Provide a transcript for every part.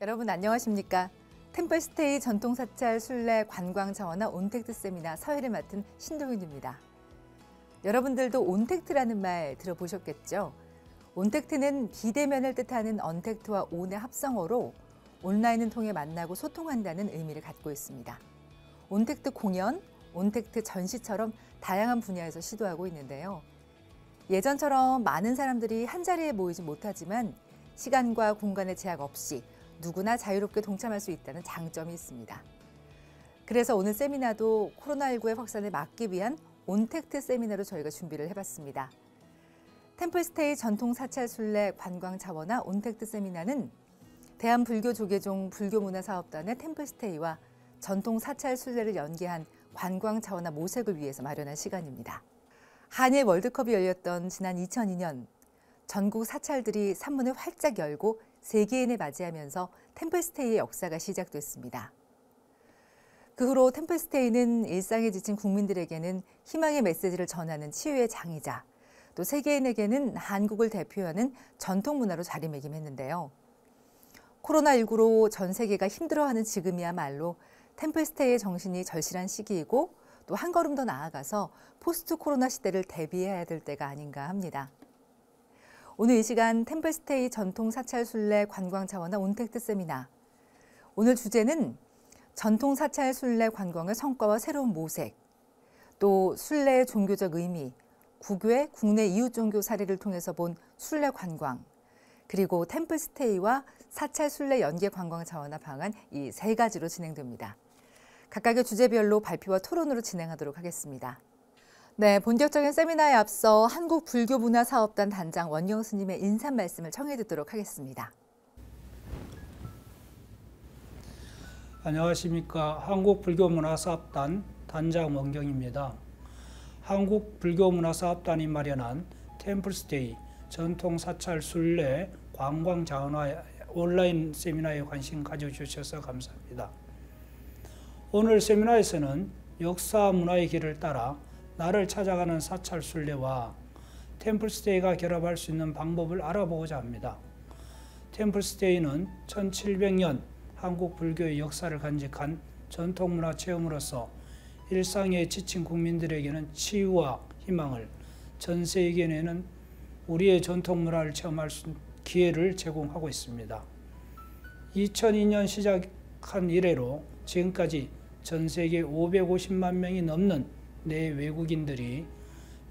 여러분 안녕하십니까? 템플스테이 전통사찰 순례 관광 차원화 온택트 세미나 서해를 맡은 신동윤입니다. 여러분들도 온택트라는 말 들어보셨겠죠? 온택트는 비대면을 뜻하는 언택트와 온의 합성어로 온라인을 통해 만나고 소통한다는 의미를 갖고 있습니다. 온택트 공연, 온택트 전시처럼 다양한 분야에서 시도하고 있는데요. 예전처럼 많은 사람들이 한자리에 모이지 못하지만 시간과 공간의 제약 없이 누구나 자유롭게 동참할 수 있다는 장점이 있습니다. 그래서 오늘 세미나도 코로나19의 확산을 막기 위한 온택트 세미나로 저희가 준비를 해봤습니다. 템플스테이 전통사찰 순례 관광 차원화 온택트 세미나는 대한불교조계종 불교문화사업단의 템플스테이와 전통사찰 순례를 연계한 관광 차원화 모색을 위해서 마련한 시간입니다. 한일 월드컵이 열렸던 지난 2002년 전국 사찰들이 산문을 활짝 열고 세계인을 맞이하면서 템플스테이의 역사가 시작됐습니다. 그 후로 템플스테이는 일상에 지친 국민들에게는 희망의 메시지를 전하는 치유의 장이자 또 세계인에게는 한국을 대표하는 전통문화로 자리매김했는데요. 코로나19로 전 세계가 힘들어하는 지금이야말로 템플스테이의 정신이 절실한 시기이고 또 한 걸음 더 나아가서 포스트 코로나 시대를 대비해야 될 때가 아닌가 합니다. 오늘 이 시간 템플스테이 전통사찰 순례 관광 차원화 온택트 세미나. 오늘 주제는 전통사찰 순례 관광의 성과와 새로운 모색, 또 순례의 종교적 의미, 국외, 국내 이웃 종교 사례를 통해서 본 순례 관광, 그리고 템플스테이와 사찰 순례 연계 관광 차원화 방안 이 세 가지로 진행됩니다. 각각의 주제별로 발표와 토론으로 진행하도록 하겠습니다. 네, 본격적인 세미나에 앞서 한국불교문화사업단 단장 원경 스님의 인사 말씀을 청해 듣도록 하겠습니다. 안녕하십니까. 한국불교문화사업단 단장 원경입니다. 한국불교문화사업단이 마련한 템플스테이 전통사찰 순례 관광 차원화 온라인 세미나에 관심 가져주셔서 감사합니다. 오늘 세미나에서는 역사 문화의 길을 따라 나를 찾아가는 사찰 순례와 템플스테이가 결합할 수 있는 방법을 알아보고자 합니다. 템플스테이는 1700년 한국 불교의 역사를 간직한 전통문화 체험으로서 일상에 지친 국민들에게는 치유와 희망을, 전 세계에는 우리의 전통문화를 체험할 수 있는 기회를 제공하고 있습니다. 2002년 시작한 이래로 지금까지 전 세계 550만 명이 넘는 내 외국인들이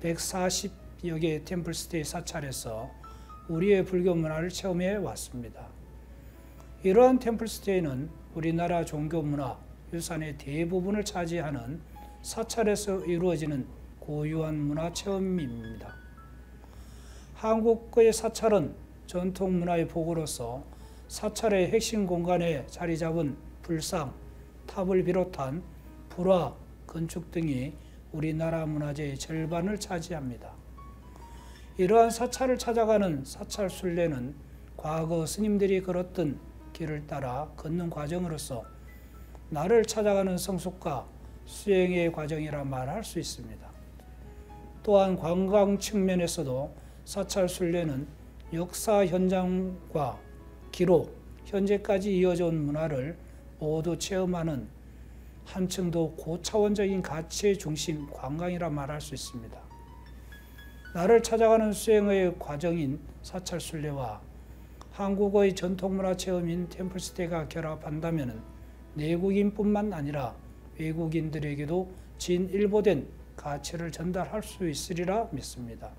140여 개의 템플스테이 사찰에서 우리의 불교 문화를 체험해 왔습니다. 이러한 템플스테이는 우리나라 종교 문화 유산의 대부분을 차지하는 사찰에서 이루어지는 고유한 문화 체험입니다. 한국의 사찰은 전통 문화의 보고로서 사찰의 핵심 공간에 자리 잡은 불상, 탑을 비롯한 불화, 건축 등이 우리나라 문화재의 절반을 차지합니다. 이러한 사찰을 찾아가는 사찰 순례는 과거 스님들이 걸었던 길을 따라 걷는 과정으로서 나를 찾아가는 성숙과 수행의 과정이라 말할 수 있습니다. 또한 관광 측면에서도 사찰 순례는 역사 현장과 기록, 현재까지 이어져 온 문화를 모두 체험하는 한층 더 고차원적인 가치의 중심 관광이라 말할 수 있습니다. 나를 찾아가는 수행의 과정인 사찰 순례와 한국의 전통문화 체험인 템플스테이가 결합한다면 내국인뿐만 아니라 외국인들에게도 진일보된 가치를 전달할 수 있으리라 믿습니다.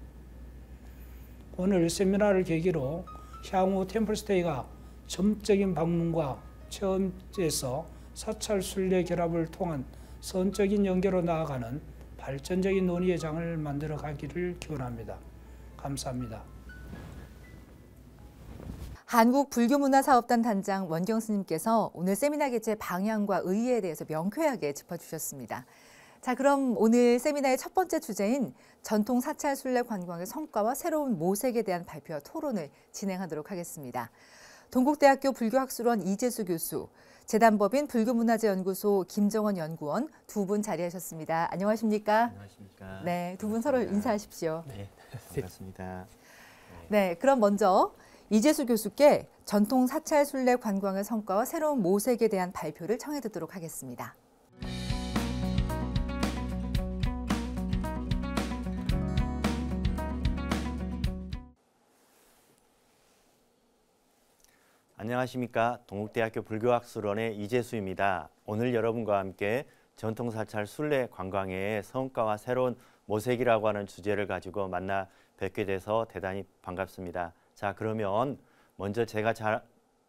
오늘 세미나를 계기로 향후 템플스테이가 점적인 방문과 체험에서 사찰 순례 결합을 통한 선적인 연계로 나아가는 발전적인 논의의 장을 만들어 가기를 기원합니다. 감사합니다. 한국불교문화사업단 단장 원경 스님께서 오늘 세미나 개최 방향과 의의에 대해서 명쾌하게 짚어주셨습니다. 자, 그럼 오늘 세미나의 첫 번째 주제인 전통 사찰 순례 관광의 성과와 새로운 모색에 대한 발표와 토론을 진행하도록 하겠습니다. 동국대학교 불교학술원 이재수 교수, 재단법인 불교문화재연구소 김정원 연구원 두 분 자리하셨습니다. 안녕하십니까? 안녕하십니까? 네, 두 분 서로 인사하십시오. 네, 반갑습니다. 네, 그럼 먼저 이재수 교수께 전통 사찰 순례 관광의 성과와 새로운 모색에 대한 발표를 청해 듣도록 하겠습니다. 안녕하십니까. 동국대학교 불교학술원의 이재수입니다. 오늘 여러분과 함께 전통사찰 순례 관광의 성과와 새로운 모색이라고 하는 주제를 가지고 만나 뵙게 돼서 대단히 반갑습니다. 자, 그러면 먼저 제가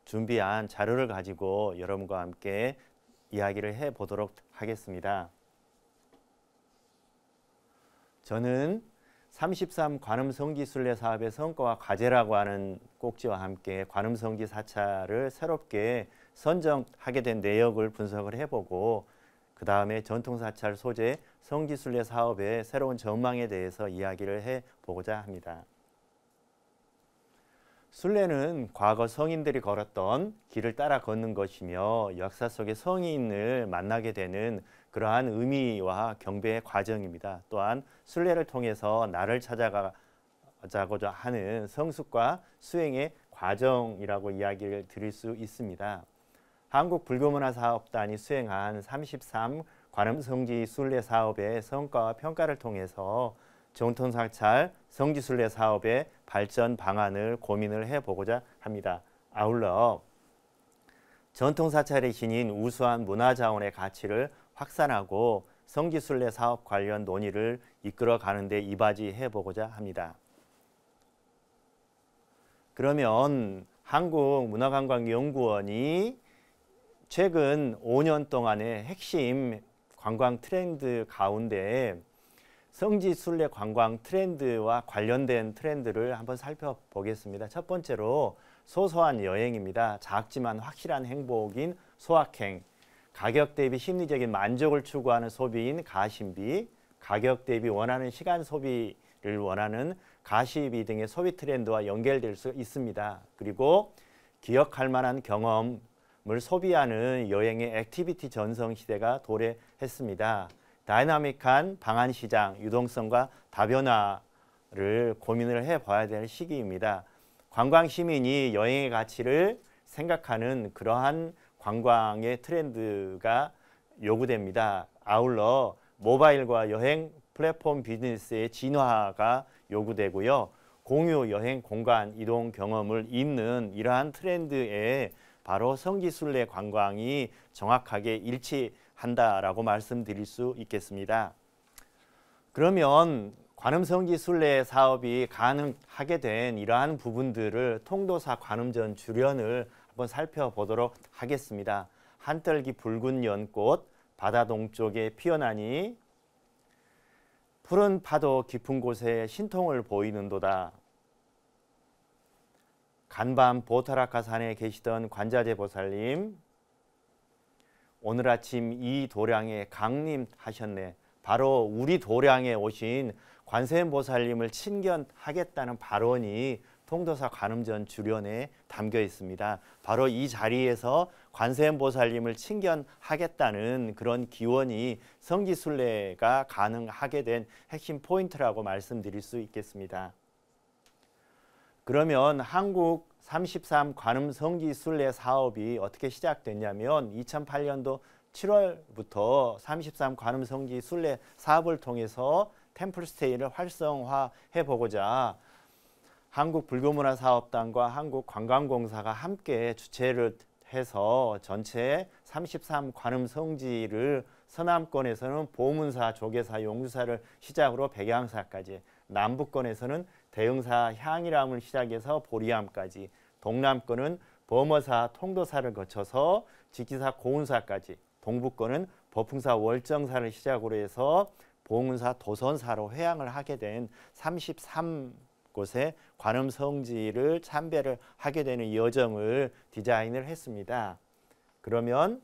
준비한 자료를 가지고 여러분과 함께 이야기를 해보도록 하겠습니다. 저는 33 관음성지 순례 사업의 성과와 과제라고 하는 꼭지와 함께 관음성지 사찰을 새롭게 선정하게 된 내역을 분석을 해보고 그 다음에 전통사찰 소재 성지 순례 사업의 새로운 전망에 대해서 이야기를 해보고자 합니다. 순례는 과거 성인들이 걸었던 길을 따라 걷는 것이며 역사 속의 성인을 만나게 되는 그러한 의미와 경배의 과정입니다. 또한 순례를 통해서 나를 찾아가고자 하는 성숙과 수행의 과정이라고 이야기를 드릴 수 있습니다. 한국불교문화사업단이 수행한 33 관음성지 순례 사업의 성과와 평가를 통해서 전통사찰 성지순례 사업의 발전 방안을 고민을 해보고자 합니다. 아울러 전통사찰의 신인 우수한 문화자원의 가치를 확산하고 성지순례 사업 관련 논의를 이끌어가는 데 이바지해보고자 합니다. 그러면 한국문화관광연구원이 최근 5년 동안의 핵심 관광 트렌드 가운데 성지순례 관광 트렌드와 관련된 트렌드를 한번 살펴보겠습니다. 첫 번째로 소소한 여행입니다. 작지만 확실한 행복인 소확행, 가격 대비 심리적인 만족을 추구하는 소비인 가심비, 가격 대비 원하는 시간 소비를 원하는 가시비 등의 소비 트렌드와 연결될 수 있습니다. 그리고 기억할 만한 경험을 소비하는 여행의 액티비티 전성 시대가 도래했습니다. 다이나믹한 방한 시장, 유동성과 다변화를 고민을 해봐야 될 시기입니다. 관광 시민이 여행의 가치를 생각하는 그러한 관광의 트렌드가 요구됩니다. 아울러 모바일과 여행 플랫폼 비즈니스의 진화가 요구되고요. 공유 여행 공간 이동 경험을 잇는 이러한 트렌드에 바로 성지순례 관광이 정확하게 일치한다라고 말씀드릴 수 있겠습니다. 그러면 관음성지순례 사업이 가능하게 된 이러한 부분들을 통도사 관음전 주련을 한번 살펴보도록 하겠습니다. 한떨기 붉은 연꽃 바다 동쪽에 피어나니 푸른 파도 깊은 곳에 신통을 보이는도다. 간밤 보타라카산에 계시던 관자재 보살님 오늘 아침 이 도량에 강림하셨네. 바로 우리 도량에 오신 관세음보살님을 친견하겠다는 발언이 통도사 관음전 주련에 담겨 있습니다. 바로 이 자리에서 관세음보살님을 친견하겠다는 그런 기원이 성지순례가 가능하게 된 핵심 포인트라고 말씀드릴 수 있겠습니다. 그러면 한국 33 관음성지순례 사업이 어떻게 시작됐냐면 2008년도 7월부터 33 관음성지순례 사업을 통해서 템플스테이를 활성화해보고자 한국불교문화사업단과 한국관광공사가 함께 주최를 해서 전체 33 관음성지를 서남권에서는 보문사, 조계사, 용주사를 시작으로 백양사까지, 남북권에서는 대흥사, 향이람을 시작해서 보리암까지, 동남권은 범어사, 통도사를 거쳐서 직지사, 고운사까지, 동북권은 법흥사, 월정사를 시작으로 해서 봉은사, 도선사로 회항을 하게 된 33곳의 관음성지를 참배를 하게 되는 여정을 디자인을 했습니다. 그러면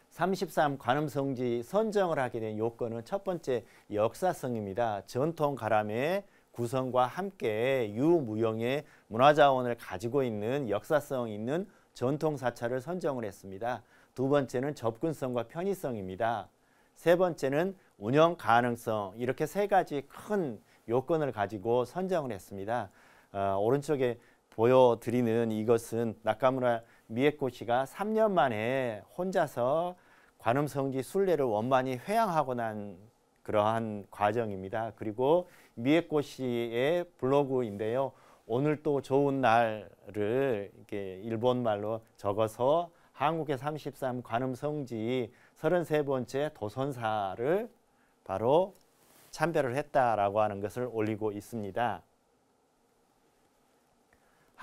33 관음성지 선정을 하게 된 요건은 첫 번째 역사성입니다. 전통 가람의 구성과 함께 유무형의 문화자원을 가지고 있는 역사성 있는 전통사찰을 선정을 했습니다. 두 번째는 접근성과 편의성입니다. 세 번째는 운영 가능성, 이렇게 세 가지 큰 요건을 가지고 선정을 했습니다. 오른쪽에 보여드리는 이것은 나카무라 미에코시가 3년 만에 혼자서 관음성지 순례를 원만히 회양하고 난 그러한 과정입니다. 그리고 미에코시의 블로그인데요. 오늘 또 좋은 날을 이렇게 일본말로 적어서 한국의 33 관음성지 33번째 도선사를 바로 참배를 했다라고 하는 것을 올리고 있습니다.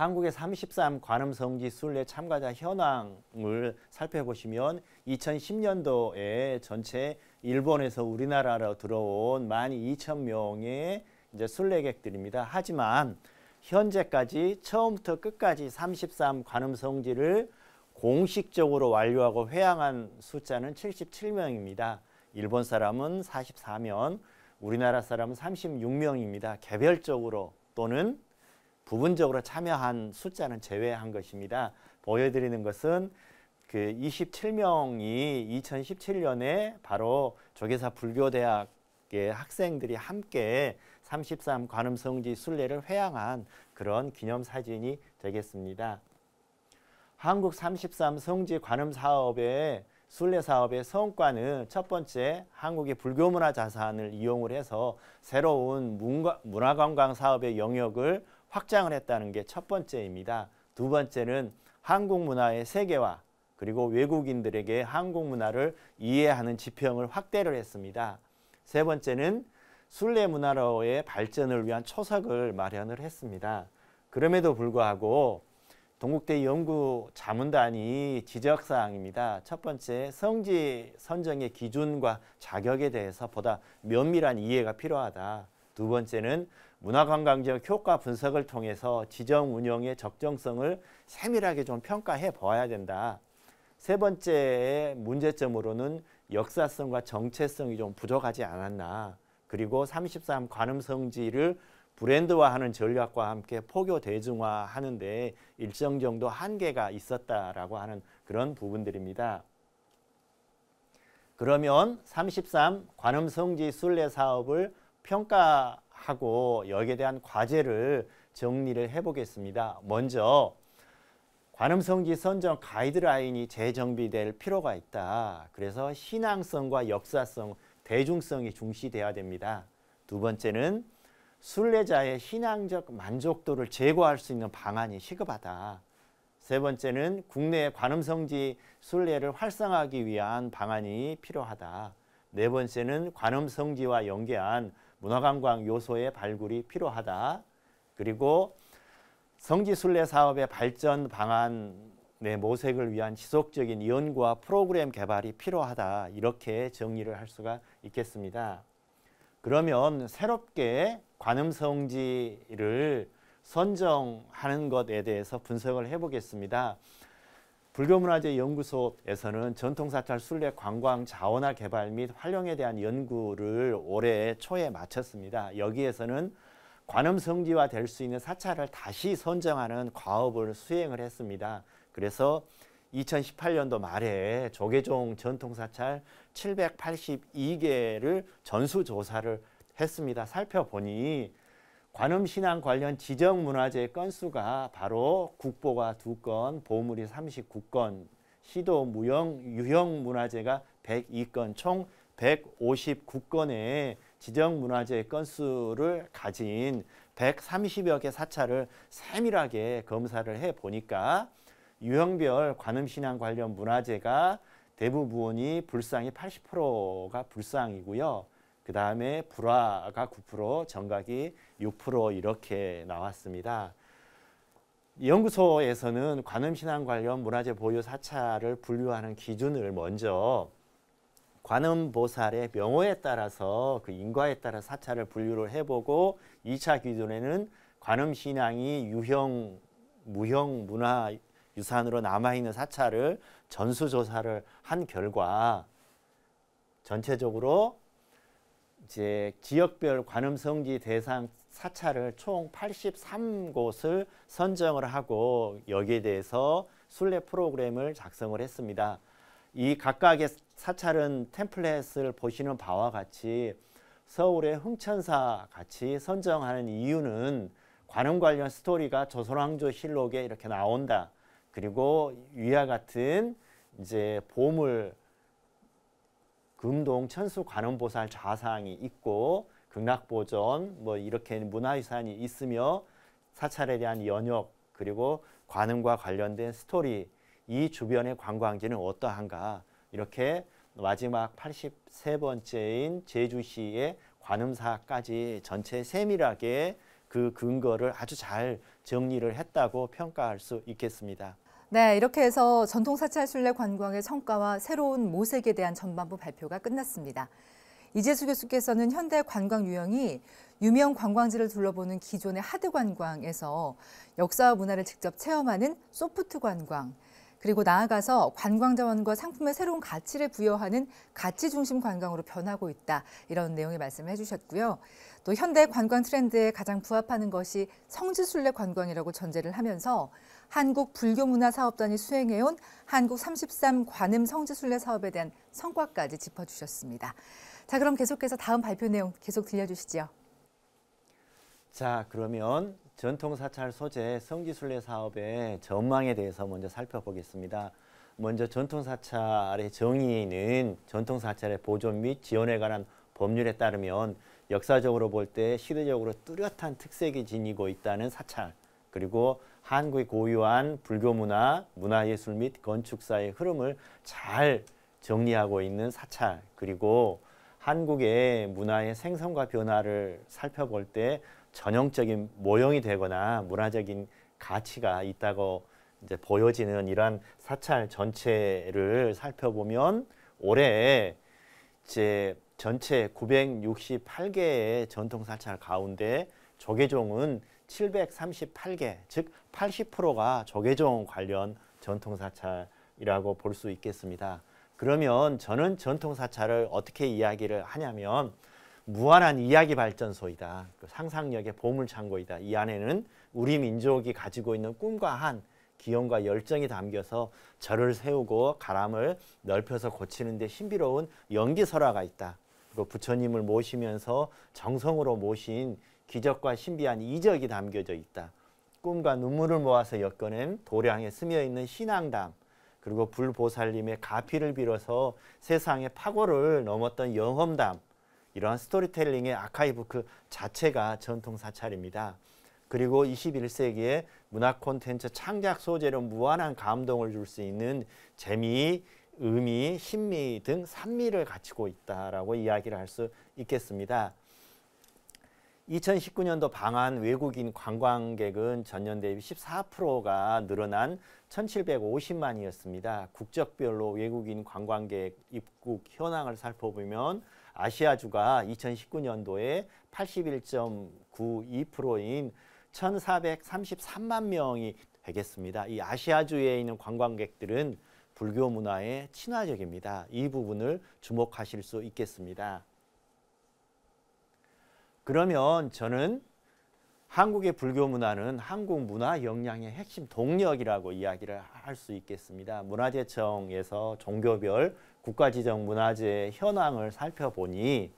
한국의 33 관음성지 순례 참가자 현황을 살펴보시면 2010년도에 전체 일본에서 우리나라로 들어온 12,000명의 이제 순례객들입니다. 하지만 현재까지 처음부터 끝까지 33 관음성지를 공식적으로 완료하고 회양한 숫자는 77명입니다. 일본 사람은 44명, 우리나라 사람은 36명입니다. 개별적으로 또는 부분적으로 참여한 숫자는 제외한 것입니다. 보여드리는 것은 그 27명이 2017년에 바로 조계사 불교대학의 학생들이 함께 33 관음성지 순례를 회양한 그런 기념사진이 되겠습니다. 한국 33 성지 관음 사업의 순례 사업의 성과는 첫 번째, 한국의 불교문화 자산을 이용을 해서 새로운 문화관광 사업의 영역을 확장을 했다는 게 첫 번째입니다. 두 번째는 한국 문화의 세계화 그리고 외국인들에게 한국 문화를 이해하는 지평을 확대를 했습니다. 세 번째는 순례 문화로의 발전을 위한 초석을 마련을 했습니다. 그럼에도 불구하고 동국대 연구자문단이 지적사항입니다. 첫 번째, 성지 선정의 기준과 자격에 대해서 보다 면밀한 이해가 필요하다. 두 번째는 문화관광적 효과 분석을 통해서 지정 운영의 적정성을 세밀하게 좀 평가해 보아야 된다. 세 번째의 문제점으로는 역사성과 정체성이 좀 부족하지 않았나. 그리고 33 관음성지를 브랜드화하는 전략과 함께 포교 대중화하는 데 일정 정도 한계가 있었다라고 하는 그런 부분들입니다. 그러면 33 관음성지 순례 사업을 평가하고 여기에 대한 과제를 정리를 해보겠습니다. 먼저 관음성지 선정 가이드라인이 재정비될 필요가 있다. 그래서 신앙성과 역사성, 대중성이 중시돼야 됩니다. 두 번째는 순례자의 신앙적 만족도를 제고할 수 있는 방안이 시급하다. 세 번째는 국내 관음성지 순례를 활성화하기 위한 방안이 필요하다. 네 번째는 관음성지와 연계한 문화관광 요소의 발굴이 필요하다. 그리고 성지순례 사업의 발전 방안의 모색을 위한 지속적인 연구와 프로그램 개발이 필요하다. 이렇게 정리를 할 수가 있겠습니다. 그러면 새롭게 관음성지를 선정하는 것에 대해서 분석을 해보겠습니다. 불교문화재연구소에서는 전통사찰 순례 관광 자원화 개발 및 활용에 대한 연구를 올해 초에 마쳤습니다. 여기에서는 관음성지화 될 수 있는 사찰을 다시 선정하는 과업을 수행을 했습니다. 그래서 2018년도 말에 조계종 전통사찰 782개를 전수조사를 했습니다. 살펴보니 관음신앙 관련 지정문화재 건수가 바로 국보가 2건, 보물이 39건, 시도 무형, 유형 문화재가 102건, 총 159건의 지정문화재 건수를 가진 130여 개 사찰을 세밀하게 검사를 해보니까 유형별 관음신앙 관련 문화재가 대부분이 불상이 80%가 불상이고요. 그 다음에 불화가 9%, 정각이 6% 이렇게 나왔습니다. 연구소에서는 관음신앙 관련 문화재 보유 사찰을 분류하는 기준을 먼저 관음보살의 명호에 따라서 그 인과에 따라 사찰을 분류를 해보고 2차 기준에는 관음신앙이 유형, 무형 문화유산으로 남아있는 사찰을 전수조사를 한 결과 전체적으로 이제 지역별 관음성지 대상 사찰을 총 83곳을 선정을 하고 여기에 대해서 순례 프로그램을 작성을 했습니다. 이 각각의 사찰은 템플릿을 보시는 바와 같이 서울의 흥천사 같이 선정하는 이유는 관음 관련 스토리가 조선왕조실록에 이렇게 나온다. 그리고 위와 같은 이제 보물 금동 천수 관음보살 좌상이 있고 극락보존 뭐 이렇게 문화유산이 있으며 사찰에 대한 연역 그리고 관음과 관련된 스토리 이 주변의 관광지는 어떠한가 이렇게 마지막 83번째인 제주시의 관음사까지 전체 세밀하게 그 근거를 아주 잘 정리를 했다고 평가할 수 있겠습니다. 네, 이렇게 해서 전통사찰 순례 관광의 성과와 새로운 모색에 대한 전반부 발표가 끝났습니다. 이재수 교수께서는 현대 관광 유형이 유명 관광지를 둘러보는 기존의 하드 관광에서 역사와 문화를 직접 체험하는 소프트 관광, 그리고 나아가서 관광 자원과 상품의 새로운 가치를 부여하는 가치 중심 관광으로 변하고 있다. 이런 내용의 말씀을 해주셨고요. 또 현대 관광 트렌드에 가장 부합하는 것이 성지순례 관광이라고 전제를 하면서 한국 불교문화사업단이 수행해온 한국 33 관음 성지순례 사업에 대한 성과까지 짚어주셨습니다. 자, 그럼 계속해서 다음 발표 내용 계속 들려주시죠. 자, 그러면 전통사찰 소재 성지순례 사업의 전망에 대해서 먼저 살펴보겠습니다. 먼저 전통사찰의 정의는 전통사찰의 보존 및 지원에 관한 법률에 따르면 역사적으로 볼 때 시대적으로 뚜렷한 특색이 지니고 있다는 사찰, 그리고 한국의 고유한 불교문화, 문화예술 및 건축사의 흐름을 잘 정리하고 있는 사찰, 그리고 한국의 문화의 생성과 변화를 살펴볼 때 전형적인 모형이 되거나 문화적인 가치가 있다고 이제 보여지는 이러한 사찰 전체를 살펴보면 올해 이제 전체 968개의 전통 사찰 가운데 조계종은 738개, 즉 80%가 조계종 관련 전통 사찰이라고 볼 수 있겠습니다. 그러면 저는 전통 사찰을 어떻게 이야기를 하냐면 무한한 이야기 발전소이다. 상상력의 보물창고이다. 이 안에는 우리 민족이 가지고 있는 꿈과 한 기원과 열정이 담겨서 절을 세우고 가람을 넓혀서 고치는 데 신비로운 연기설화가 있다. 그리고 부처님을 모시면서 정성으로 모신 기적과 신비한 이적이 담겨져 있다. 꿈과 눈물을 모아서 엮어낸 도량에 스며있는 신앙담, 그리고 불보살님의 가피를 빌어서 세상의 파고를 넘었던 영험담, 이러한 스토리텔링의 아카이브 그 자체가 전통 사찰입니다. 그리고 21세기의 문화 콘텐츠 창작 소재로 무한한 감동을 줄 수 있는 재미, 의미, 신미 등 산미를 갖추고 있다라고 이야기를 할 수 있겠습니다. 2019년도 방한 외국인 관광객은 전년 대비 14%가 늘어난 1750만이었습니다. 국적별로 외국인 관광객 입국 현황을 살펴보면 아시아주가 2019년도에 81.92%인 1433만 명이 되겠습니다. 이 아시아주에 있는 관광객들은 불교 문화에 친화적입니다. 이 부분을 주목하실 수 있겠습니다. 그러면 저는 한국의 불교 문화는 한국 문화 역량의 핵심 동력이라고 이야기를 할 수 있겠습니다. 문화재청에서 종교별 국가지정 문화재 현황을 살펴보니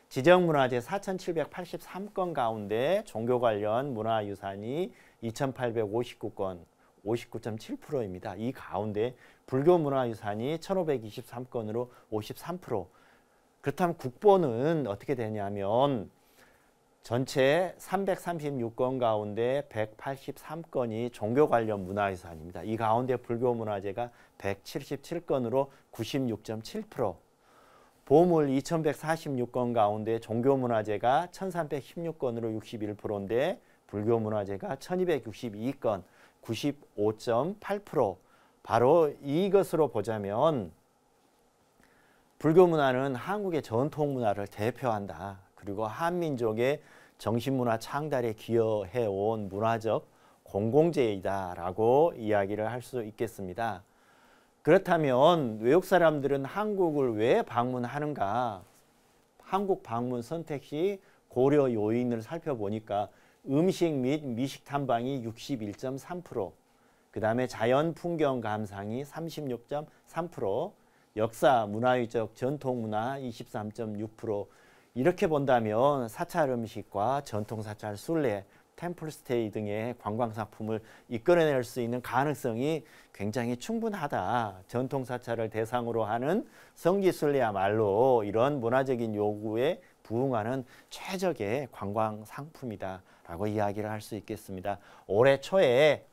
지정문화재 4,783건 가운데 종교 관련 문화유산이 2,859건, 59.7%입니다. 이 가운데 불교 문화유산이 1,523건으로 53%. 그렇다면 국보는 어떻게 되냐면 전체 336건 가운데 183건이 종교 관련 문화유산입니다. 이 가운데 불교 문화재가 177건으로 96.7%, 보물 2146건 가운데 종교 문화재가 1316건으로 61%인데 불교 문화재가 1262건, 95.8%. 바로 이것으로 보자면 불교 문화는 한국의 전통 문화를 대표한다. 그리고 한민족의 정신문화 창달에 기여해온 문화적 공공재이다라고 이야기를 할 수 있겠습니다. 그렇다면 외국 사람들은 한국을 왜 방문하는가? 한국 방문 선택 시 고려 요인을 살펴보니까 음식 및 미식 탐방이 61.3%, 그 다음에 자연 풍경 감상이 36.3%, 역사, 문화유적, 전통문화 23.6%, 이렇게 본다면 사찰 음식과 전통 사찰 순례 템플스테이 등의 관광 상품을 이끌어낼 수 있는 가능성이 굉장히 충분하다. 전통 사찰을 대상으로 하는 성지순례야말로 이런 문화적인 요구에 부응하는 최적의 관광 상품이다라고 이야기를 할 수 있겠습니다. 올해 초에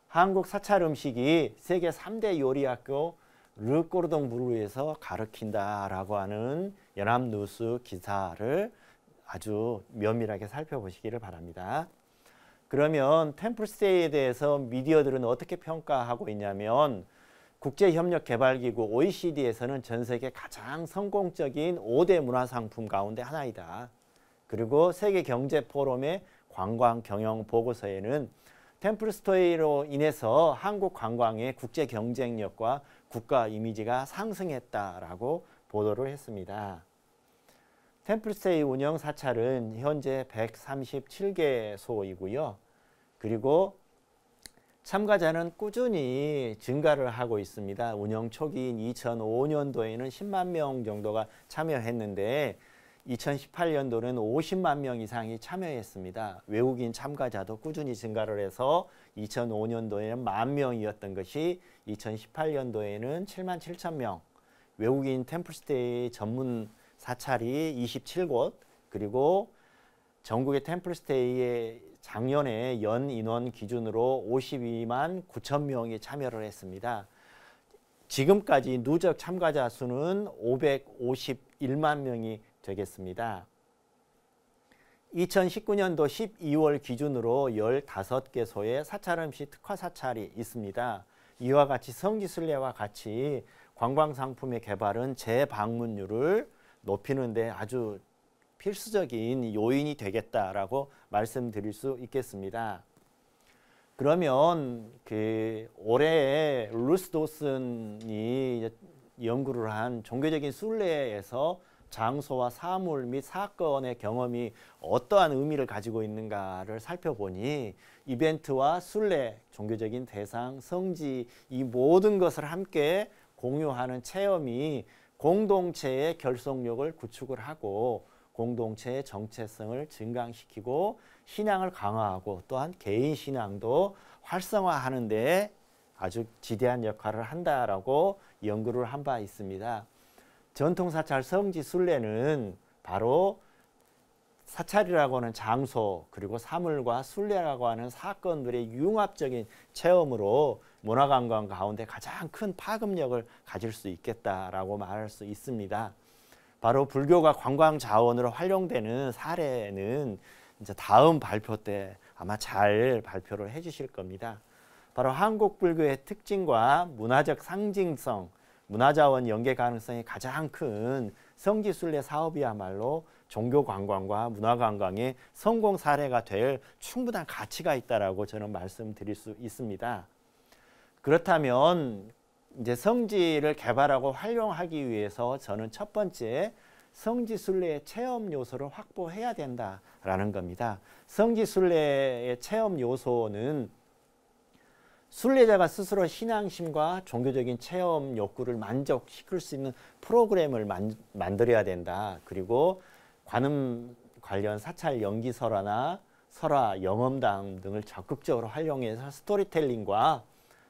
한국 사찰 음식이 세계 3대 요리학교 르꼬르동 부르에서 가르친다라고 하는 연합뉴스 기사를 아주 면밀하게 살펴보시기를 바랍니다. 그러면 템플스테이에 대해서 미디어들은 어떻게 평가하고 있냐면 국제협력개발기구 OECD에서는 전 세계 가장 성공적인 5대 문화상품 가운데 하나이다. 그리고 세계경제포럼의 관광경영보고서에는 템플스테이로 인해서 한국 관광의 국제 경쟁력과 국가 이미지가 상승했다라고 보도를 했습니다. 템플스테이 운영 사찰은 현재 137개소이고요. 그리고 참가자는 꾸준히 증가를 하고 있습니다. 운영 초기인 2005년도에는 10만 명 정도가 참여했는데 2018년도는 50만 명 이상이 참여했습니다. 외국인 참가자도 꾸준히 증가를 해서 2005년도에는 10,000명이었던 것이 2018년도에는 7만 7천 명, 외국인 템플스테이 전문 사찰이 27곳, 그리고 전국의 템플스테이의 작년에 연 인원 기준으로 52만 9천 명이 참여를 했습니다. 지금까지 누적 참가자 수는 551만 명이 되겠습니다. 2019년도 12월 기준으로 15개소의 사찰음식 특화 사찰이 있습니다. 이와 같이 성지순례와 같이 관광상품의 개발은 재방문율을 높이는 데 아주 필수적인 요인이 되겠다라고 말씀드릴 수 있겠습니다. 그러면 올해 루스 도슨이 연구를 한 종교적인 순례에서 장소와 사물 및 사건의 경험이 어떠한 의미를 가지고 있는가를 살펴보니 이벤트와 순례, 종교적인 대상, 성지 이 모든 것을 함께 공유하는 체험이 공동체의 결속력을 구축을 하고 공동체의 정체성을 증강시키고 신앙을 강화하고 또한 개인 신앙도 활성화하는 데 아주 지대한 역할을 한다라고 연구를 한 바 있습니다. 전통사찰 성지순례는 바로 사찰이라고 하는 장소 그리고 사물과 순례라고 하는 사건들의 융합적인 체험으로 문화관광 가운데 가장 큰 파급력을 가질 수 있겠다라고 말할 수 있습니다. 바로 불교가 관광 자원으로 활용되는 사례는 이제 다음 발표 때 아마 잘 발표를 해주실 겁니다. 바로 한국 불교의 특징과 문화적 상징성, 문화자원 연계 가능성이 가장 큰 성지순례 사업이야말로 종교관광과 문화관광의 성공 사례가 될 충분한 가치가 있다라고 저는 말씀드릴 수 있습니다. 그렇다면 이제 성지를 개발하고 활용하기 위해서 저는 첫 번째 성지순례의 체험 요소를 확보해야 된다라는 겁니다. 성지순례의 체험 요소는 순례자가 스스로 신앙심과 종교적인 체험 욕구를 만족시킬 수 있는 프로그램을 만들어야 된다. 그리고 관음 관련 사찰 연기설화나 설화, 영험담 등을 적극적으로 활용해서 스토리텔링과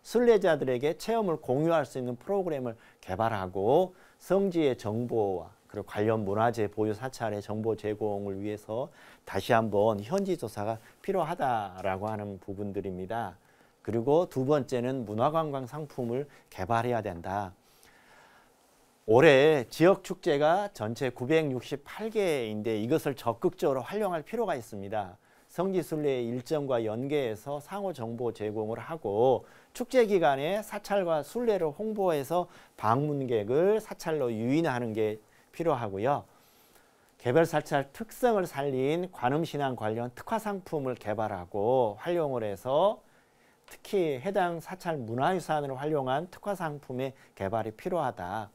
순례자들에게 체험을 공유할 수 있는 프로그램을 개발하고 성지의 정보와 그리고 관련 문화재 보유 사찰의 정보 제공을 위해서 다시 한번 현지 조사가 필요하다라고 하는 부분들입니다. 그리고 두 번째는 문화관광 상품을 개발해야 된다. 올해 지역축제가 전체 968개인데 이것을 적극적으로 활용할 필요가 있습니다. 성지순례의 일정과 연계해서 상호 정보 제공을 하고 축제 기간에 사찰과 순례를 홍보해서 방문객을 사찰로 유인하는 게 필요하고요. 개별 사찰 특성을 살린 관음신앙 관련 특화 상품을 개발하고 활용을 해서 특히 해당 사찰 문화유산을 활용한 특화 상품의 개발이 필요하다.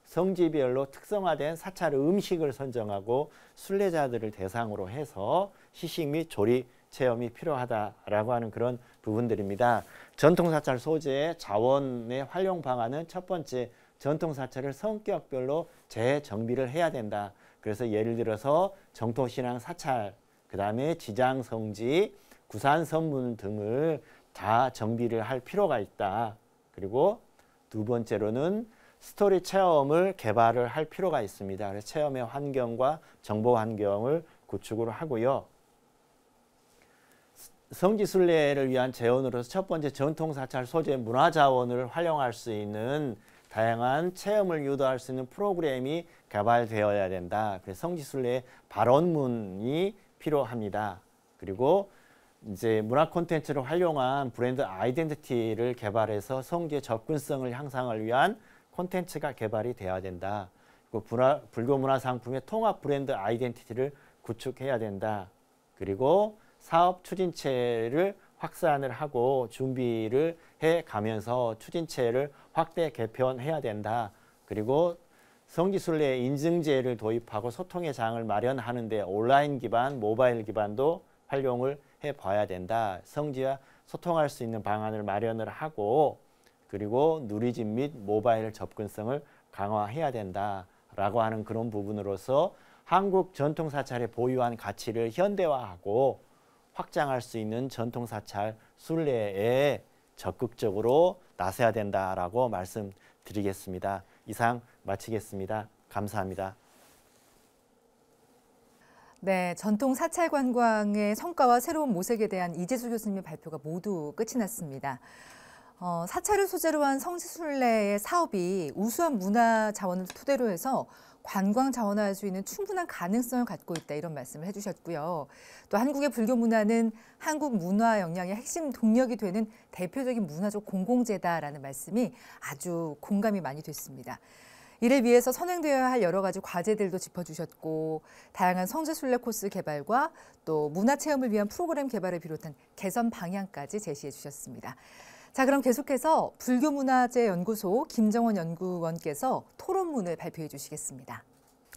성지별로 특성화된 사찰 음식을 선정하고 순례자들을 대상으로 해서 시식 및 조리 체험이 필요하다라고 하는 그런 부분들입니다. 전통사찰 소재의 자원의 활용 방안은 첫 번째, 전통사찰을 성격별로 재정비를 해야 된다. 그래서 예를 들어서 정토신앙 사찰, 그 다음에 지장성지, 구산 선문 등을 다 정비를 할 필요가 있다. 그리고 두 번째로는 스토리 체험을 개발을 할 필요가 있습니다. 그래서 체험의 환경과 정보 환경을 구축을 하고요. 성지순례를 위한 재원으로서 첫 번째 전통사찰 소재 문화자원을 활용할 수 있는 다양한 체험을 유도할 수 있는 프로그램이 개발되어야 된다. 그래서 성지순례 발원문이 필요합니다. 그리고 이제 문화 콘텐츠를 활용한 브랜드 아이덴티티를 개발해서 성지의 접근성을 향상을 위한 콘텐츠가 개발이 되어야 된다. 그리고 불교 문화 상품의 통합 브랜드 아이덴티티를 구축해야 된다. 그리고 사업 추진체를 확산을 하고 준비를 해 가면서 추진체를 확대 개편해야 된다. 그리고 성지순례 인증제를 도입하고 소통의 장을 마련하는데 온라인 기반, 모바일 기반도 활용을 해봐야 된다. 성지와 소통할 수 있는 방안을 마련을 하고 그리고 누리집 및 모바일 접근성을 강화해야 된다라고 하는 그런 부분으로서 한국 전통사찰의 보유한 가치를 현대화하고 확장할 수 있는 전통사찰 순례에 적극적으로 나서야 된다라고 말씀드리겠습니다. 이상 마치겠습니다. 감사합니다. 네, 전통 사찰 관광의 성과와 새로운 모색에 대한 이재수 교수님의 발표가 모두 끝이 났습니다. 사찰을 소재로 한 성지순례의 사업이 우수한 문화 자원을 토대로 해서 관광 자원화할 수 있는 충분한 가능성을 갖고 있다 이런 말씀을 해주셨고요. 또 한국의 불교 문화는 한국 문화 역량의 핵심 동력이 되는 대표적인 문화적 공공재다라는 말씀이 아주 공감이 많이 됐습니다. 이를 위해서 선행되어야 할 여러 가지 과제들도 짚어주셨고 다양한 성지순례 코스 개발과 또 문화체험을 위한 프로그램 개발을 비롯한 개선 방향까지 제시해 주셨습니다. 자, 그럼 계속해서 불교문화재연구소 김정원 연구원께서 토론문을 발표해 주시겠습니다.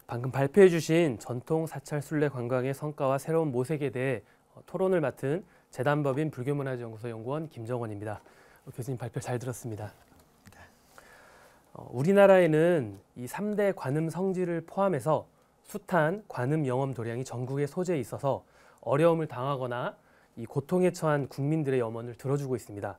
방금 발표해 주신 전통 사찰 순례 관광의 성과와 새로운 모색에 대해 토론을 맡은 재단법인 불교문화재연구소 연구원 김정원입니다. 교수님 발표 잘 들었습니다. 우리나라에는 이 3대 관음 성지를 포함해서 숱한 관음 영험 도량이 전국에 소재해 있어서 어려움을 당하거나 이 고통에 처한 국민들의 염원을 들어주고 있습니다.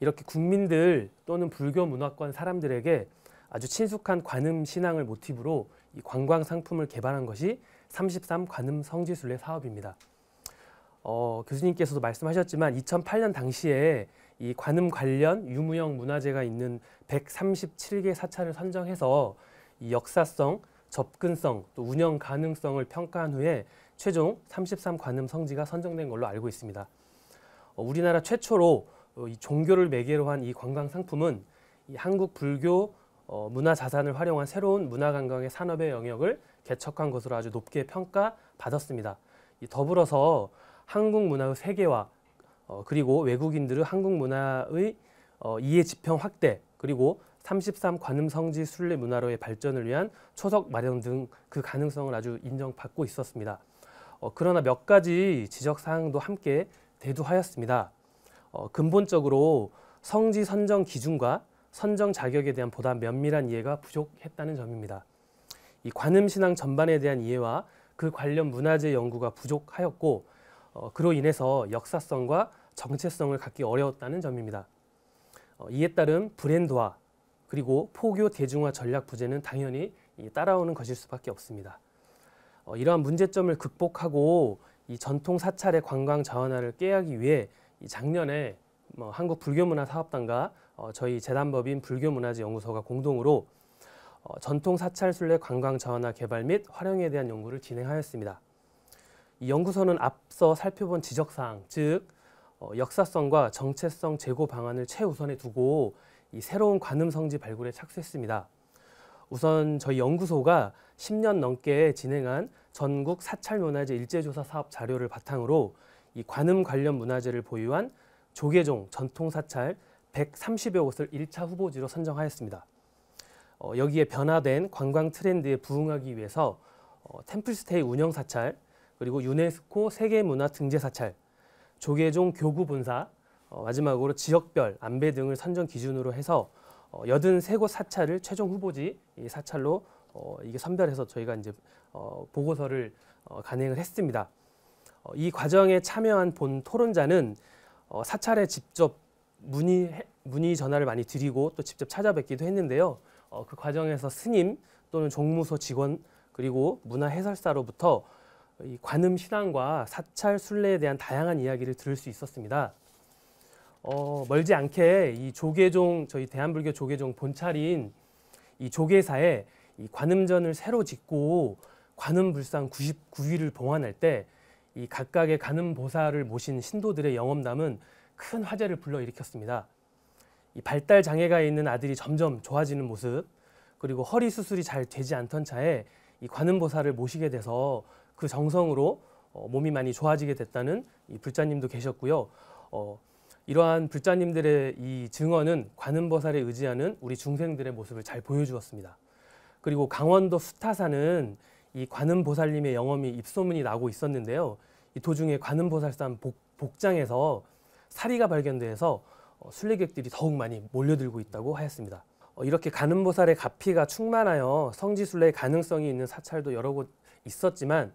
이렇게 국민들 또는 불교 문화권 사람들에게 아주 친숙한 관음 신앙을 모티브로 이 관광 상품을 개발한 것이 33 관음 성지순례 사업입니다. 교수님께서도 말씀하셨지만 2008년 당시에 이 관음 관련 유무형 문화재가 있는 137개 사찰을 선정해서 이 역사성, 접근성, 또 운영 가능성을 평가한 후에 최종 33 관음 성지가 선정된 걸로 알고 있습니다. 우리나라 최초로 이 종교를 매개로 한 이 관광 상품은 이 한국 불교 문화 자산을 활용한 새로운 문화 관광의 산업의 영역을 개척한 것으로 아주 높게 평가받았습니다. 더불어서 한국 문화의 세계화 그리고 외국인들의 한국 문화의 이해 지평 확대 그리고 33 관음 성지 순례 문화로의 발전을 위한 초석 마련 등 그 가능성을 아주 인정받고 있었습니다. 그러나 몇 가지 지적 사항도 함께 대두하였습니다. 근본적으로 성지 선정 기준과 선정 자격에 대한 보다 면밀한 이해가 부족했다는 점입니다. 이 관음 신앙 전반에 대한 이해와 그 관련 문화재 연구가 부족하였고 그로 인해서 역사성과 정체성을 갖기 어려웠다는 점입니다. 이에 따른 브랜드화 그리고 포교 대중화 전략 부재는 당연히 따라오는 것일 수밖에 없습니다. 이러한 문제점을 극복하고 이 전통 사찰의 관광 자원화를 깨하기 위해 작년에 한국 불교문화사업단과 저희 재단법인 불교문화재연구소가 공동으로 전통 사찰 순례 관광 자원화 개발 및 활용에 대한 연구를 진행하였습니다. 이 연구소는 앞서 살펴본 지적사항, 즉 역사성과 정체성 제고 방안을 최우선에 두고 이 새로운 관음 성지 발굴에 착수했습니다. 우선 저희 연구소가 10년 넘게 진행한 전국 사찰문화재 일제조사 사업 자료를 바탕으로 이 관음 관련 문화재를 보유한 조계종 전통사찰 130여 곳을 1차 후보지로 선정하였습니다. 여기에 변화된 관광 트렌드에 부응하기 위해서 템플스테이 운영사찰, 그리고 유네스코 세계문화등재사찰, 조계종 교구본사, 마지막으로 지역별 안배 등을 선정 기준으로 해서 83곳 사찰을 최종 후보지 이 사찰로 이게 선별해서 저희가 이제 보고서를 간행을 했습니다. 이 과정에 참여한 본 토론자는 사찰에 직접 문의 전화를 많이 드리고 또 직접 찾아뵙기도 했는데요. 그 과정에서 스님 또는 종무소 직원 그리고 문화 해설사로부터 이 관음 신앙과 사찰 순례에 대한 다양한 이야기를 들을 수 있었습니다. 멀지 않게 이 조계종, 저희 대한불교 조계종 본찰인 이 조계사에 이 관음전을 새로 짓고 관음불상 99위를 봉안할 때 이 각각의 관음보살을 모신 신도들의 영험담은 큰 화제를 불러일으켰습니다. 이 발달 장애가 있는 아들이 점점 좋아지는 모습, 그리고 허리 수술이 잘 되지 않던 차에 이 관음보살을 모시게 돼서 그 정성으로 몸이 많이 좋아지게 됐다는 이 불자님도 계셨고요. 이러한 불자님들의 이 증언은 관음보살에 의지하는 우리 중생들의 모습을 잘 보여주었습니다. 그리고 강원도 수타사는 이 관음보살님의 영험이 입소문이 나고 있었는데요. 이 도중에 관음보살산 복장에서 사리가 발견돼서 순례객들이 더욱 많이 몰려들고 있다고 하였습니다. 이렇게 관음보살의 가피가 충만하여 성지순례의 가능성이 있는 사찰도 여러 곳 있었지만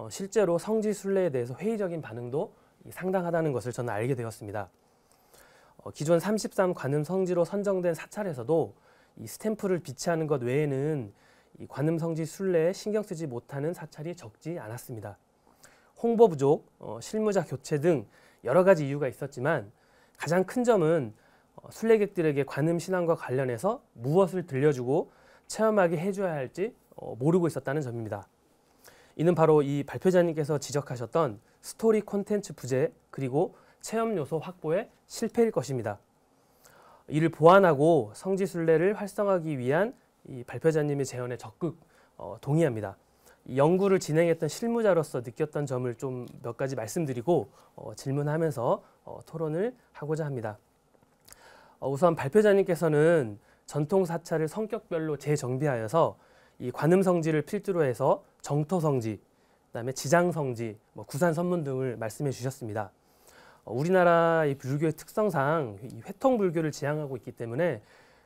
실제로 성지순례에 대해서 회의적인 반응도 상당하다는 것을 저는 알게 되었습니다. 기존 33 관음 성지로 선정된 사찰에서도 이 스탬프를 비치하는 것 외에는 이 관음 성지 순례에 신경 쓰지 못하는 사찰이 적지 않았습니다. 홍보 부족, 실무자 교체 등 여러 가지 이유가 있었지만 가장 큰 점은 순례객들에게 관음 신앙과 관련해서 무엇을 들려주고 체험하게 해줘야 할지 모르고 있었다는 점입니다. 이는 바로 이 발표자님께서 지적하셨던 스토리 콘텐츠 부재 그리고 체험 요소 확보의 실패일 것입니다. 이를 보완하고 성지순례를 활성화하기 위한 이 발표자님의 제언에 적극 동의합니다. 이 연구를 진행했던 실무자로서 느꼈던 점을 좀 몇 가지 말씀드리고 질문하면서 토론을 하고자 합니다. 우선 발표자님께서는 전통 사찰을 성격별로 재정비하여서 이 관음성지를 필두로 해서 정토성지, 그다음에 지장성지, 구산선문 등을 말씀해 주셨습니다. 우리나라의 불교의 특성상 이 회통불교를 지향하고 있기 때문에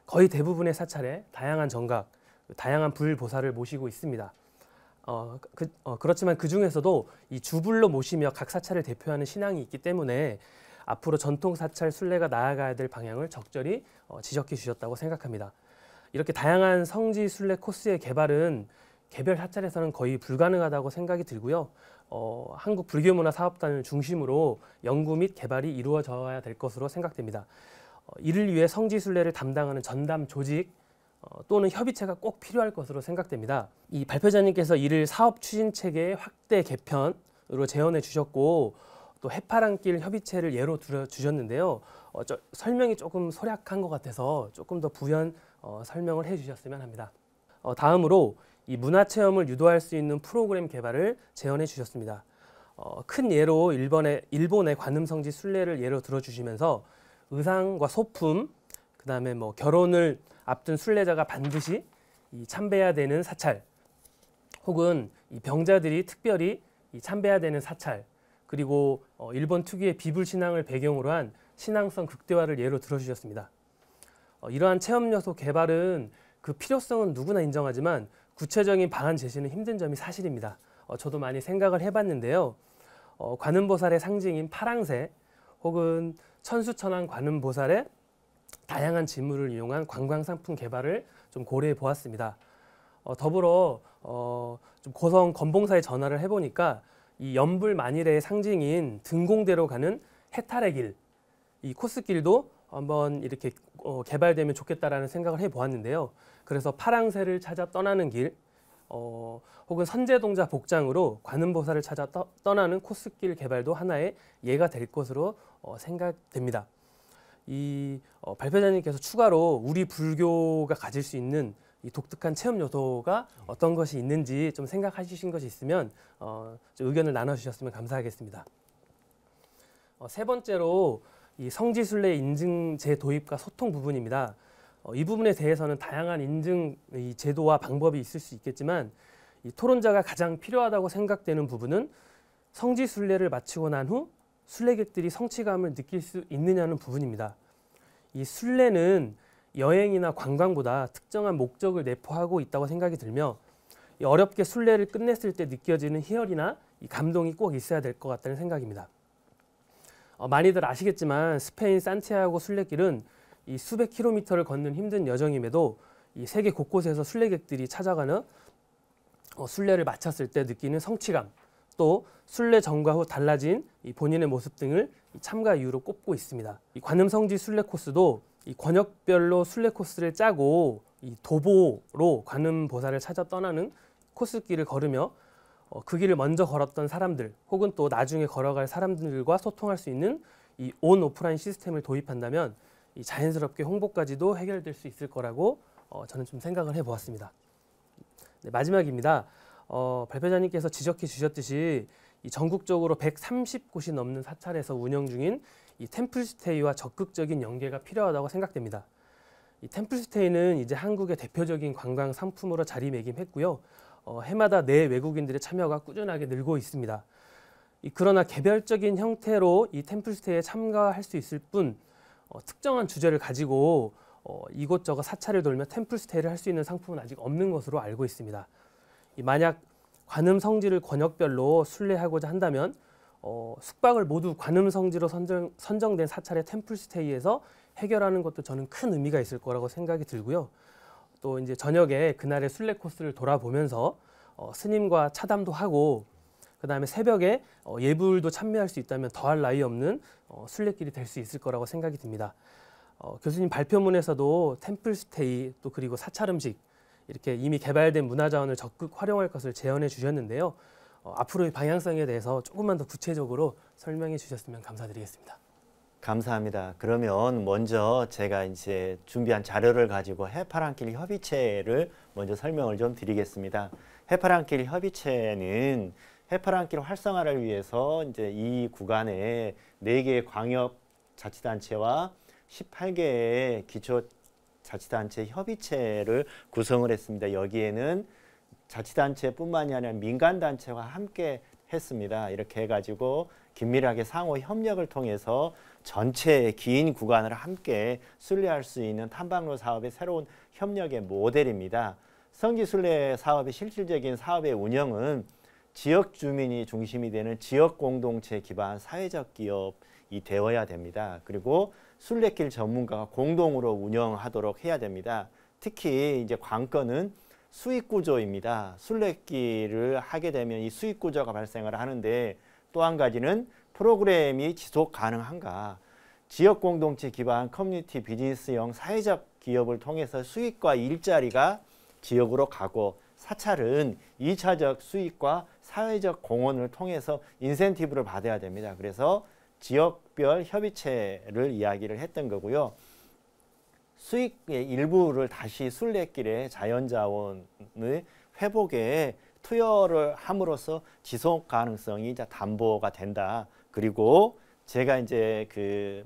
거의 대부분의 사찰에 다양한 정각, 다양한 불보살을 모시고 있습니다. 그렇지만 그 중에서도 이 주불로 모시며 각 사찰을 대표하는 신앙이 있기 때문에 앞으로 전통 사찰 순례가 나아가야 될 방향을 적절히 지적해 주셨다고 생각합니다. 이렇게 다양한 성지 순례 코스의 개발은 개별 사찰에서는 거의 불가능하다고 생각이 들고요. 한국 불교문화사업단을 중심으로 연구 및 개발이 이루어져야 될 것으로 생각됩니다. 이를 위해 성지 순례를 담당하는 전담 조직 또는 협의체가 꼭 필요할 것으로 생각됩니다. 이 발표자님께서 이를 사업 추진 체계의 확대 개편으로 제언해 주셨고 또 해파랑길 협의체를 예로 들어 주셨는데요. 설명이 조금 소략한 것 같아서 조금 더 부연 설명을 해주셨으면 합니다. 다음으로 이 문화체험을 유도할 수 있는 프로그램 개발을 제언해 주셨습니다. 큰 예로 일본의 관음성지 순례를 예로 들어주시면서 의상과 소품, 그 다음에 결혼을 앞둔 순례자가 반드시 참배해야 되는 사찰, 혹은 이 병자들이 특별히 참배해야 되는 사찰, 그리고 일본 특유의 비불신앙을 배경으로 한 신앙성 극대화를 예로 들어주셨습니다. 이러한 체험 요소 개발은 그 필요성은 누구나 인정하지만 구체적인 방안 제시는 힘든 점이 사실입니다. 저도 많이 생각을 해봤는데요. 관음보살의 상징인 파랑새 혹은 천수천왕 관음보살의 다양한 지물을 이용한 관광상품 개발을 좀 고려해 보았습니다. 더불어 좀 고성 건봉사에 전화를 해보니까 이 연불만일의 상징인 등공대로 가는 해탈의 길, 이 코스길도 한번 이렇게 개발되면 좋겠다라는 생각을 해보았는데요. 그래서 파랑새를 찾아 떠나는 길, 혹은 선제동자 복장으로 관음보살을 찾아 떠나는 코스길 개발도 하나의 예가 될 것으로 생각됩니다. 이 발표자님께서 추가로 우리 불교가 가질 수 있는 이 독특한 체험 요소가 어떤 것이 있는지 좀 생각하신 것이 있으면 좀 의견을 나눠주셨으면 감사하겠습니다. 세 번째로 이 성지순례 인증제 도입과 소통 부분입니다. 이 부분에 대해서는 다양한 인증 제도와 방법이 있을 수 있겠지만 이 토론자가 가장 필요하다고 생각되는 부분은 성지순례를 마치고 난 후 순례객들이 성취감을 느낄 수 있느냐는 부분입니다. 이 순례는 여행이나 관광보다 특정한 목적을 내포하고 있다고 생각이 들며 어렵게 순례를 끝냈을 때 느껴지는 희열이나 이 감동이 꼭 있어야 될 것 같다는 생각입니다. 많이들 아시겠지만 스페인 산티아고 순례길은 이 수백 킬로미터를 걷는 힘든 여정임에도 이 세계 곳곳에서 순례객들이 찾아가는 순례를 마쳤을 때 느끼는 성취감, 또 순례 전과 후 달라진 이 본인의 모습 등을 참가 이유로 꼽고 있습니다. 이 관음성지 순례 코스도 이 권역별로 순례 코스를 짜고 이 도보로 관음보살을 찾아 떠나는 코스길을 걸으며 그 길을 먼저 걸었던 사람들 혹은 또 나중에 걸어갈 사람들과 소통할 수 있는 이 온 오프라인 시스템을 도입한다면 이 자연스럽게 홍보까지도 해결될 수 있을 거라고 저는 좀 생각을 해보았습니다. 네, 마지막입니다. 발표자님께서 지적해 주셨듯이 이 전국적으로 130곳이 넘는 사찰에서 운영 중인 이 템플스테이와 적극적인 연계가 필요하다고 생각됩니다. 이 템플스테이는 이제 한국의 대표적인 관광 상품으로 자리매김했고요. 해마다 내 외국인들의 참여가 꾸준하게 늘고 있습니다. 그러나 개별적인 형태로 이 템플스테이에 참가할 수 있을 뿐 특정한 주제를 가지고 이곳저곳 사찰을 돌며 템플스테이를 할 수 있는 상품은 아직 없는 것으로 알고 있습니다. 만약 관음 성지를 권역별로 순례하고자 한다면 숙박을 모두 관음 성지로 선정된 사찰의 템플스테이에서 해결하는 것도 저는 큰 의미가 있을 거라고 생각이 들고요. 또 이제 저녁에 그날의 순례 코스를 돌아보면서 스님과 차담도 하고 그다음에 새벽에 예불도 참여할 수 있다면 더할 나위 없는 순례길이 될 수 있을 거라고 생각이 듭니다. 교수님 발표문에서도 템플스테이 또 그리고 사찰 음식 이렇게 이미 개발된 문화자원을 적극 활용할 것을 제언해 주셨는데요. 앞으로의 방향성에 대해서 조금만 더 구체적으로 설명해 주셨으면 감사드리겠습니다. 감사합니다. 그러면 먼저 제가 이제 준비한 자료를 가지고 해파랑길 협의체를 먼저 설명을 좀 드리겠습니다. 해파랑길 협의체는 해파랑길 활성화를 위해서 이제 이 구간에 4개의 광역 자치단체와 18개의 기초자치단체 협의체를 구성을 했습니다. 여기에는 자치단체뿐만이 아니라 민간단체와 함께 했습니다. 이렇게 해가지고 긴밀하게 상호 협력을 통해서 전체 긴 구간을 함께 순례할 수 있는 탐방로 사업의 새로운 협력의 모델입니다. 성지순례 사업의 실질적인 사업의 운영은 지역 주민이 중심이 되는 지역 공동체 기반 사회적 기업이 되어야 됩니다. 그리고 순례길 전문가가 공동으로 운영하도록 해야 됩니다. 특히 이제 관건은 수익 구조입니다. 순례길을 하게 되면 이 수익 구조가 발생을 하는데 또 한 가지는 프로그램이 지속 가능한가. 지역 공동체 기반 커뮤니티 비즈니스형 사회적 기업을 통해서 수익과 일자리가 지역으로 가고 사찰은 2차적 수익과 사회적 공헌을 통해서 인센티브를 받아야 됩니다. 그래서 지역별 협의체를 이야기를 했던 거고요. 수익의 일부를 다시 순례길의 자연자원의 회복에 투여를 함으로써 지속 가능성이 담보가 된다. 그리고 제가 이제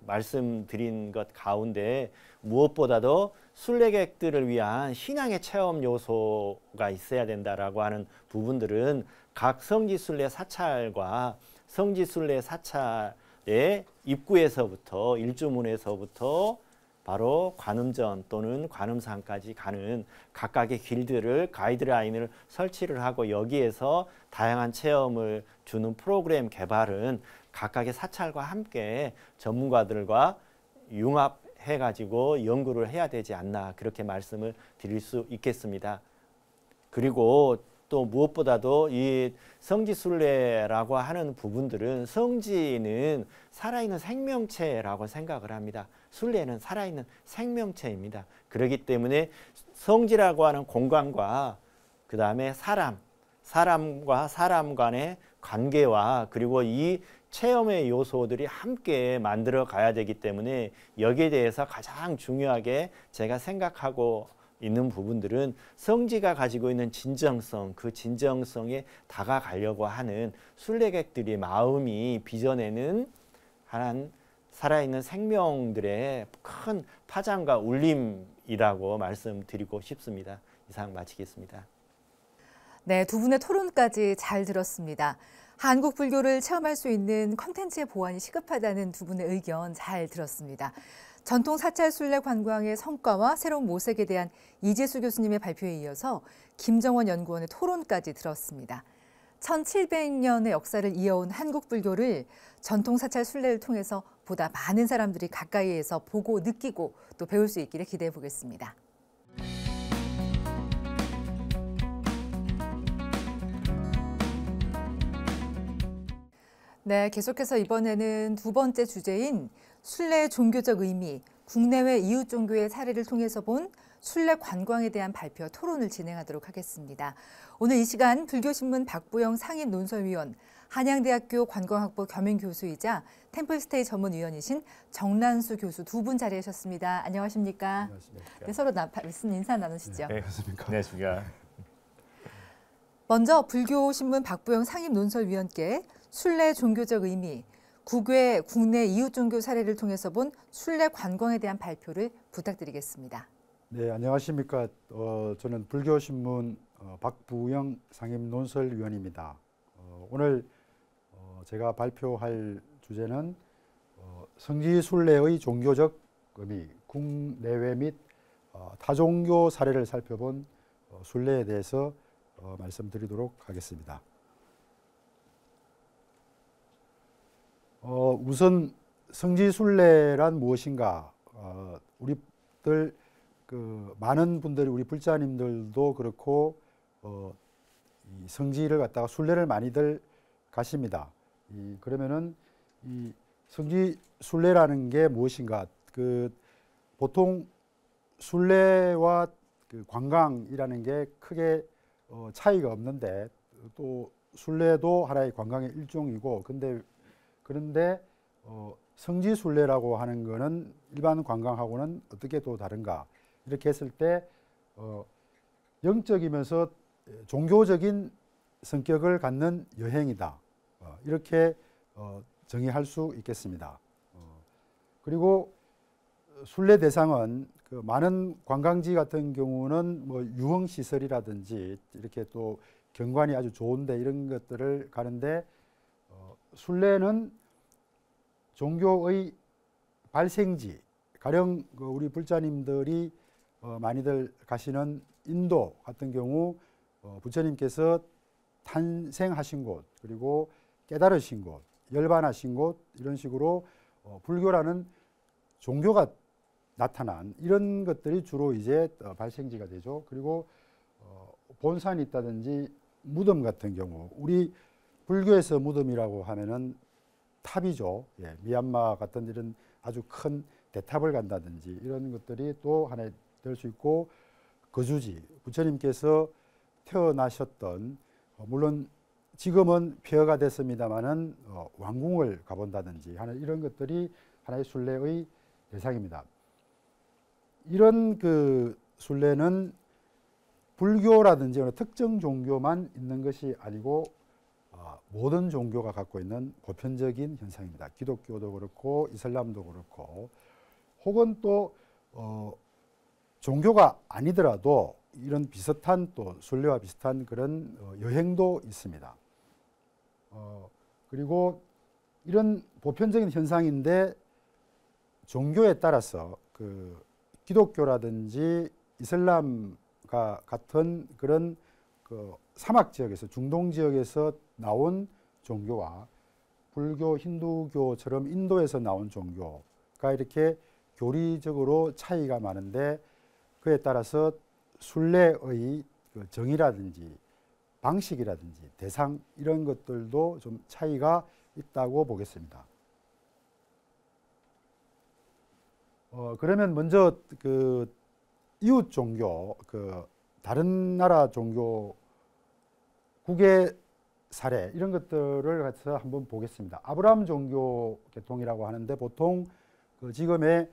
말씀드린 것 가운데 무엇보다도 순례객들을 위한 신앙의 체험 요소가 있어야 된다라고 하는 부분들은 각 성지순례 사찰과 성지순례 사찰의 입구에서부터 일주문에서부터 바로 관음전 또는 관음산까지 가는 각각의 길들을 가이드라인을 설치를 하고 여기에서 다양한 체험을 주는 프로그램 개발은 각각의 사찰과 함께 전문가들과 융합해가지고 연구를 해야 되지 않나 그렇게 말씀을 드릴 수 있겠습니다. 그리고 또 무엇보다도 이 성지순례라고 하는 부분들은 성지는 살아있는 생명체라고 생각을 합니다. 순례는 살아있는 생명체입니다. 그렇기 때문에 성지라고 하는 공간과 그 다음에 사람과 사람 간의 관계와 그리고 이 체험의 요소들이 함께 만들어 가야 되기 때문에 여기에 대해서 가장 중요하게 제가 생각하고 있는 부분들은 성지가 가지고 있는 진정성, 그 진정성에 다가가려고 하는 순례객들의 마음이 빚어내는 한 살아있는 생명들의 큰 파장과 울림이라고 말씀드리고 싶습니다. 이상 마치겠습니다. 네, 두 분의 토론까지 잘 들었습니다. 한국 불교를 체험할 수 있는 콘텐츠의 보완이 시급하다는 두 분의 의견 잘 들었습니다. 전통 사찰 순례 관광의 성과와 새로운 모색에 대한 이재수 교수님의 발표에 이어서 김정원 연구원의 토론까지 들었습니다. 1700년의 역사를 이어온 한국 불교를 전통 사찰 순례를 통해서 보다 많은 사람들이 가까이에서 보고 느끼고 또 배울 수 있기를 기대해 보겠습니다. 네, 계속해서 이번에는 두 번째 주제인 순례의 종교적 의미, 국내외 이웃 종교의 사례를 통해서 본 순례 관광에 대한 발표 토론을 진행하도록 하겠습니다. 오늘 이 시간 불교신문 박부영 상임 논설위원, 한양대학교 관광학부 겸임교수이자 템플스테이 전문위원이신 정란수 교수 두 분 자리하셨습니다. 안녕하십니까? 안녕하십니까? 네, 서로 말씀 인사 나누시죠. 네, 안녕하십니까? 먼저 불교신문 박부영 상임 논설위원께 순례 종교적 의미, 국내 이웃 종교 사례를 통해서 본 순례 관광에 대한 발표를 부탁드리겠습니다. 네, 안녕하십니까? 저는 불교신문 박부영 상임 논설위원입니다. 오늘 제가 발표할 주제는 성지 순례의 종교적 의미, 국내외 및 타종교 사례를 살펴본 순례에 대해서 말씀드리도록 하겠습니다. 우선 성지 순례란 무엇인가? 우리들 많은 분들이 우리 불자님들도 그렇고 이 성지를 갖다가 순례를 많이들 가십니다. 그러면은 이 성지 순례라는 게 무엇인가? 보통 순례와 관광이라는 게 크게 차이가 없는데 또 순례도 하나의 관광의 일종이고 그런데 성지 순례라고 하는 거는 일반 관광하고는 어떻게 또 다른가? 이렇게 했을 때 영적이면서 종교적인 성격을 갖는 여행이다. 이렇게 정의할 수 있겠습니다. 그리고 순례 대상은 많은 관광지 같은 경우는 뭐 유흥시설이라든지 이렇게 또 경관이 아주 좋은데 이런 것들을 가는데 순례는 종교의 발생지, 가령 우리 불자님들이 많이들 가시는 인도 같은 경우 부처님께서 탄생하신 곳, 그리고 깨달으신 곳, 열반하신 곳, 이런 식으로 불교라는 종교가 나타난 이런 것들이 주로 이제 발생지가 되죠. 그리고 본산이 있다든지 무덤 같은 경우, 우리 불교에서 무덤이라고 하면은 탑이죠. 예, 미얀마 같은 이런 아주 큰 대탑을 간다든지 이런 것들이 또 하나의 될 수 있고, 거주지, 부처님께서 태어나셨던 물론 지금은 폐허가 됐습니다마는 왕궁을 가본다든지 하는 이런 것들이 하나의 순례의 대상입니다. 이런 순례는 불교라든지 어느 특정 종교만 있는 것이 아니고 모든 종교가 갖고 있는 보편적인 현상입니다. 기독교도 그렇고 이슬람도 그렇고, 혹은 또 종교가 아니더라도 이런 비슷한 또 순례와 비슷한 그런 여행도 있습니다. 그리고 이런 보편적인 현상인데 종교에 따라서 기독교라든지 이슬람과 같은 그런 사막 지역에서, 중동 지역에서 나온 종교와 불교, 힌두교처럼 인도에서 나온 종교가 이렇게 교리적으로 차이가 많은데, 그에 따라서 순례의 정의라든지 방식이라든지 대상, 이런 것들도 좀 차이가 있다고 보겠습니다. 그러면 먼저 이웃 종교, 다른 나라 종교 국의 사례, 이런 것들을 같이 한번 보겠습니다. 아브라함 종교 계통이라고 하는데, 보통 지금의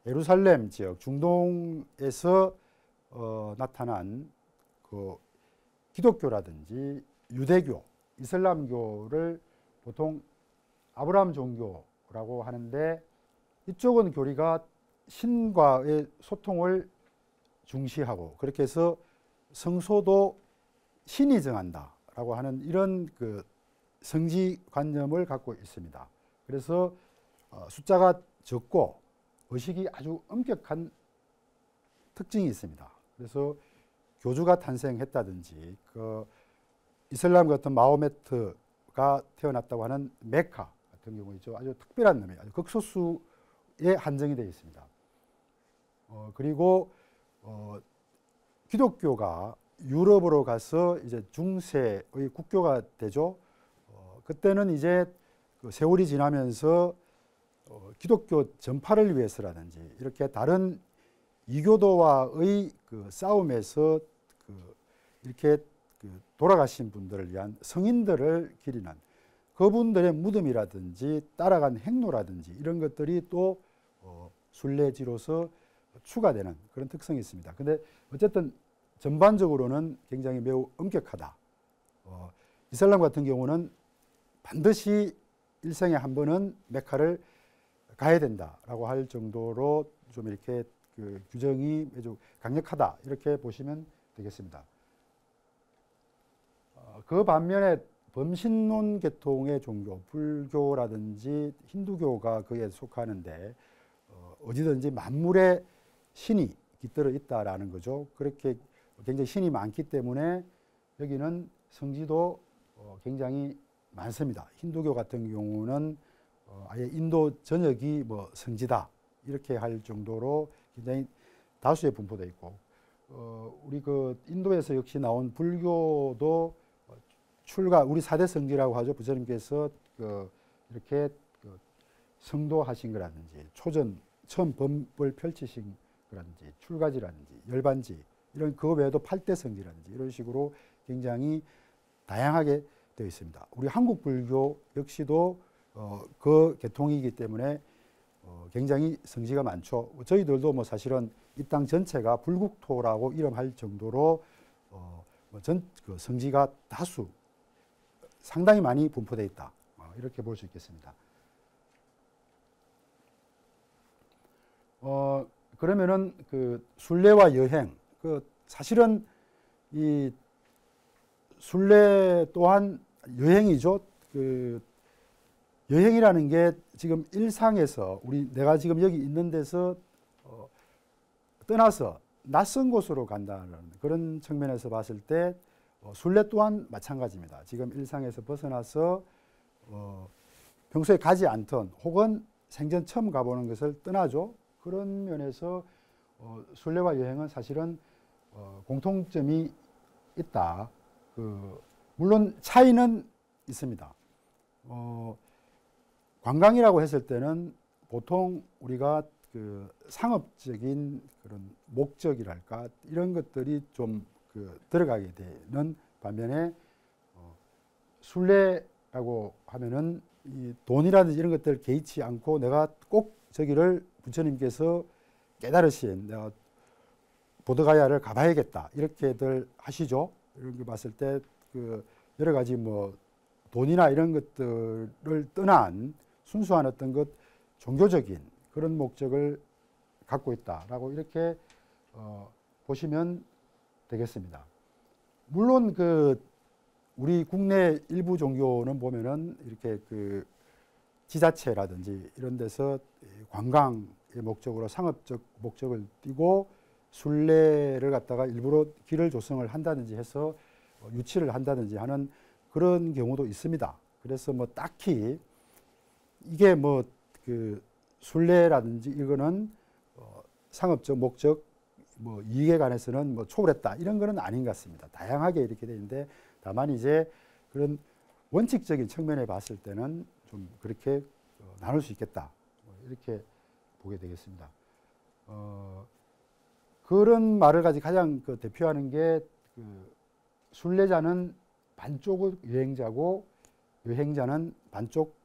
예루살렘 지역, 중동에서 나타난 기독교라든지 유대교, 이슬람교를 보통 아브라함 종교라고 하는데, 이쪽은 교리가 신과의 소통을 중시하고, 그렇게 해서 성소도 신이 정한다라고 하는 이런 성지관념을 갖고 있습니다. 그래서 숫자가 적고 의식이 아주 엄격한 특징이 있습니다. 그래서 교주가 탄생했다든지 이슬람 같은 마호메트가 태어났다고 하는 메카 같은 경우이죠. 아주 특별한 놈이 아주 극소수에 한정이 되어 있습니다. 그리고 기독교가 유럽으로 가서 이제 중세의 국교가 되죠. 그때는 이제 그 세월이 지나면서 기독교 전파를 위해서라든지 이렇게 다른 이교도와의 그 싸움에서 이렇게 돌아가신 분들을 위한 성인들을 기리는 그분들의 무덤이라든지 따라간 행로라든지 이런 것들이 또 순례지로서 추가되는 그런 특성이 있습니다. 근데 어쨌든 전반적으로는 굉장히 매우 엄격하다. 이슬람 같은 경우는 반드시 일생에 한 번은 메카를 가야 된다라고 할 정도로 좀 이렇게 그 규정이 아주 강력하다 이렇게 보시면 되겠습니다. 그 반면에 범신론 계통의 종교, 불교라든지 힌두교가 거기에 속하는데 어디든지 만물의 신이 깃들어 있다라는 거죠. 그렇게 굉장히 신이 많기 때문에 여기는 성지도 굉장히 많습니다. 힌두교 같은 경우는 아예 인도 전역이 뭐 성지다 이렇게 할 정도로 굉장히 다수에 분포되어 있고 우리 그 인도에서 역시 나온 불교도 우리 4대 성지라고 하죠. 부처님께서 이렇게 성도하신 거라든지 처음 법을 펼치신 거라든지 출가지라든지 열반지 이런 그 외에도 8대 성지라든지 이런 식으로 굉장히 다양하게 되어 있습니다. 우리 한국 불교 역시도 그 계통이기 때문에 굉장히 성지가 많죠. 저희들도 뭐 사실은 이 땅 전체가 불국토라고 이름할 정도로 그 성지가 다수 상당히 많이 분포되어 있다. 이렇게 볼 수 있겠습니다. 그러면은 그 순례와 여행, 사실은 이 순례 또한 여행이죠. 여행이라는 게 지금 일상에서 내가 지금 여기 있는 데서 떠나서 낯선 곳으로 간다는 그런 측면에서 봤을 때 순례 또한 마찬가지입니다. 지금 일상에서 벗어나서 평소에 가지 않던 혹은 생전 처음 가보는 것을 떠나죠. 그런 면에서 순례와 여행은 사실은 공통점이 있다. 물론 차이는 있습니다. 관광이라고 했을 때는 보통 우리가 그 상업적인 그런 목적이랄까 이런 것들이 좀 들어가게 되는 반면에 순례라고 하면은 이 돈이라든지 이런 것들 개의치 않고 내가 꼭 저기를 부처님께서 깨달으신 내가 보드가야를 가봐야겠다 이렇게들 하시죠. 이런 거 봤을 때 여러 가지 뭐 돈이나 이런 것들을 떠난 순수한 어떤 것 종교적인 그런 목적을 갖고 있다라고 이렇게 보시면 되겠습니다. 물론 우리 국내 일부 종교는 보면은 이렇게 지자체라든지 이런 데서 관광의 목적으로 상업적 목적을 띠고 순례를 갖다가 일부러 길을 조성을 한다든지 해서 유치를 한다든지 하는 그런 경우도 있습니다. 그래서 뭐 딱히 이게 뭐 순례라든지 이거는 상업적 목적 뭐 이익에 관해서는 뭐 초월했다 이런 거는 아닌 것 같습니다. 다양하게 이렇게 되는데 다만 이제 그런 원칙적인 측면에 봤을 때는 좀 그렇게 나눌 수 있겠다 이렇게 보게 되겠습니다. 그런 말을 가장 대표하는 게 순례자는 반쪽 여행자고 여행자는 반쪽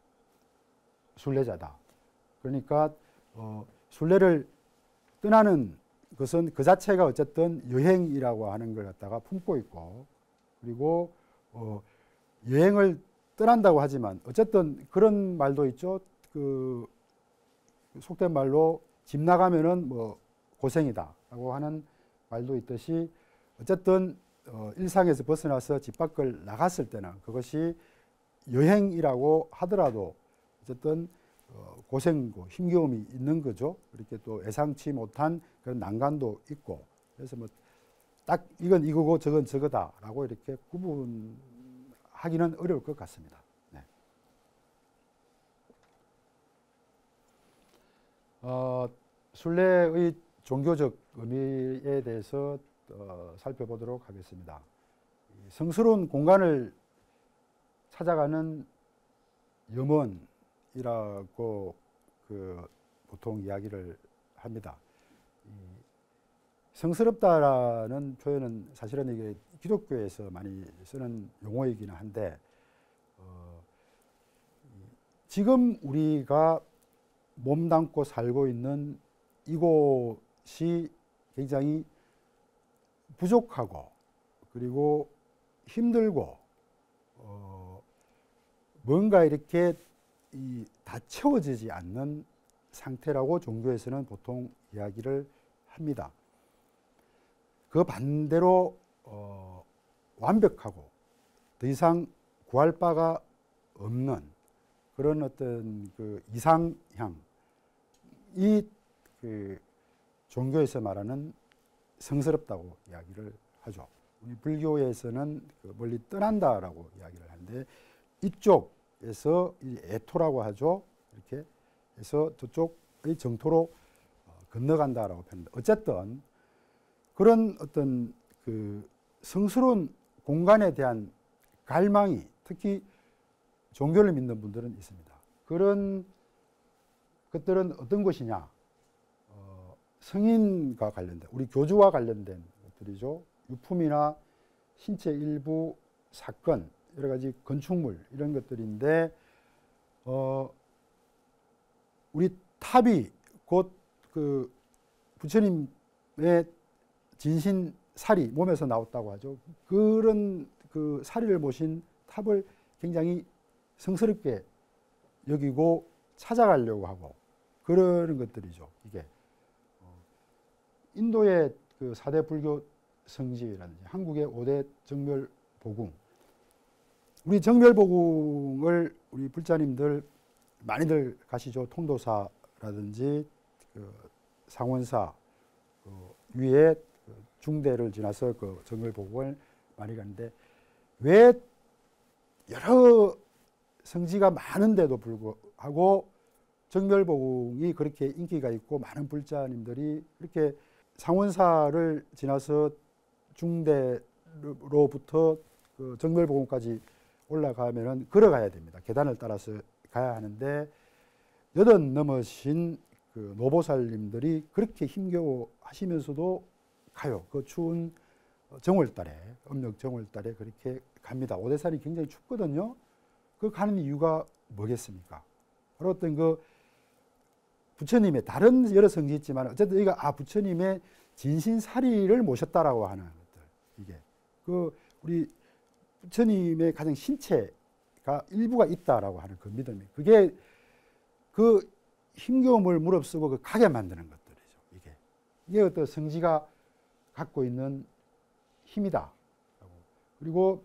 순례자다. 그러니까 순례를 떠나는 것은 그 자체가 어쨌든 여행이라고 하는 걸 갖다가 품고 있고 그리고 여행을 떠난다고 하지만 어쨌든 그런 말도 있죠. 속된 말로 집 나가면은 뭐 고생이다라고 하는 말도 있듯이 어쨌든 일상에서 벗어나서 집 밖을 나갔을 때는 그것이 여행이라고 하더라도 어쨌든 고생고 힘겨움이 있는 거죠. 이렇게 또 예상치 못한 그런 난관도 있고 그래서 뭐 딱 이건 이거고 저건 저거다라고 이렇게 구분을 하기는 어려울 것 같습니다. 네. 순례의 종교적 의미에 대해서 살펴보도록 하겠습니다. 성스러운 공간을 찾아가는 염원이라고 보통 이야기를 합니다. 성스럽다라는 표현은 사실은 이게 기독교에서 많이 쓰는 용어이기는 한데 지금 우리가 몸담고 살고 있는 이곳이 굉장히 부족하고 그리고 힘들고 뭔가 이렇게 다 채워지지 않는 상태라고 종교에서는 보통 이야기를 합니다. 그 반대로 완벽하고 더 이상 구할 바가 없는 그런 어떤 그 이상향, 이 종교에서 말하는 성스럽다고 이야기를 하죠. 우리 불교에서는 멀리 떠난다라고 이야기를 하는데 이쪽에서 애토라고 하죠. 이렇게 해서 저쪽의 정토로 건너간다라고 표현합니다. 어쨌든 그런 어떤 그 성스러운 공간에 대한 갈망이 특히 종교를 믿는 분들은 있습니다. 그런 것들은 어떤 것이냐? 성인과 관련된, 우리 교주와 관련된 것들이죠. 유품이나 신체 일부, 사건, 여러 가지 건축물 이런 것들인데 우리 탑이 곧 그 부처님의 진신 살이 몸에서 나왔다고 하죠. 그런 그 사리를 모신 탑을 굉장히 성스럽게 여기고 찾아가려고 하고 그러는 것들이죠. 이게 인도의 그 4대 불교 성지라든지 한국의 5대 정멸보궁, 우리 정멸보궁을 우리 불자님들 많이들 가시죠. 통도사라든지 그 상원사 위에 중대를 지나서 그 정멸보궁을 많이 가는데 왜 여러 성지가 많은데도 불구하고 정멸보궁이 그렇게 인기가 있고 많은 불자님들이 이렇게 상원사를 지나서 중대로부터 그 정멸보궁까지 올라가면은 걸어가야 됩니다. 계단을 따라서 가야 하는데 80 넘으신 그 노보살님들이 그렇게 힘겨워 하시면서도 가요. 그 추운 정월달에, 음력 정월달에 그렇게 갑니다. 오대산이 굉장히 춥거든요. 그 가는 이유가 뭐겠습니까? 바로 어떤 그 부처님의 다른 여러 성지 있지만 어쨌든 이거 부처님의 진신사리를 모셨다라고 하는 것들, 이게 그 우리 부처님의 가장 신체가 일부가 있다라고 하는 그 믿음이, 그게 그 힘겨움을 무릅쓰고 그 가게 만드는 것들이죠. 이게 어떤 성지가 갖고 있는 힘이다. 그리고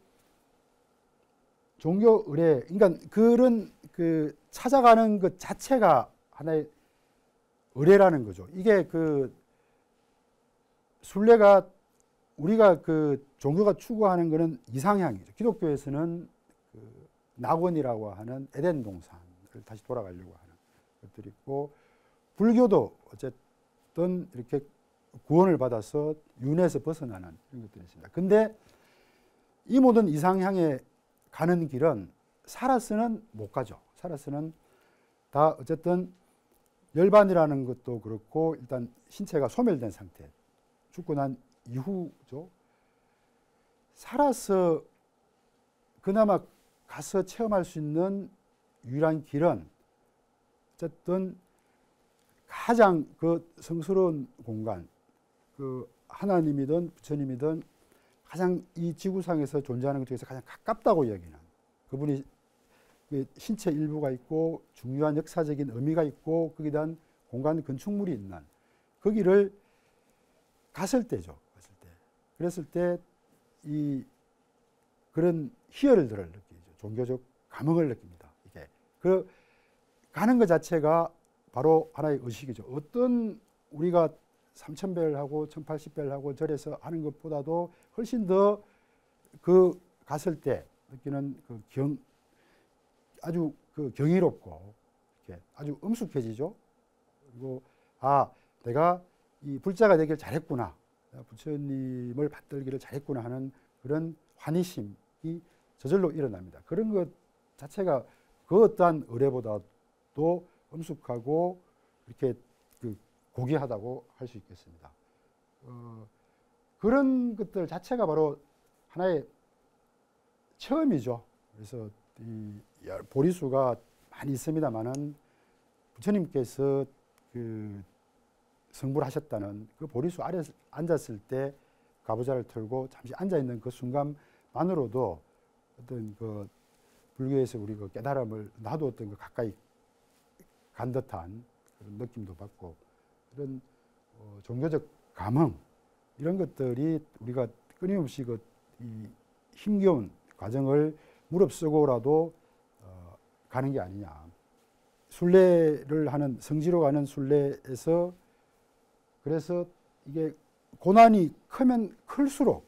종교 의례, 그러니까 그런 그 찾아가는 것 자체가 하나의 의례라는 거죠. 이게 그 순례가 우리가 그 종교가 추구하는 것은 이상향이죠. 기독교에서는 그 낙원이라고 하는 에덴 동산을 다시 돌아가려고 하는 것들이 있고, 불교도 어쨌든 이렇게 구원을 받아서 윤회에서 벗어나는 이런 것들이 있습니다. 근데 이 모든 이상향에 가는 길은 살아서는 못 가죠. 살아서는 다 어쨌든 열반이라는 것도 그렇고 일단 신체가 소멸된 상태, 죽고 난 이후죠. 살아서 그나마 가서 체험할 수 있는 유일한 길은 어쨌든 가장 그 성스러운 공간, 그 하나님이든 부처님이든 가장 이 지구상에서 존재하는 것 중에서 가장 가깝다고 여기는 그분이 신체 일부가 있고 중요한 역사적인 의미가 있고 거기에 대한 공간 건축물이 있는 거기를 갔을 때죠. 갔을 때. 그랬을 때 이 그런 희열들을 느끼죠. 종교적 감흥을 느낍니다. 이게 그 가는 것 자체가 바로 하나의 의식이죠. 어떤 우리가 3000배를 1080배를 하고 절에서 하는 것보다도 훨씬 더 그 갔을 때 느끼는 아주 경이롭고 이렇게 아주 엄숙해지죠. 그리고 내가 이 불자가 되길 잘했구나, 내가 부처님을 받들기를 잘했구나 하는 그런 환희심이 저절로 일어납니다. 그런 것 자체가 그 어떠한 의례보다도 엄숙하고 이렇게 고귀하다고 할 수 있겠습니다. 그런 것들 자체가 바로 하나의 처음이죠. 그래서 이 보리수가 많이 있습니다만은 부처님께서 성불 하셨다는 그 보리수 아래 앉았을 때 가부좌를 털고 잠시 앉아 있는 그 순간만으로도 어떤 불교에서 우리 깨달음을 나도 어떤 가까이 간 듯한 그런 느낌도 받고, 그런 종교적 감흥, 이런 것들이 우리가 끊임없이 이 힘겨운 과정을 무릅쓰고라도 가는 게 아니냐. 순례를 하는, 성지로 가는 순례에서 그래서 이게 고난이 크면 클수록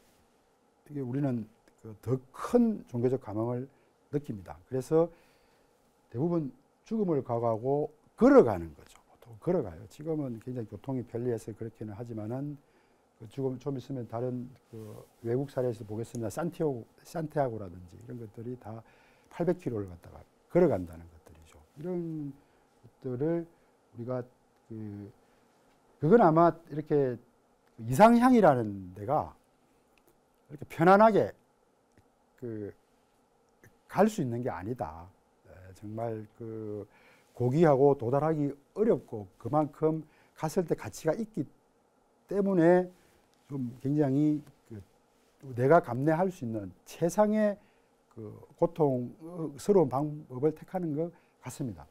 이게 우리는 더 큰 종교적 감흥을 느낍니다. 그래서 대부분 죽음을 각오하고 걸어가는 거죠. 보통 걸어가요. 지금은 굉장히 교통이 편리해서 그렇게는 하지만은 좀 있으면 다른 외국 사례에서 보겠습니다. 산티아고라든지 이런 것들이 다 800km를 갖다가 걸어간다는 것들이죠. 이런 것들을 우리가 그건 아마 이렇게 이상향이라는 데가 이렇게 편안하게 갈 수 있는 게 아니다. 정말 고귀하고 도달하기 어렵고 그만큼 갔을 때 가치가 있기 때문에 좀 굉장히 내가 감내할 수 있는 최상의 고통스러운 방법을 택하는 것 같습니다.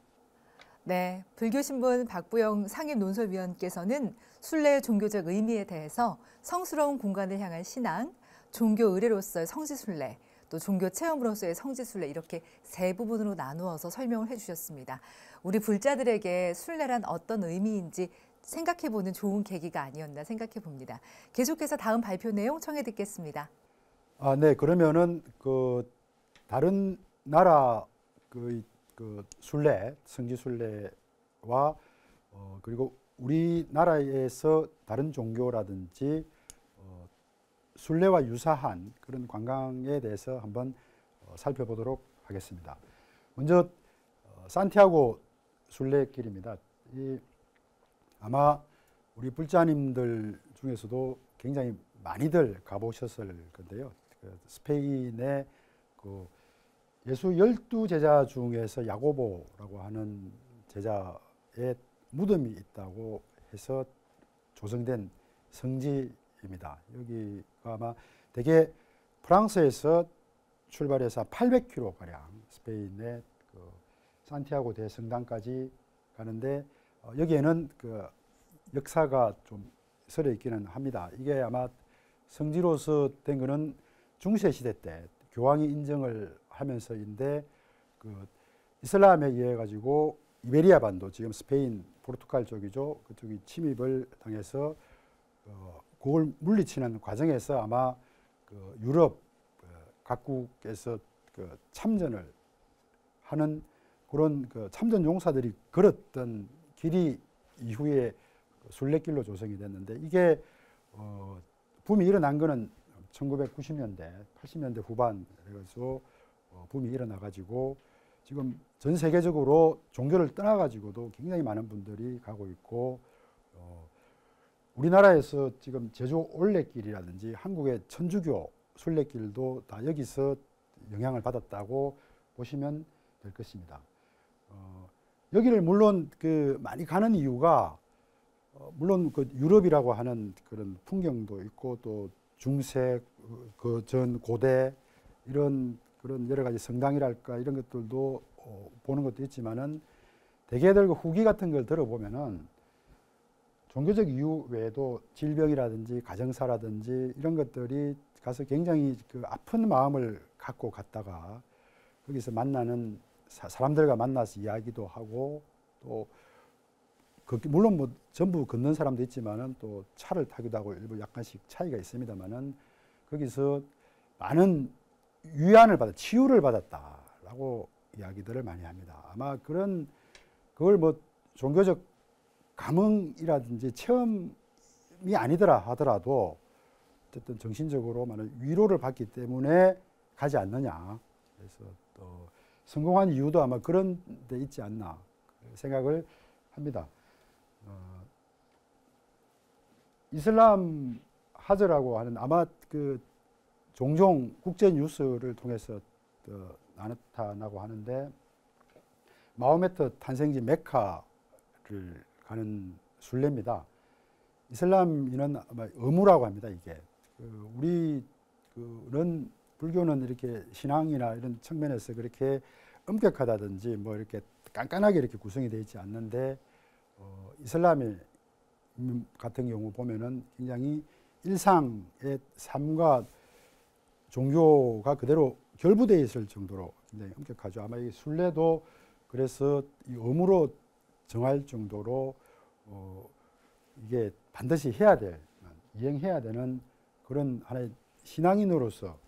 네, 불교신문 박부영 상임논설위원께서는 순례의 종교적 의미에 대해서 성스러운 공간을 향한 신앙, 종교 의례로서의 성지순례, 또 종교 체험으로서의 성지순례, 이렇게 세 부분으로 나누어서 설명을 해주셨습니다. 우리 불자들에게 순례란 어떤 의미인지 생각해보는 좋은 계기가 아니었나 생각해 봅니다. 계속해서 다음 발표 내용 청해 듣겠습니다. 네, 그러면은 다른 나라 순례, 성지순례와 그리고 우리나라에서 다른 종교라든지 순례와 유사한 그런 관광에 대해서 한번 살펴보도록 하겠습니다. 먼저 산티아고 순례길입니다. 아마 우리 불자님들 중에서도 굉장히 많이들 가보셨을 건데요. 스페인의 예수 12제자 중에서 야고보라고 하는 제자의 무덤이 있다고 해서 조성된 성지입니다. 여기가 아마 대개 프랑스에서 출발해서 800km가량 스페인의 산티아고 대성당까지 가는데 여기에는 역사가 좀 서려 있기는 합니다. 이게 아마 성지로서 된 거는 중세시대 때 교황이 인정을 하면서인데 이슬람에 의해 가지고 이베리아 반도, 지금 스페인, 포르투갈 쪽이죠. 그쪽이 침입을 당해서 그걸 물리치는 과정에서 아마 유럽 각국에서 참전을 하는 그런 참전 용사들이 걸었던 길이 이후에 순례길로 조성이 됐는데, 이게 붐이 일어난 거는 1990년대, 80년대 후반 그래서 붐이 일어나 가지고 지금 전 세계적으로 종교를 떠나 가지고도 굉장히 많은 분들이 가고 있고, 우리나라에서 지금 제주 올레길이라든지 한국의 천주교 순례길도 다 여기서 영향을 받았다고 보시면 될 것입니다. 여기를 물론 많이 가는 이유가 물론 유럽이라고 하는 그런 풍경도 있고, 또 중세, 전 고대 이런 그런 여러 가지 성당이랄까 이런 것들도 보는 것도 있지만은, 대개들 후기 같은 걸 들어보면은 종교적 이유 외에도 질병이라든지 가정사라든지 이런 것들이 가서 굉장히 아픈 마음을 갖고 갔다가 거기서 만나는 사람들과 만나서 이야기도 하고, 또 물론 뭐 전부 걷는 사람도 있지만은 또 차를 타기도 하고 일부 약간씩 차이가 있습니다만은 거기서 많은 위안을 받아 치유를 받았다라고 이야기들을 많이 합니다. 아마 그걸 뭐 종교적 감흥이라든지 체험이 아니더라 하더라도 어쨌든 정신적으로 많은 위로를 받기 때문에 가지 않느냐. 그래서 또 성공한 이유도 아마 그런 데 있지 않나 생각을 합니다. 이슬람 하저라고 하는 아마 그 종종 국제 뉴스를 통해서 나타나고 하는데 마호메트 탄생지 메카를 가는 순례입니다. 이슬람인은 아마 의무라고 합니다. 이게 우리는 불교는 이렇게 신앙이나 이런 측면에서 그렇게 엄격하다든지 뭐 이렇게 깐깐하게 이렇게 구성이 되어 있지 않는데 이슬람 같은 경우 보면은 굉장히 일상의 삶과 종교가 그대로 결부되어 있을 정도로 굉장히 엄격하죠. 아마 이 순례도 그래서 이 의무로 정할 정도로 이게 반드시 해야 될, 이행해야 되는 그런 하나의 신앙인으로서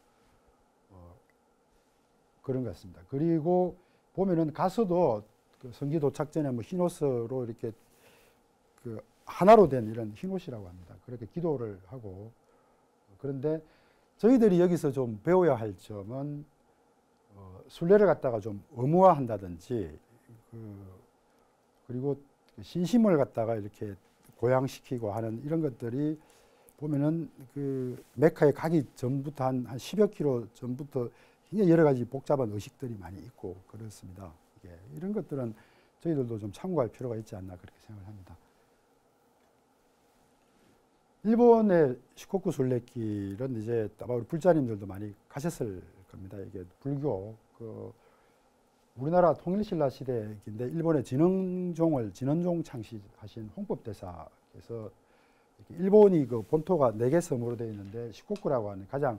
그런 것 같습니다. 그리고 보면은 가서도 그 성지 도착 전에 뭐 흰옷으로 이렇게 그 하나로 된 이런 흰옷이라고 합니다. 그렇게 기도를 하고 그런데 저희들이 여기서 좀 배워야 할 점은 순례를 갖다가 좀 의무화한다든지 그리고 신심을 갖다가 이렇게 고양시키고 하는 이런 것들이 보면은 그 메카에 가기 전부터 한 10여 킬로 전부터 굉장히 여러 가지 복잡한 의식들이 많이 있고 그렇습니다. 이런 것들은 저희들도 좀 참고할 필요가 있지 않나 그렇게 생각을 합니다. 일본의 시코쿠 순례길은 이제 아마 우리 불자님들도 많이 가셨을 겁니다. 이게 불교 우리나라 통일신라 시대인데 일본의 진원종 창시하신 홍법대사께서 일본이 그 본토가 4개 섬으로 되어 있는데 시코쿠라고 하는 가장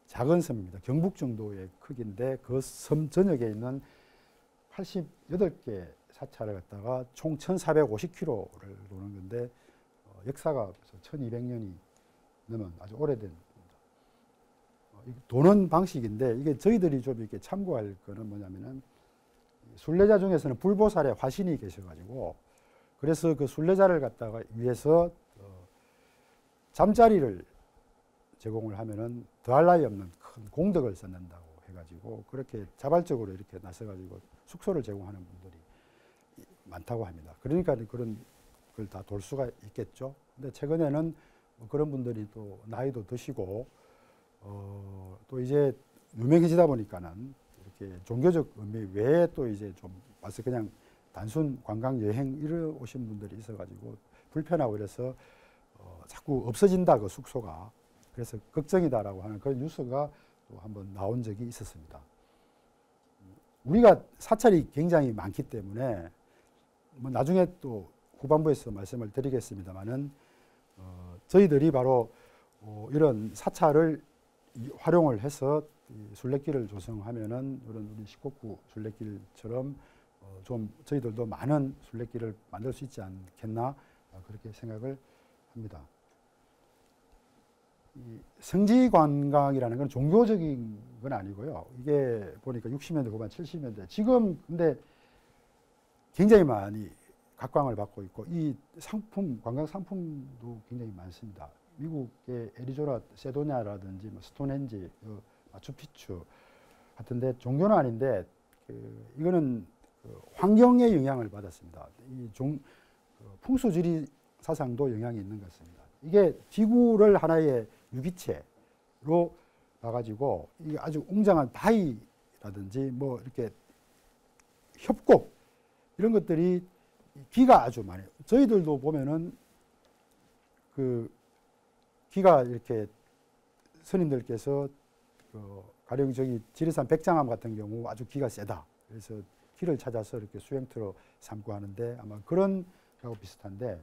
작은 섬입니다. 경북 정도의 크기인데 그 섬 전역에 있는 88개 사찰을 갖다가 총 1450km를 도는 건데 역사가 1200년이 넘은 아주 오래된 도는 방식인데 이게 저희들이 좀 이렇게 참고할 거는 뭐냐면은 순례자 중에서는 불보살의 화신이 계셔가지고 그래서 그 순례자를 갖다가 위해서 잠자리를 제공을 하면은 더할 나위 없는 큰 공덕을 쌓는다고 해가지고 그렇게 자발적으로 이렇게 나서가지고 숙소를 제공하는 분들이 많다고 합니다. 그러니까 그런 걸 다 돌 수가 있겠죠. 근데 최근에는 뭐 그런 분들이 또 나이도 드시고 또 이제 유명해지다 보니까는 이렇게 종교적 의미 외에 또 이제 좀 와서 그냥 단순 관광 여행 이러 오신 분들이 있어가지고 불편하고 이래서 자꾸 없어진다 그 숙소가 그래서 걱정이다라고 하는 그런 뉴스가 또 한번 나온 적이 있었습니다. 우리가 사찰이 굉장히 많기 때문에 뭐 나중에 또 후반부에서 말씀을 드리겠습니다만은 저희들이 바로 이런 사찰을 활용을 해서 순례길을 조성하면은 이런 우리 시코쿠 순례길처럼 좀 저희들도 많은 순례길을 만들 수 있지 않겠나 그렇게 생각을 합니다. 이 성지 관광이라는 건 종교적인 건 아니고요. 이게 보니까 60년대 후반 70년대 지금 근데 굉장히 많이 각광을 받고 있고 이 상품 관광 상품도 굉장히 많습니다. 미국의 애리조나 세도냐라든지 뭐 스톤헨지, 마추픽추 같은데 종교는 아닌데 이거는 환경의 영향을 받았습니다. 이 풍수지리 사상도 영향이 있는 것 같습니다. 이게 지구를 하나의 유기체로 봐가지고 이게 아주 웅장한 바위라든지 뭐 이렇게 협곡 이런 것들이 기가 아주 많아요. 저희들도 보면은 그 기가 이렇게 스님들께서 가령 저기 지리산 백장암 같은 경우 아주 기가 세다. 그래서 길을 찾아서 이렇게 수행터로 삼고 하는데 아마 그런 거하고 비슷한데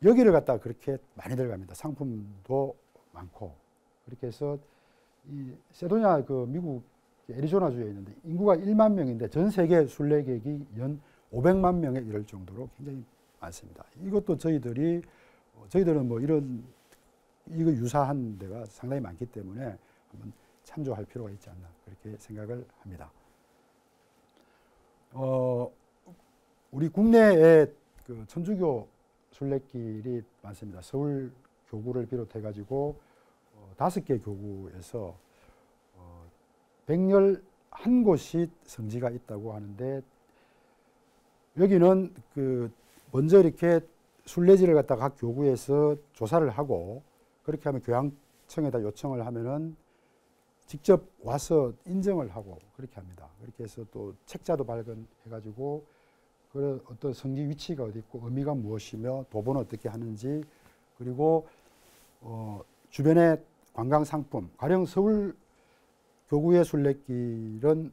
여기를 갖다가 그렇게 많이들 갑니다. 상품도 많고 그렇게 해서 이 세도냐 그 미국 애리조나주에 있는데 인구가 1만 명인데 전 세계 순례객이 연 500만 명에 이를 정도로 굉장히 많습니다. 이것도 저희들은 뭐 이거 유사한 데가 상당히 많기 때문에 한번 참조할 필요가 있지 않나 그렇게 생각을 합니다. 우리 국내에 그 천주교 순례길이 많습니다. 서울 교구를 비롯해 가지고 5개 교구에서 111곳이 성지가 있다고 하는데, 여기는 그 먼저 이렇게 순례지를 갖다가 각 교구에서 조사를 하고, 그렇게 하면 교양청에다 요청을 하면은 직접 와서 인정을 하고 그렇게 합니다. 그렇게 해서 또 책자도 발견해 가지고 그 어떤 성지 위치가 어디 있고 의미가 무엇이며 도보는 어떻게 하는지, 그리고 주변의 관광 상품, 가령 서울 교구의 순례길은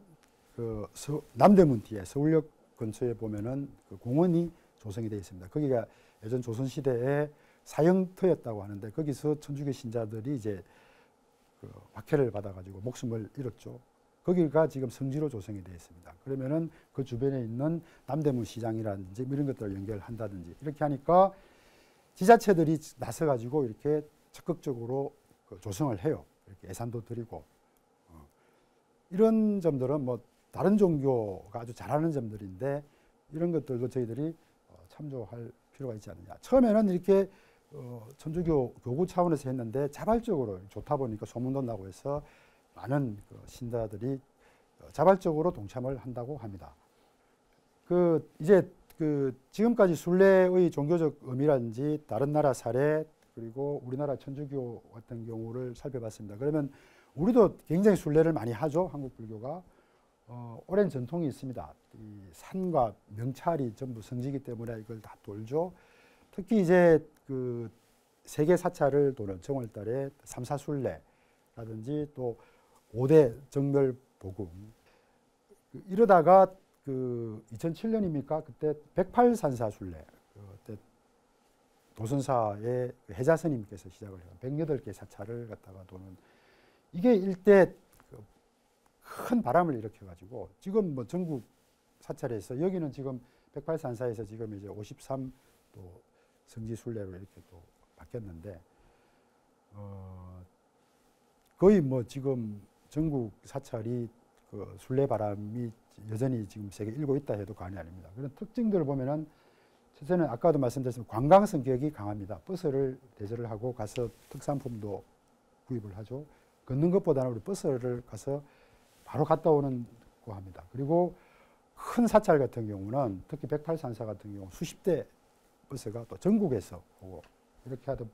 그 남대문 뒤에 서울역 근처에 보면은 그 공원이 조성이 되어 있습니다. 거기가 예전 조선 시대에 사형터였다고 하는데, 거기서 천주교 신자들이 이제 그 박해를 받아가지고 목숨을 잃었죠. 거기가 지금 성지로 조성이 되어 있습니다. 그러면은 그 주변에 있는 남대문 시장이라든지 이런 것들을 연결한다든지 이렇게 하니까 지자체들이 나서가지고 이렇게 적극적으로 그 조성을 해요. 이렇게 예산도 드리고. 이런 점들은 뭐 다른 종교가 아주 잘하는 점들인데, 이런 것들도 저희들이 참조할 필요가 있지 않느냐. 처음에는 이렇게 천주교 교구 차원에서 했는데 자발적으로 좋다 보니까 소문도 나고 해서 많은 그 신자들이 자발적으로 동참을 한다고 합니다. 이제 지금까지 순례의 종교적 의미라든지 다른 나라 사례, 그리고 우리나라 천주교 같은 경우를 살펴봤습니다. 그러면 우리도 굉장히 순례를 많이 하죠. 한국 불교가 오랜 전통이 있습니다. 이 산과 명찰이 전부 성지이기 때문에 이걸 다 돌죠. 특히 이제 그 세계 사찰을 도는 정월달에 삼사순례라든지 또 5대 정멸복음, 이러다가 그 2007년입니까? 그때 108산사 순례, 그때 도선사의 해자 스님께서 시작을 해요. 108개 사찰을 갖다가 도는, 이게 일대 큰 바람을 일으켜가지고 지금 뭐 전국 사찰에서 여기는 지금 108산사에서 지금 이제 53또 성지 순례로 이렇게 또 바뀌었는데, 거의 뭐 지금 전국 사찰이 그 순례 바람이 여전히 지금 세계 일고 있다 해도 과언이 아닙니다. 그런 특징들을 보면은, 첫째는 아까도 말씀드렸지만 관광 성격이 강합니다. 버스를 대절을 하고 가서 특산품도 구입을 하죠. 걷는 것보다는 우리 버스를 가서 바로 갔다 오는 거 합니다. 그리고 큰 사찰 같은 경우는 특히 108산사 같은 경우 수십 대 버스가 또 전국에서 오고, 이렇게 하다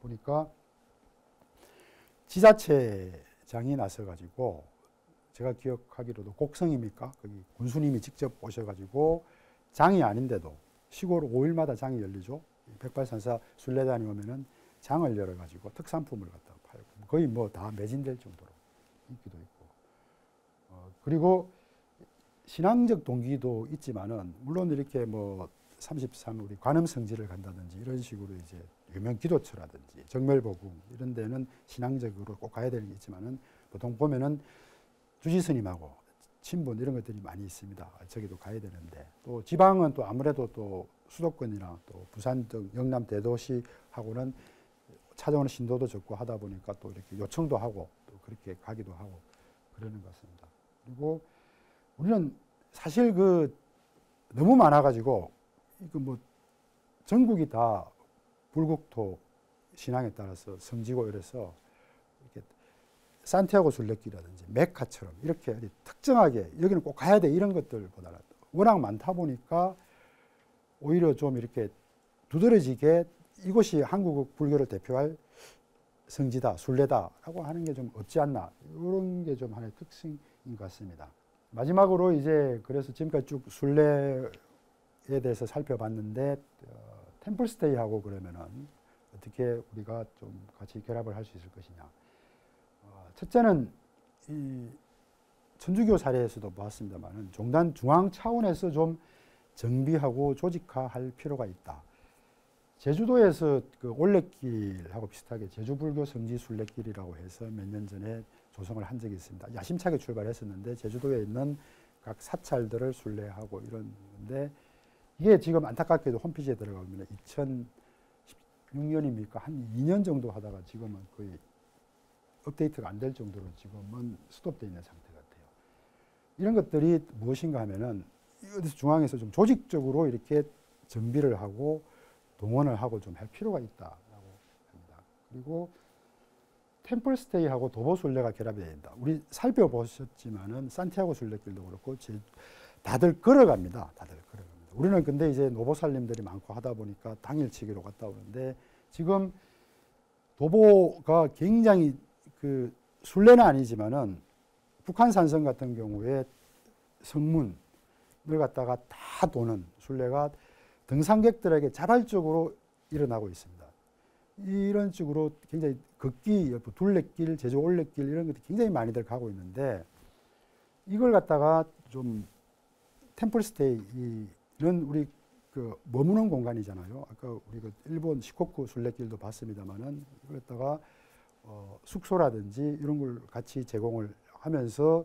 보니까 지자체장이 나서가지고, 제가 기억하기로도 곡성입니까? 거기 군수님이 직접 오셔가지고 장이 아닌데도 시골 5일마다 장이 열리죠. 108산사 순례단이 오면은 장을 열어가지고 특산품을 갖다 팔고 거의 뭐 다 매진될 정도로 인기도 있고, 그리고 신앙적 동기도 있지만은 물론 이렇게 뭐 33 우리 관음성지를 간다든지 이런 식으로 이제 유명 기도처라든지 정멸복음 이런 데는 신앙적으로 꼭 가야 되는 게 있지만은 보통 보면은 주지스님하고 친분 이런 것들이 많이 있습니다. 저기도 가야 되는데, 또 지방은 또 아무래도 또 수도권이나 또 부산 등 영남 대도시하고는 찾아오는 신도도 적고 하다 보니까 또 이렇게 요청도 하고 또 그렇게 가기도 하고 그러는 것 같습니다. 그리고 우리는 사실 너무 많아가지고 뭐 전국이 다 불국토 신앙에 따라서 성지고 이래서 이렇게 산티아고 순례길이라든지 메카처럼 이렇게 특정하게 여기는 꼭 가야 돼 이런 것들보다는 워낙 많다 보니까 오히려 좀 이렇게 두드러지게 이곳이 한국 불교를 대표할 성지다, 순례다라고 하는 게 좀 없지 않나, 이런 게 좀 하나의 특징인 것 같습니다. 마지막으로 이제 그래서 지금까지 쭉 순례에 대해서 살펴봤는데, 템플스테이하고 그러면은 어떻게 우리가 좀 같이 결합을 할 수 있을 것이냐. 첫째는 이 천주교 사례에서도 보았습니다만은 종단 중앙 차원에서 좀 정비하고 조직화할 필요가 있다. 제주도에서 그 올레길하고 비슷하게 제주불교 성지 순례길이라고 해서 몇 년 전에 조성을 한 적이 있습니다. 야심차게 출발했었는데 제주도에 있는 각 사찰들을 순례하고 이런 건데, 이게 지금 안타깝게도 홈페이지에 업데이트가 안 될 정도로 지금은 스톱되어 있는 상태 같아요. 이런 것들이 무엇인가 하면은 어디서 중앙에서 좀 조직적으로 이렇게 정비를 하고 동원을 하고 좀 할 필요가 있다라고 합니다. 그리고 템플스테이하고 도보 순례가 결합이 된다. 우리 살펴보셨지만은 산티아고 순례길도 그렇고 다들 걸어갑니다. 다들 걸어갑니다. 우리는 근데 이제 노보살님들이 많고 하다 보니까 당일치기로 갔다 오는데 지금 도보가 굉장히 그 순례는 아니지만은 북한 산성 같은 경우에 성문을 갖다가 다 도는 순례가 등산객들에게 자발적으로 일어나고 있습니다. 이런 식으로 굉장히 걷기, 둘레길, 제주 올레길 이런 것들이 굉장히 많이들 가고 있는데 이걸 갖다가 좀 템플스테이는 우리 그 머무는 공간이잖아요. 아까 우리 그 일본 시코쿠 순례길도 봤습니다만은 이걸 갖다가 숙소라든지 이런 걸 같이 제공을 하면서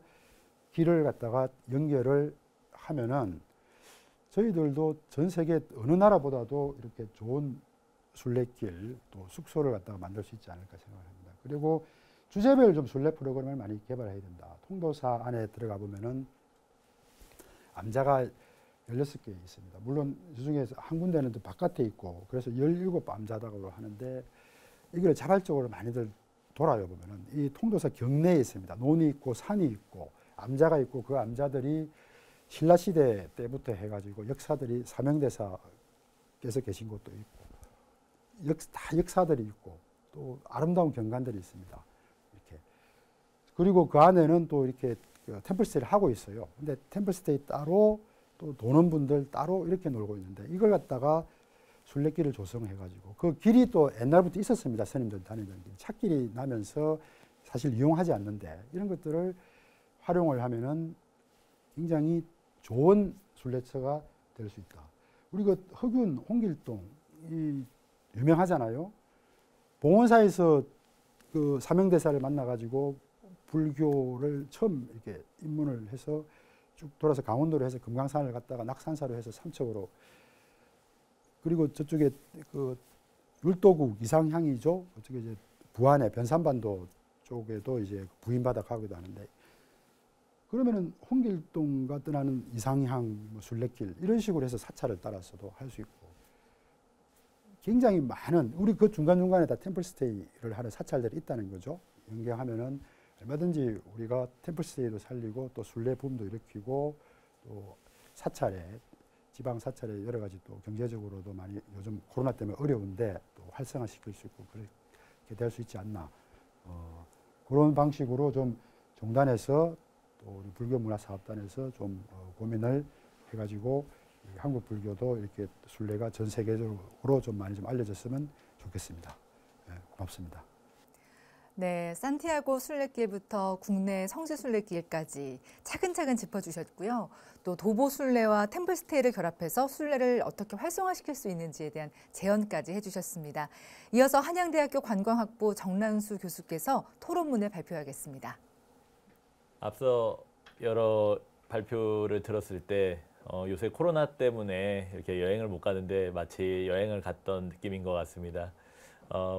길을 갖다가 연결을 하면은 저희들도 전 세계 어느 나라보다도 이렇게 좋은 순례길 또 숙소를 갖다가 만들 수 있지 않을까 생각합니다. 그리고 주제별 좀 순례 프로그램을 많이 개발해야 된다. 통도사 안에 들어가 보면은 암자가 16개 있습니다. 물론 그중에 한 군데는 또 바깥에 있고 그래서 17암자다고 하는데 이걸 자발적으로 많이들 돌아요 보면은 이 통도사 경내에 있습니다. 논이 있고 산이 있고 암자가 있고 그 암자들이 신라 시대 때부터 해가지고 역사들이 사명대사께서 계신 곳도 있고 다 역사들이 있고 또 아름다운 경관들이 있습니다. 이렇게 그리고 그 안에는 또 이렇게 템플스테이를 하고 있어요. 근데 템플스테이 따로 또 도는 분들 따로 이렇게 놀고 있는데 이걸 갖다가 순례길을 조성해가지고 그 길이 또 옛날부터 있었습니다. 스님들 다니던 길. 찻길이 나면서 사실 이용하지 않는데 이런 것들을 활용을 하면은 굉장히 좋은 순례처가 될 수 있다. 우리 그 허균 홍길동이 유명하잖아요. 봉원사에서 그 사명대사를 만나가지고 불교를 처음 이렇게 입문을 해서 쭉 돌아서 강원도로 해서 금강산을 갔다가 낙산사로 해서 삼척으로 그리고 저쪽에 그 율도국 이상향이죠. 저쪽에 이제 부안에 변산반도 쪽에도 이제 부인받아 가기도 하는데 그러면은 홍길동과 떠나는 이상향 뭐 순례길 이런 식으로 해서 사찰을 따라서도 할 수 있고 굉장히 많은 우리 그 중간중간에 다 템플스테이를 하는 사찰들이 있다는 거죠. 연계하면은 얼마든지 우리가 템플스테이도 살리고 또 순례 붐도 일으키고 또 사찰에 지방 사찰에 여러 가지 또 경제적으로도 많이 요즘 코로나 때문에 어려운데 또 활성화시킬 수 있고 그렇게 될 수 있지 않나 그런 방식으로 좀 종단에서 또 우리 불교문화사업단에서 좀 고민을 해가지고 한국 불교도 이렇게 순례가 전 세계적으로 좀 많이 좀 알려졌으면 좋겠습니다. 네, 고맙습니다. 네, 산티아고 순례길부터 국내 성지 순례길까지 차근차근 짚어주셨고요. 또 도보 순례와 템플스테이를 결합해서 순례를 어떻게 활성화시킬 수 있는지에 대한 제언까지 해주셨습니다. 이어서 한양대학교 관광학부 정란수 교수께서 토론문을 발표하겠습니다. 앞서 여러 발표를 들었을 때 요새 코로나 때문에 이렇게 여행을 못 가는데 마치 여행을 갔던 느낌인 것 같습니다.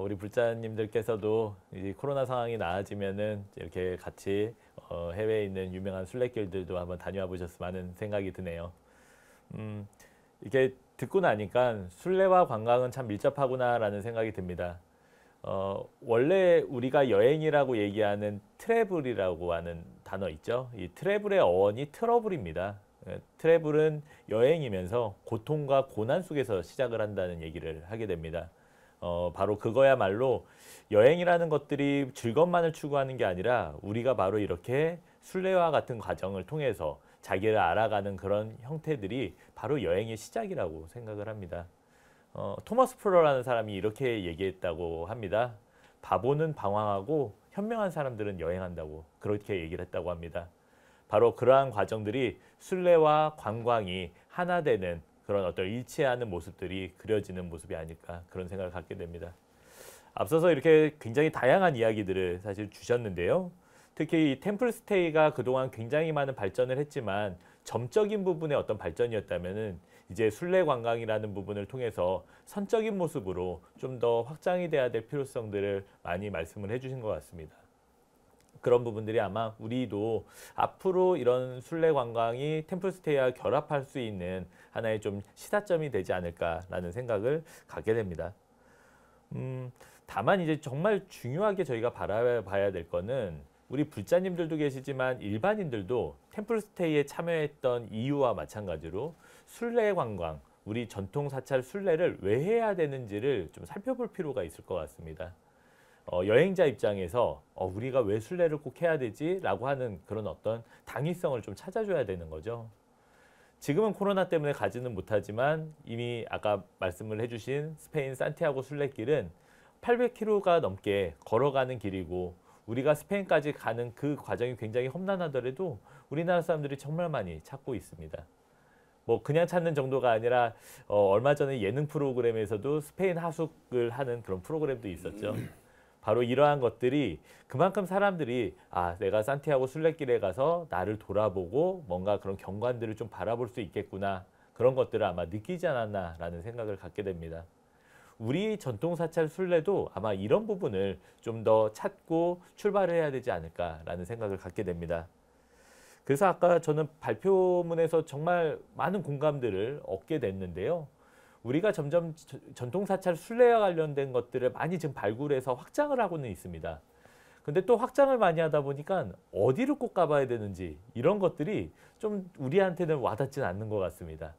우리 불자님들께서도 이제 코로나 상황이 나아지면은 이렇게 같이 해외에 있는 유명한 순례길들도 한번 다녀와 보셨으면 하는 생각이 드네요. 이렇게 듣고 나니까 순례와 관광은 참 밀접하구나라는 생각이 듭니다. 원래 우리가 여행이라고 얘기하는 트래블이라고 하는 단어 있죠. 이 트래블의 어원이 트러블입니다. 트래블은 여행이면서 고통과 고난 속에서 시작을 한다는 얘기를 하게 됩니다. 바로 그거야말로 여행이라는 것들이 즐거움만을 추구하는 게 아니라 우리가 바로 이렇게 순례와 같은 과정을 통해서 자기를 알아가는 그런 형태들이 바로 여행의 시작이라고 생각을 합니다. 토마스 프로라는 사람이 이렇게 얘기했다고 합니다. 바보는 방황하고 현명한 사람들은 여행한다고 그렇게 얘기를 했다고 합니다. 바로 그러한 과정들이 순례와 관광이 하나 되는 그런 어떤 일치하는 모습들이 그려지는 모습이 아닐까 그런 생각을 갖게 됩니다. 앞서서 이렇게 굉장히 다양한 이야기들을 사실 주셨는데요. 특히 이 템플스테이가 그동안 굉장히 많은 발전을 했지만 점적인 부분의 어떤 발전이었다면은 이제 순례 관광이라는 부분을 통해서 선적인 모습으로 좀 더 확장이 돼야 될 필요성들을 많이 말씀을 해주신 것 같습니다. 그런 부분들이 아마 우리도 앞으로 이런 순례 관광이 템플스테이와 결합할 수 있는 하나의 좀 시사점이 되지 않을까라는 생각을 갖게 됩니다. 다만 이제 정말 중요하게 저희가 바라봐야 될 거는 우리 불자님들도 계시지만 일반인들도 템플스테이에 참여했던 이유와 마찬가지로 순례 관광, 우리 전통 사찰 순례를 왜 해야 되는지를 좀 살펴볼 필요가 있을 것 같습니다. 여행자 입장에서 우리가 왜 순례를 꼭 해야 되지? 라고 하는 그런 어떤 당위성을 좀 찾아줘야 되는 거죠. 지금은 코로나 때문에 가지는 못하지만 이미 아까 말씀을 해주신 스페인 산티아고 순례길은 800km가 넘게 걸어가는 길이고 우리가 스페인까지 가는 그 과정이 굉장히 험난하더라도 우리나라 사람들이 정말 많이 찾고 있습니다. 뭐 그냥 찾는 정도가 아니라 얼마 전에 예능 프로그램에서도 스페인 하숙을 하는 그런 프로그램도 있었죠. 바로 이러한 것들이 그만큼 사람들이 내가 산티아고 순례길에 가서 나를 돌아보고 뭔가 그런 경관들을 좀 바라볼 수 있겠구나, 그런 것들을 아마 느끼지 않았나라는 생각을 갖게 됩니다. 우리 전통 사찰 순례도 아마 이런 부분을 좀 더 찾고 출발을 해야 되지 않을까라는 생각을 갖게 됩니다. 그래서 아까 저는 발표문에서 정말 많은 공감들을 얻게 됐는데요. 우리가 점점 전통 사찰 순례와 관련된 것들을 많이 지금 발굴해서 확장을 하고는 있습니다. 근데 또 확장을 많이 하다 보니까 어디를 꼭 가봐야 되는지 이런 것들이 좀 우리한테는 와닿지는 않는 것 같습니다.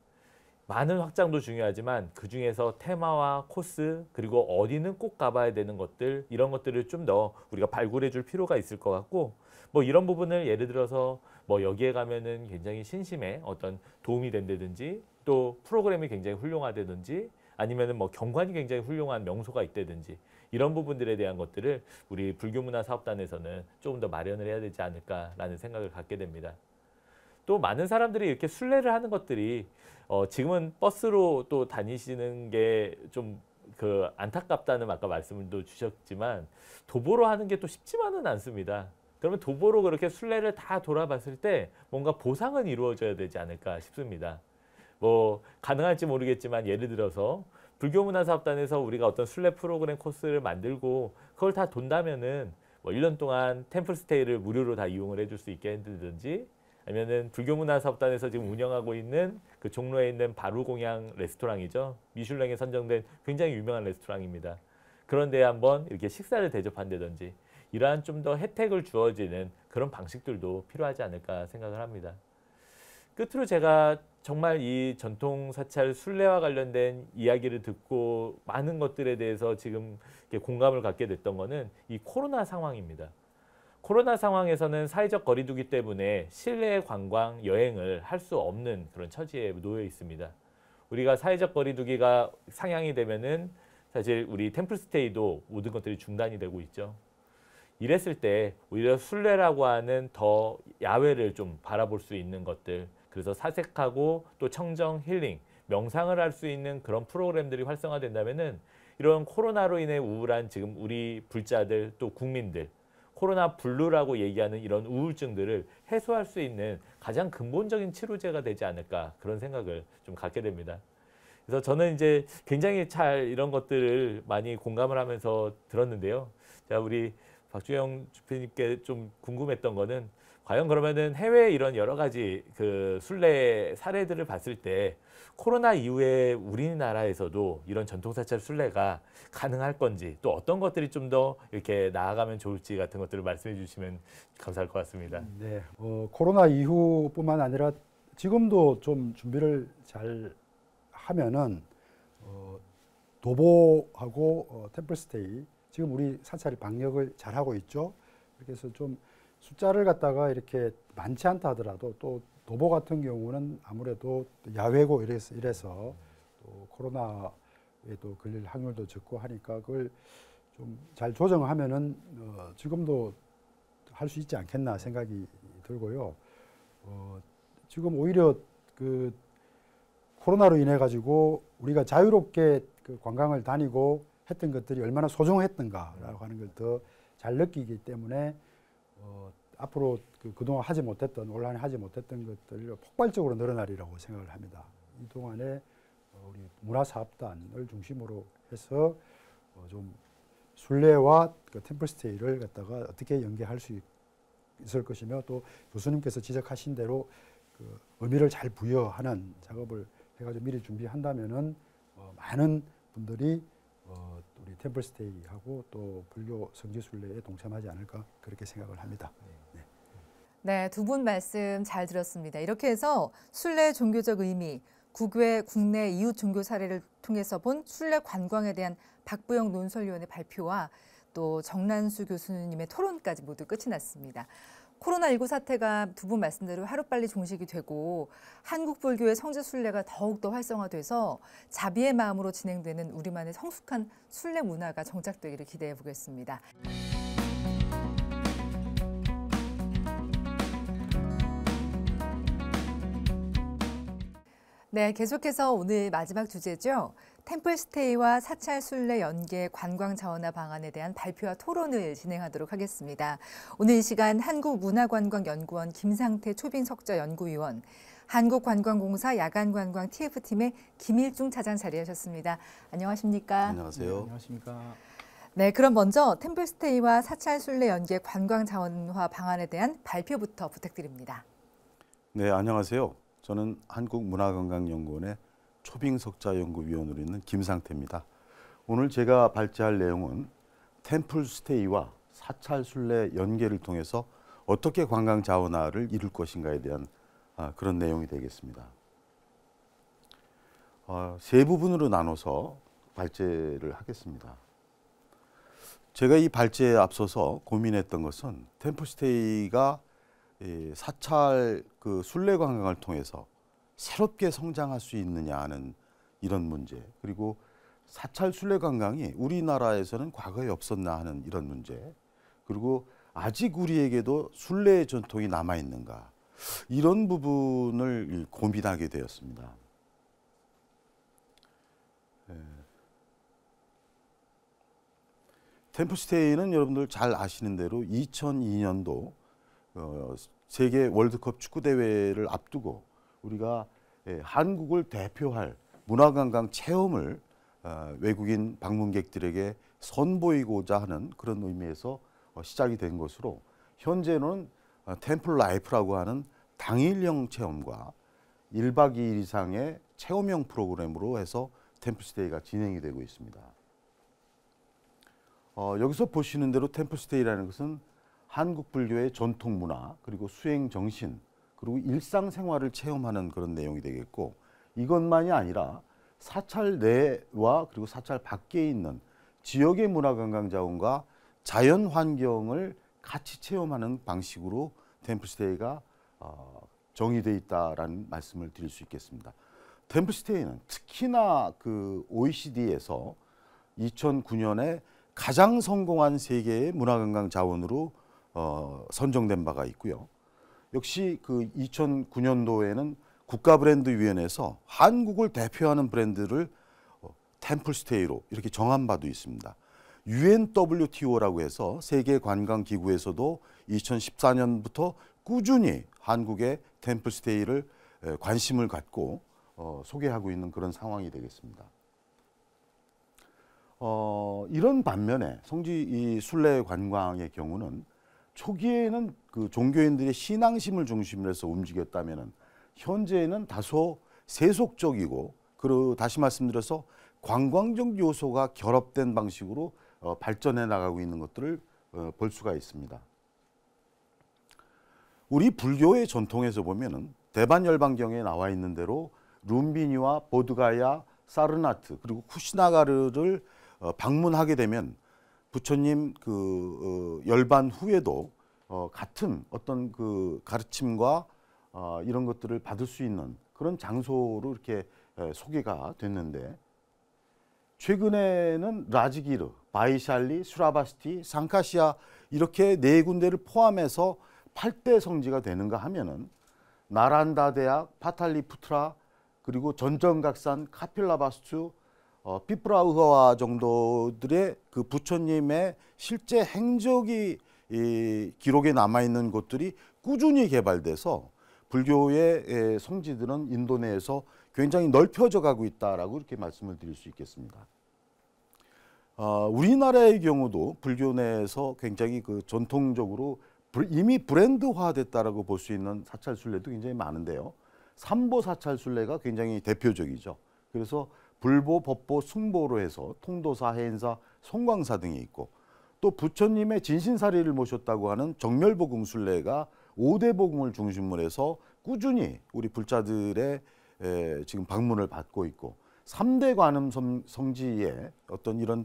많은 확장도 중요하지만 그 중에서 테마와 코스, 그리고 어디는 꼭 가봐야 되는 것들, 이런 것들을 좀 더 우리가 발굴해 줄 필요가 있을 것 같고, 뭐 이런 부분을 예를 들어서 뭐 여기에 가면은 굉장히 신심에 어떤 도움이 된다든지, 또 프로그램이 굉장히 훌륭하다든지, 아니면은 뭐 경관이 굉장히 훌륭한 명소가 있다든지, 이런 부분들에 대한 것들을 우리 불교문화사업단에서는 조금 더 마련을 해야 되지 않을까라는 생각을 갖게 됩니다. 또 많은 사람들이 이렇게 순례를 하는 것들이 지금은 버스로 또 다니시는 게 좀 안타깝다는 아까 말씀도 주셨지만, 도보로 하는 게 또 쉽지만은 않습니다. 그러면 도보로 그렇게 순례를 다 돌아봤을 때 뭔가 보상은 이루어져야 되지 않을까 싶습니다. 뭐 가능할지 모르겠지만 예를 들어서 불교문화사업단에서 우리가 어떤 순례 프로그램 코스를 만들고 그걸 다 돈다면은 뭐 1년 동안 템플스테이를 무료로 다 이용을 해줄 수 있게 한다든지, 아니면은 불교문화사업단에서 지금 운영하고 있는 그 종로에 있는 바루공양 레스토랑이죠. 미슐랭에 선정된 굉장히 유명한 레스토랑입니다. 그런데 한번 이렇게 식사를 대접한다든지, 이러한 좀 더 혜택을 주어지는 그런 방식들도 필요하지 않을까 생각을 합니다. 끝으로 제가 정말 이 전통 사찰 순례와 관련된 이야기를 듣고 많은 것들에 대해서 지금 공감을 갖게 됐던 거는 이 코로나 상황입니다. 코로나 상황에서는 사회적 거리두기 때문에 실내 관광, 여행을 할 수 없는 그런 처지에 놓여 있습니다. 우리가 사회적 거리두기가 상향이 되면은 사실 우리 템플스테이도 모든 것들이 중단이 되고 있죠. 이랬을 때 오히려 순례라고 하는 더 야외를 좀 바라볼 수 있는 것들, 그래서 사색하고 또 청정, 힐링, 명상을 할 수 있는 그런 프로그램들이 활성화된다면은 이런 코로나로 인해 우울한 지금 우리 불자들, 또 국민들, 코로나 블루라고 얘기하는 이런 우울증들을 해소할 수 있는 가장 근본적인 치료제가 되지 않을까, 그런 생각을 좀 갖게 됩니다. 그래서 저는 이제 굉장히 잘 이런 것들을 많이 공감을 하면서 들었는데요. 자, 우리 박주영 주표님께 좀 궁금했던 거는, 과연 그러면은 해외 이런 여러 가지 그 순례 사례들을 봤을 때 코로나 이후에 우리나라에서도 이런 전통사찰 순례가 가능할 건지, 또 어떤 것들이 좀 더 이렇게 나아가면 좋을지 같은 것들을 말씀해 주시면 감사할 것 같습니다. 네, 코로나 이후뿐만 아니라 지금도 좀 준비를 잘 하면은 도보하고 템플스테이, 지금 우리 사찰이 방역을 잘 하고 있죠. 그래서 좀 숫자를 갖다가 이렇게 많지 않다 하더라도, 또 도보 같은 경우는 아무래도 야외고 이래서 또 코로나에도 걸릴 확률도 적고 하니까 그걸 좀 잘 조정하면은 지금도 할 수 있지 않겠나 생각이 들고요. 지금 오히려 그 코로나로 인해 가지고 우리가 자유롭게 그 관광을 다니고 했던 것들이 얼마나 소중했던가라고 하는 걸 더 잘 느끼기 때문에 앞으로 그동안 하지 못했던, 온라인에 하지 못했던 것들이 폭발적으로 늘어나리라고 생각을 합니다. 이 동안에 우리 문화사업단을 중심으로 해서 좀 순례와 그 템플스테이를 갖다가 어떻게 연계할 수 있을 것이며 또 교수님께서 지적하신 대로 그 의미를 잘 부여하는 작업을 해가지고 미리 준비한다면은 많은 분들이 우리 템플스테이하고 또 불교 성지순례에 동참하지 않을까 그렇게 생각을 합니다. 네, 두 분 말씀 잘 들었습니다. 이렇게 해서 순례 종교적 의미, 국외, 국내 이웃 종교 사례를 통해서 본 순례 관광에 대한 박부영 논설위원의 발표와 또 정란수 교수님의 토론까지 모두 끝이 났습니다. 코로나19 사태가 두 분 말씀대로 하루빨리 종식이 되고 한국 불교의 성지 순례가 더욱더 활성화돼서 자비의 마음으로 진행되는 우리만의 성숙한 순례 문화가 정착되기를 기대해 보겠습니다. 네, 계속해서 오늘 마지막 주제죠. 템플스테이와 사찰 순례 연계 관광 자원화 방안에 대한 발표와 토론을 진행하도록 하겠습니다. 오늘 이 시간 한국문화관광연구원 김상태 초빙석좌 연구위원, 한국관광공사 야간관광 TF팀의 김일중 차장 자리하셨습니다. 안녕하십니까? 안녕하세요. 안녕하십니까? 네, 그럼 먼저 템플스테이와 사찰 순례 연계 관광 자원화 방안에 대한 발표부터 부탁드립니다. 네, 안녕하세요. 저는 한국문화관광연구원의 초빙석좌 연구위원으로 있는 김상태입니다. 오늘 제가 발제할 내용은 템플스테이와 사찰 순례 연계를 통해서 어떻게 관광 자원화를 이룰 것인가에 대한 그런 내용이 되겠습니다. 세 부분으로 나눠서 발제를 하겠습니다. 제가 이 발제에 앞서서 고민했던 것은 템플스테이가 사찰 그 순례 관광을 통해서 새롭게 성장할 수 있느냐 하는 이런 문제, 그리고 사찰 순례 관광이 우리나라에서는 과거에 없었나 하는 이런 문제, 그리고 아직 우리에게도 순례의 전통이 남아 있는가, 이런 부분을 고민하게 되었습니다. 템플스테이는 여러분들 잘 아시는 대로 2002년도 세계 월드컵 축구 대회를 앞두고 우리가 한국을 대표할 문화관광 체험을 외국인 방문객들에게 선보이고자 하는 그런 의미에서 시작이 된 것으로, 현재는 템플 라이프라고 하는 당일형 체험과 1박 2일 이상의 체험형 프로그램으로 해서 템플스테이가 진행이 되고 있습니다. 여기서 보시는 대로 템플스테이라는 것은 한국 불교의 전통 문화, 그리고 수행 정신, 그리고 일상생활을 체험하는 그런 내용이 되겠고, 이것만이 아니라 사찰 내와 그리고 사찰 밖에 있는 지역의 문화관광 자원과 자연 환경을 같이 체험하는 방식으로 템플스테이가 정의되어 있다라는 말씀을 드릴 수 있겠습니다. 템플스테이는 특히나 그 OECD에서 2009년에 가장 성공한 세계의 문화관광 자원으로 선정된 바가 있고요. 역시 그 2009년도에는 국가브랜드위원회에서 한국을 대표하는 브랜드를 템플스테이로 이렇게 정한 바도 있습니다. UNWTO라고 해서 세계관광기구에서도 2014년부터 꾸준히 한국의 템플스테이를 관심을 갖고 소개하고 있는 그런 상황이 되겠습니다. 이런 반면에 이 순례 관광의 경우는 초기에는 그 종교인들의 신앙심을 중심으로 해서 움직였다면은 현재는 다소 세속적이고, 그리고 다시 말씀드려서 관광적 요소가 결합된 방식으로 발전해 나가고 있는 것들을 볼 수가 있습니다. 우리 불교의 전통에서 보면은 대반열반경에 나와 있는 대로 룸비니와 보드가야, 사르나트, 그리고 쿠시나가르를 방문하게 되면 부처님 그 열반 후에도 같은 어떤 그 가르침과 이런 것들을 받을 수 있는 그런 장소로 이렇게 소개가 됐는데, 최근에는 라지기르, 바이샬리, 수라바스티, 상카시아 이렇게 네 군데를 포함해서 8대 성지가 되는가 하면은 나란다 대학, 파탈리푸트라, 그리고 전정각산, 카필라바스투, 피프라우허와 정도들의 그 부처님의 실제 행적이 기록에 남아 있는 곳들이 꾸준히 개발돼서 불교의 성지들은 인도 내에서 굉장히 넓혀져 가고 있다라고 이렇게 말씀을 드릴 수 있겠습니다. 우리나라의 경우도 불교 내에서 굉장히 그 전통적으로 이미 브랜드화됐다라고 볼 수 있는 사찰 순례도 굉장히 많은데요. 삼보 사찰 순례가 굉장히 대표적이죠. 그래서 불보, 법보, 승보로 해서 통도사, 해인사, 송광사 등이 있고 또 부처님의 진신사리를 모셨다고 하는 정멸복음 순례가 5대 복음을 중심으로 해서 꾸준히 우리 불자들의 지금 방문을 받고 있고 3대 관음 성지의 어떤 이런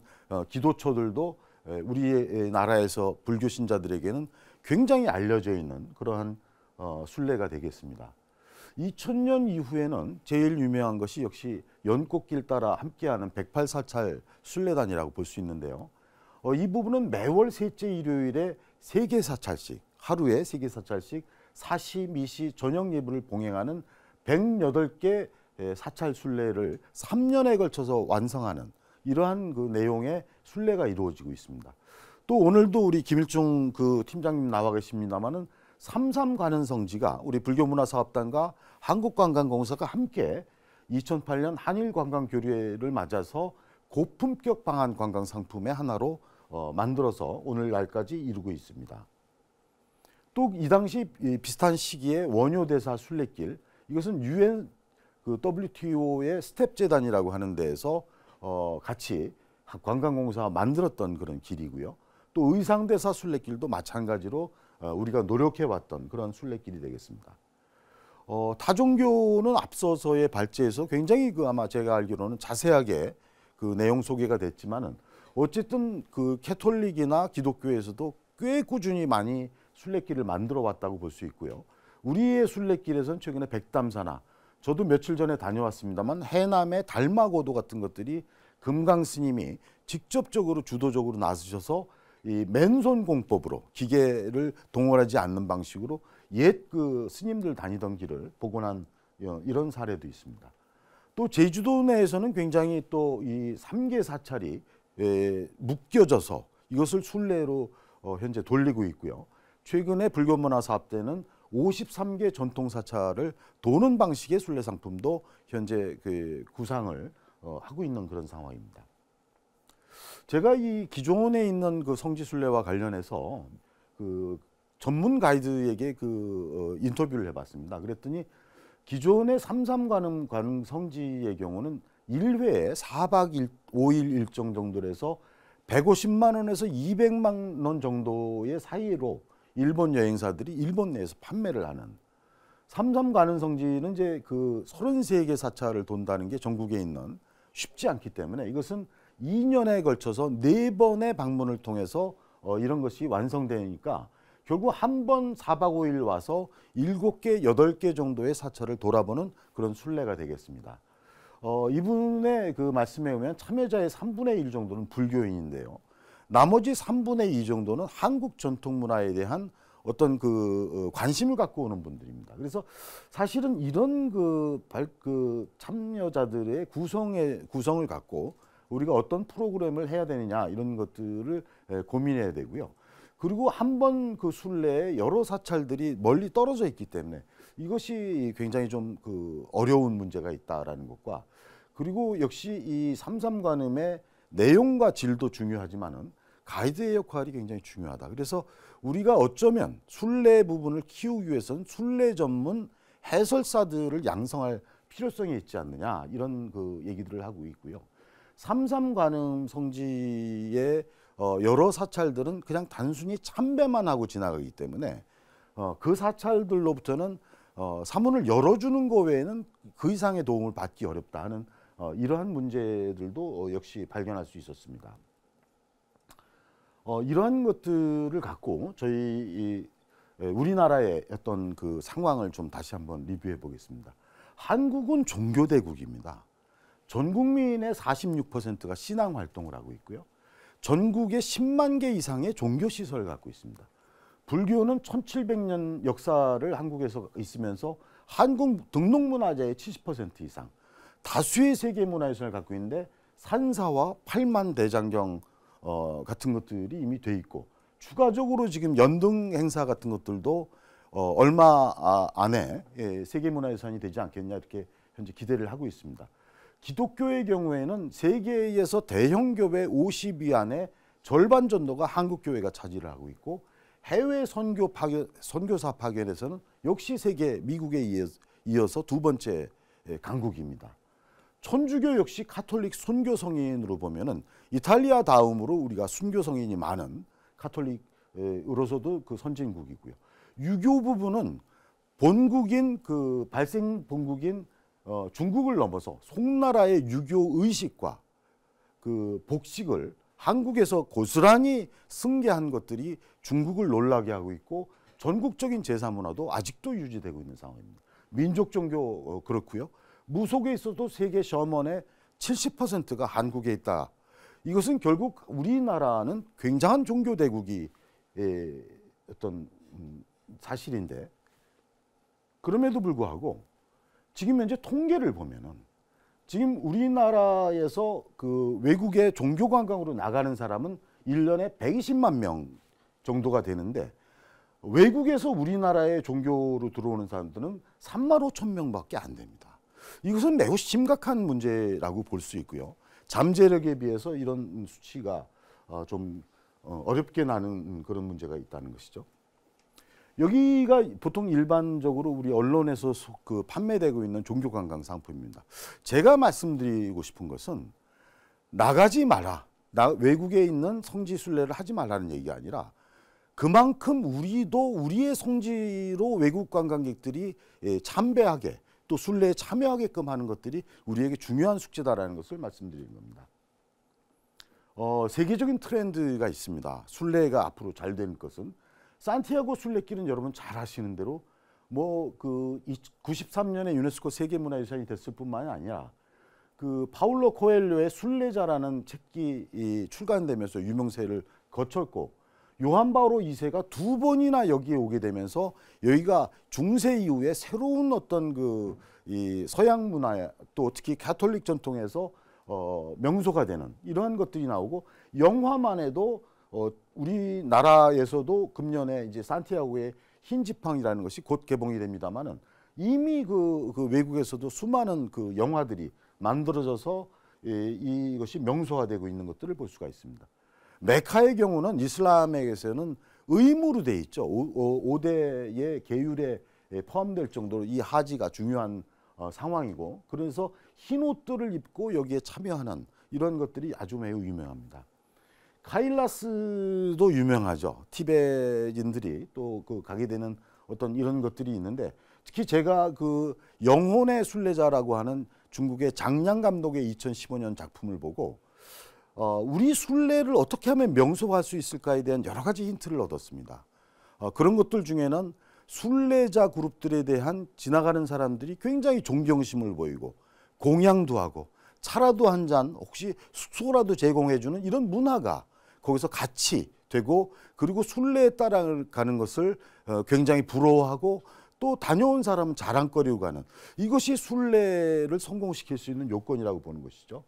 기도처들도 우리 나라에서 불교 신자들에게는 굉장히 알려져 있는 그러한 순례가 되겠습니다. 2000년 이후에는 제일 유명한 것이 역시 연꽃길 따라 함께하는 108사찰 순례단이라고 볼 수 있는데요. 이 부분은 매월 셋째 일요일에 3개 사찰씩, 하루에 3개 사찰씩 사시, 미시, 저녁 예불을 봉행하는 108개 사찰 순례를 3년에 걸쳐서 완성하는 이러한 그 내용의 순례가 이루어지고 있습니다. 또 오늘도 우리 김일중 그 팀장님 나와 계십니다마는 삼삼 관음성지가 우리 불교문화사업단과 한국관광공사가 함께 2008년 한일관광교류회를 맞아서 고품격 방한 관광 상품의 하나로 만들어서 오늘날까지 이루고 있습니다. 또 이 당시 비슷한 시기에 원효대사 순례길, 이것은 UN 그 WTO의 스텝 재단이라고 하는 데에서 같이 관광공사가 만들었던 그런 길이고요. 또 의상대사 순례길도 마찬가지로 우리가 노력해왔던 그런 순례길이 되겠습니다. 타종교는 앞서서의 발제에서 굉장히 아마 제가 알기로는 자세하게 그 내용 소개가 됐지만은 어쨌든 그 캐톨릭이나 기독교에서도 꽤 꾸준히 많이 순례길을 만들어 왔다고 볼 수 있고요. 우리의 순례길에서는 최근에 백담사나 저도 며칠 전에 다녀왔습니다만 해남의 달마고도 같은 것들이 금강 스님이 직접적으로 주도적으로 나서셔서 이 맨손 공법으로 기계를 동원하지 않는 방식으로 옛 그 스님들 다니던 길을 복원한 이런 사례도 있습니다. 또 제주도 내에서는 굉장히 또 이 3개 사찰이 묶여져서 이것을 순례로 현재 돌리고 있고요. 최근에 불교문화사업대는 53개 전통 사찰을 도는 방식의 순례 상품도 현재 그 구상을 하고 있는 그런 상황입니다. 제가 이 기존에 있는 그 성지 순례와 관련해서 그 전문 가이드에게 그 인터뷰를 해봤습니다. 그랬더니 기존의 삼삼관음 성지의 경우는 1회에 4박 5일 일정 정도로 해서 150만 원에서 200만 원 정도의 사이로 일본 여행사들이 일본 내에서 판매를 하는 삼삼관음 성지는 이제 그 33개 사찰을 돈다는 게 전국에 있는 쉽지 않기 때문에 이것은 2년에 걸쳐서 4번의 방문을 통해서 이런 것이 완성되니까 결국 한 번 4박 5일 와서 7개, 8개 정도의 사찰을 돌아보는 그런 순례가 되겠습니다. 이분의 그 말씀에 의하면 참여자의 3분의 1 정도는 불교인인데요. 나머지 3분의 2 정도는 한국 전통 문화에 대한 어떤 그 관심을 갖고 오는 분들입니다. 그래서 사실은 이런 그 참여자들의 구성을 갖고 우리가 어떤 프로그램을 해야 되느냐 이런 것들을 고민해야 되고요. 그리고 한 번 그 순례에 여러 사찰들이 멀리 떨어져 있기 때문에 이것이 굉장히 좀 그 어려운 문제가 있다라는 것과 그리고 역시 이 삼삼관음의 내용과 질도 중요하지만은 가이드의 역할이 굉장히 중요하다. 그래서 우리가 어쩌면 순례 부분을 키우기 위해서는 순례 전문 해설사들을 양성할 필요성이 있지 않느냐 이런 그 얘기들을 하고 있고요. 삼삼관음 성지의 여러 사찰들은 그냥 단순히 참배만 하고 지나가기 때문에 그 사찰들로부터는 사문을 열어주는 것 외에는 그 이상의 도움을 받기 어렵다 하는 이러한 문제들도 역시 발견할 수 있었습니다. 이러한 것들을 갖고 저희 우리나라의 어떤 그 상황을 좀 다시 한번 리뷰해 보겠습니다. 한국은 종교대국입니다. 전 국민의 46%가 신앙 활동을 하고 있고요. 전국에 10만 개 이상의 종교시설을 갖고 있습니다. 불교는 1700년 역사를 한국에서 있으면서 한국 등록문화재의 70% 이상, 다수의 세계문화유산을 갖고 있는데 산사와 8만 대장경 같은 것들이 이미 돼 있고 추가적으로 지금 연등 행사 같은 것들도 얼마 안에 세계문화유산이 되지 않겠냐 이렇게 현재 기대를 하고 있습니다. 기독교의 경우에는 세계에서 대형 교회 50위 안에 절반 정도가 한국 교회가 차지를 하고 있고 해외 선교사 파견에서는 역시 세계 미국에 이어서 두 번째 강국입니다. 천주교 역시 가톨릭 순교 성인으로 보면은 이탈리아 다음으로 우리가 순교 성인이 많은 가톨릭으로서도 그 선진국이고요. 유교 부분은 본국인 그 발생 본국인 중국을 넘어서 송나라의 유교 의식과 그 복식을 한국에서 고스란히 승계한 것들이 중국을 놀라게 하고 있고 전국적인 제사 문화도 아직도 유지되고 있는 상황입니다. 민족 종교 그렇고요. 무속에 있어도 세계 셔먼의 70%가 한국에 있다. 이것은 결국 우리나라는 굉장한 종교 대국이 어떤 사실인데 그럼에도 불구하고 지금 현재 통계를 보면은 지금 우리나라에서 그 외국의 종교 관광으로 나가는 사람은 1년에 120만 명 정도가 되는데 외국에서 우리나라의 종교로 들어오는 사람들은 3만 5천 명밖에 안 됩니다. 이것은 매우 심각한 문제라고 볼 수 있고요. 잠재력에 비해서 이런 수치가 좀 어렵게 나는 그런 문제가 있다는 것이죠. 여기가 보통 일반적으로 우리 언론에서 그 판매되고 있는 종교관광 상품입니다. 제가 말씀드리고 싶은 것은 나가지 마라. 외국에 있는 성지 순례를 하지 말라는 얘기가 아니라 그만큼 우리도 우리의 성지로 외국 관광객들이 참배하게 또 순례에 참여하게끔 하는 것들이 우리에게 중요한 숙제다라는 것을 말씀드리는 겁니다. 세계적인 트렌드가 있습니다. 순례가 앞으로 잘 되는 것은 산티아고 순례길은 여러분 잘 아시는 대로 뭐 그 93년에 유네스코 세계문화유산이 됐을 뿐만이 아니라 그 파울로 코엘료의 순례자라는 책이 출간되면서 유명세를 거쳤고 요한 바오로 2세가 두 번이나 여기에 오게 되면서 여기가 중세 이후에 새로운 어떤 그 이 서양 문화 또 특히 가톨릭 전통에서 명소가 되는 이러한 것들이 나오고 영화만 해도 우리나라에서도 금년에 이제 산티아고의 흰 지팡이라는 것이 곧 개봉이 됩니다만은 이미 그 외국에서도 수많은 그 영화들이 만들어져서 이것이 명소화 되고 있는 것들을 볼 수가 있습니다. 메카의 경우는 이슬람에게서는 의무로 돼 있죠. 5대의 계율에 포함될 정도로 이 하지가 중요한 상황이고 그래서 흰 옷들을 입고 여기에 참여하는 이런 것들이 아주 매우 유명합니다. 카일라스도 유명하죠. 티베트인들이 또 그 가게 되는 어떤 이런 것들이 있는데 특히 제가 그 영혼의 순례자라고 하는 중국의 장량 감독의 2015년 작품을 보고 우리 순례를 어떻게 하면 명소화할 수 있을까에 대한 여러 가지 힌트를 얻었습니다. 그런 것들 중에는 순례자 그룹들에 대한 지나가는 사람들이 굉장히 존경심을 보이고 공양도 하고 차라도 한 잔 혹시 숙소라도 제공해주는 이런 문화가 거기서 같이 되고 그리고 순례에 따라가는 것을 굉장히 부러워하고 또 다녀온 사람은 자랑거리로 가는 이것이 순례를 성공시킬 수 있는 요건이라고 보는 것이죠.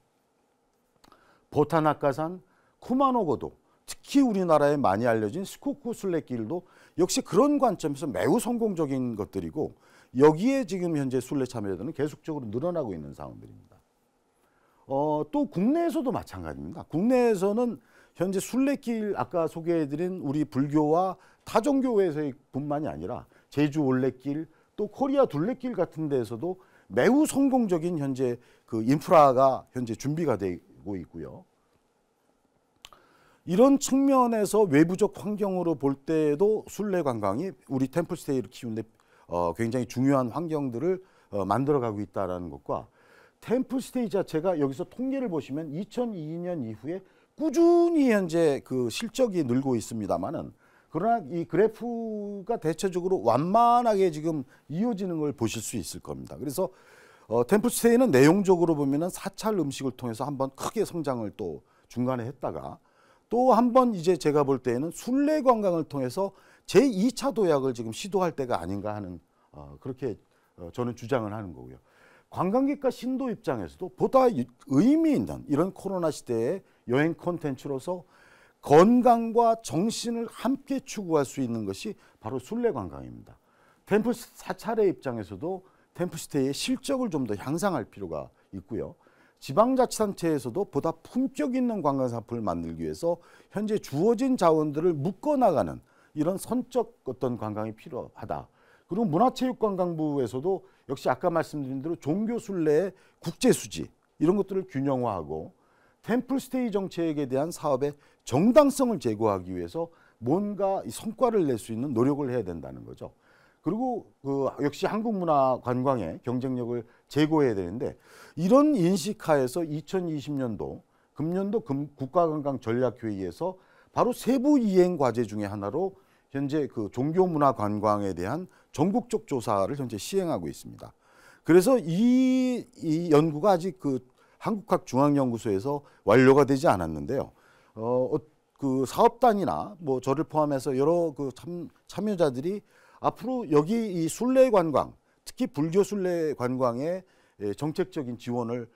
보타나카산, 쿠마노고도 특히 우리나라에 많이 알려진 스코쿠 순례길도 역시 그런 관점에서 매우 성공적인 것들이고 여기에 지금 현재 순례 참여자들은 계속적으로 늘어나고 있는 상황들입니다. 또 국내에서도 마찬가지입니다. 국내에서는 현재 순례길 아까 소개해드린 우리 불교와 타종교에서의 뿐만이 아니라 제주 올레길 또 코리아 둘레길 같은 데에서도 매우 성공적인 현재 그 인프라가 현재 준비가 되고 있고요. 이런 측면에서 외부적 환경으로 볼 때도 순례 관광이 우리 템플스테이를 키우는데 굉장히 중요한 환경들을 만들어가고 있다는 것과 템플스테이 자체가 여기서 통계를 보시면 2002년 이후에 꾸준히 현재 그 실적이 늘고 있습니다만은 그러나 이 그래프가 대체적으로 완만하게 지금 이어지는 걸 보실 수 있을 겁니다. 그래서 템플스테이는 내용적으로 보면은 사찰 음식을 통해서 한번 크게 성장을 또 중간에 했다가 또 한번 이제 제가 볼 때에는 순례 관광을 통해서 제2차 도약을 지금 시도할 때가 아닌가 하는 그렇게 저는 주장을 하는 거고요. 관광객과 신도 입장에서도 보다 의미 있는 이런 코로나 시대의 여행 콘텐츠로서 건강과 정신을 함께 추구할 수 있는 것이 바로 순례 관광입니다. 템플 사찰의 입장에서도 템플스테이의 실적을 좀 더 향상할 필요가 있고요. 지방자치단체에서도 보다 품격 있는 관광 상품을 만들기 위해서 현재 주어진 자원들을 묶어나가는 이런 선적 어떤 관광이 필요하다. 그리고 문화체육관광부에서도 역시 아까 말씀드린 대로 종교 순례의 국제수지 이런 것들을 균형화하고 템플스테이 정책에 대한 사업의 정당성을 제고하기 위해서 뭔가 성과를 낼 수 있는 노력을 해야 된다는 거죠. 그리고 역시 한국문화관광의 경쟁력을 제고해야 되는데 이런 인식하에서 2020년도 금년도 국가관광전략회의에서 바로 세부 이행 과제 중에 하나로 현재 그 종교문화관광에 대한 전국적 조사를 현재 시행하고 있습니다. 그래서 이 연구가 아직 그 한국학중앙연구소에서 완료가 되지 않았는데요. 그 사업단이나 뭐 저를 포함해서 여러 그 참여자들이 앞으로 여기 이 순례 관광, 특히 불교 순례 관광의 정책적인 지원을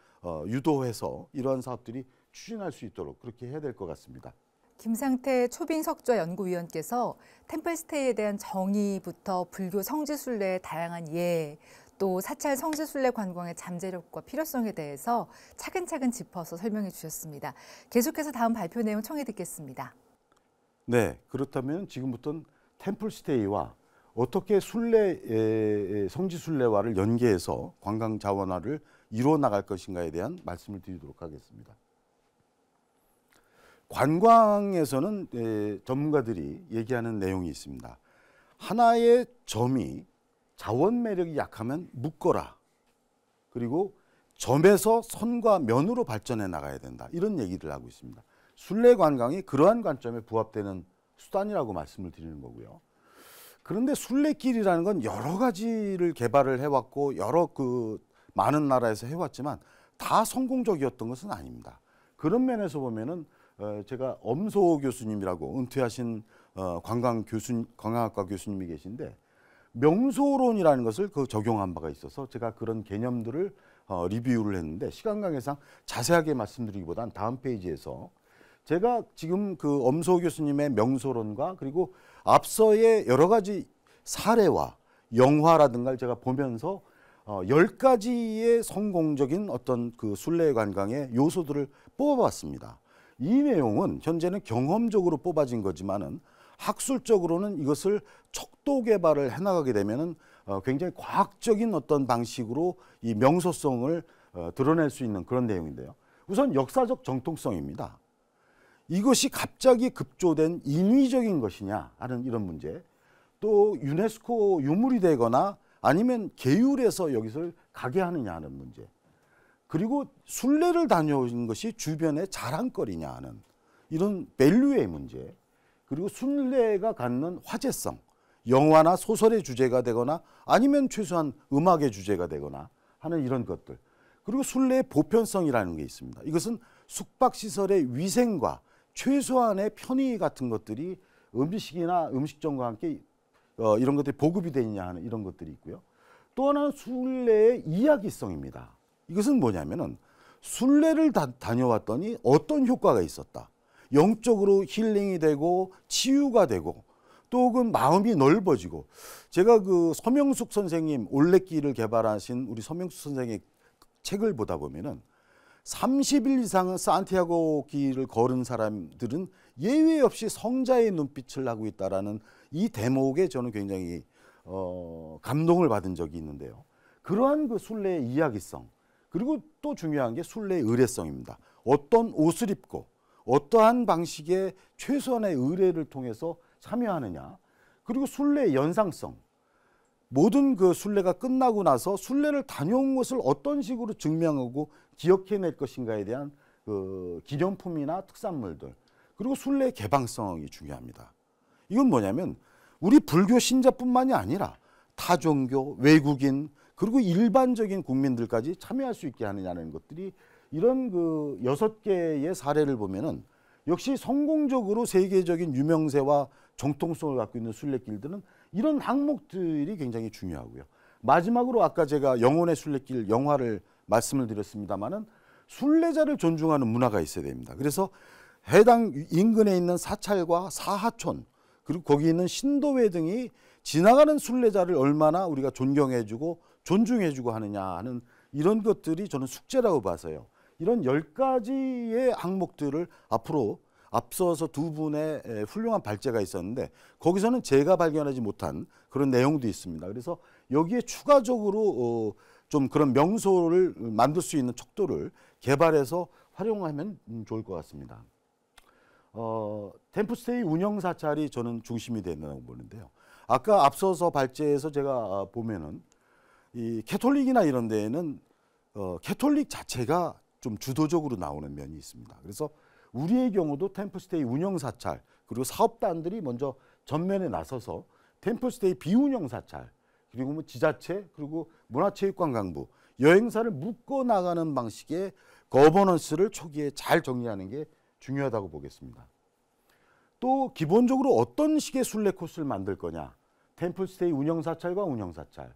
유도해서 이러한 사업들이 추진할 수 있도록 그렇게 해야 될 것 같습니다. 김상태 초빙석좌 연구위원께서 템플스테이에 대한 정의부터 불교 성지순례의 다양한 예, 또 사찰 성지순례 관광의 잠재력과 필요성에 대해서 차근차근 짚어서 설명해 주셨습니다. 계속해서 다음 발표 내용 청해 듣겠습니다. 네, 그렇다면 지금부터는 템플스테이와 어떻게 순례, 성지순례와를 연계해서 관광 자원화를 이루어 나갈 것인가에 대한 말씀을 드리도록 하겠습니다. 관광에서는 전문가들이 얘기하는 내용이 있습니다. 하나의 점이 자원 매력이 약하면 묶어라. 그리고 점에서 선과 면으로 발전해 나가야 된다. 이런 얘기를 하고 있습니다. 순례 관광이 그러한 관점에 부합되는 수단이라고 말씀을 드리는 거고요. 그런데 순례길이라는 건 여러 가지를 개발을 해왔고 여러 그 많은 나라에서 해왔지만 다 성공적이었던 것은 아닙니다. 그런 면에서 보면은 제가 엄소 교수님이라고 은퇴하신 관광학과 교수님이 계신데 명소론이라는 것을 적용한 바가 있어서 제가 그런 개념들을 리뷰를 했는데 시간 관계상 자세하게 말씀드리기보단 다음 페이지에서 제가 지금 그 엄소 교수님의 명소론과 그리고 앞서의 여러 가지 사례와 영화라든가를 제가 보면서 10가지의 성공적인 어떤 그 순례 관광의 요소들을 뽑아봤습니다. 이 내용은 현재는 경험적으로 뽑아진 거지만은 학술적으로는 이것을 척도 개발을 해나가게 되면은 굉장히 과학적인 어떤 방식으로 이 명소성을 드러낼 수 있는 그런 내용인데요. 우선 역사적 정통성입니다. 이것이 갑자기 급조된 인위적인 것이냐 하는 이런 문제, 또 유네스코 유물이 되거나 아니면 계율해서 여기서 가게 하느냐 하는 문제, 그리고 순례를 다녀온 것이 주변의 자랑거리냐 하는 이런 밸류의 문제, 그리고 순례가 갖는 화제성, 영화나 소설의 주제가 되거나 아니면 최소한 음악의 주제가 되거나 하는 이런 것들, 그리고 순례의 보편성이라는 게 있습니다. 이것은 숙박시설의 위생과 최소한의 편의 같은 것들이 음식이나 음식점과 함께 이런 것들이 보급이 되느냐 하는 이런 것들이 있고요. 또 하나는 순례의 이야기성입니다. 이것은 뭐냐면은 순례를 다녀왔더니 어떤 효과가 있었다. 영적으로 힐링이 되고 치유가 되고 또 혹은 마음이 넓어지고, 제가 그 서명숙 선생님 올레길을 개발하신 우리 서명숙 선생의 책을 보다 보면은 30일 이상은 산티아고 길을 걸은 사람들은 예외 없이 성자의 눈빛을 하고 있다라는 이 대목에 저는 굉장히 감동을 받은 적이 있는데요. 그러한 그 순례의 이야기성, 그리고 또 중요한 게 순례의 의례성입니다. 어떤 옷을 입고 어떠한 방식의 최소한의 의례를 통해서 참여하느냐, 그리고 순례의 연상성, 모든 그 순례가 끝나고 나서 순례를 다녀온 것을 어떤 식으로 증명하고 기억해낼 것인가에 대한 그 기념품이나 특산물들, 그리고 순례의 개방성이 중요합니다. 이건 뭐냐면 우리 불교 신자뿐만이 아니라 타종교, 외국인, 그리고 일반적인 국민들까지 참여할 수 있게 하느냐는 것들이, 이런 그 6개의 사례를 보면은 역시 성공적으로 세계적인 유명세와 정통성을 갖고 있는 순례길들은 이런 항목들이 굉장히 중요하고요. 마지막으로 아까 제가 영혼의 순례길 영화를 말씀을 드렸습니다마는 순례자를 존중하는 문화가 있어야 됩니다. 그래서 해당 인근에 있는 사찰과 사하촌, 그리고 거기 있는 신도회 등이 지나가는 순례자를 얼마나 우리가 존경해주고 존중해주고 하느냐 하는 이런 것들이 저는 숙제라고 봐서요. 이런 10가지의 항목들을 앞으로 앞서서 두 분의 훌륭한 발제가 있었는데 거기서는 제가 발견하지 못한 그런 내용도 있습니다. 그래서 여기에 추가적으로 좀 그런 명소를 만들 수 있는 척도를 개발해서 활용하면 좋을 것 같습니다. 템플스테이 운영 사찰이 저는 중심이 된다고 보는데요. 아까 앞서서 발제에서 제가 보면은 이 캐톨릭이나 이런 데에는 캐톨릭 자체가 좀 주도적으로 나오는 면이 있습니다. 그래서 우리의 경우도 템플스테이 운영 사찰 그리고 사업단들이 먼저 전면에 나서서 템플스테이 비운영 사찰 그리고 뭐 지자체 그리고 문화체육관광부 여행사를 묶어 나가는 방식의 거버넌스를 초기에 잘 정리하는 게 중요하다고 보겠습니다. 또 기본적으로 어떤 식의 순례 코스를 만들 거냐. 템플스테이 운영사찰과 운영사찰,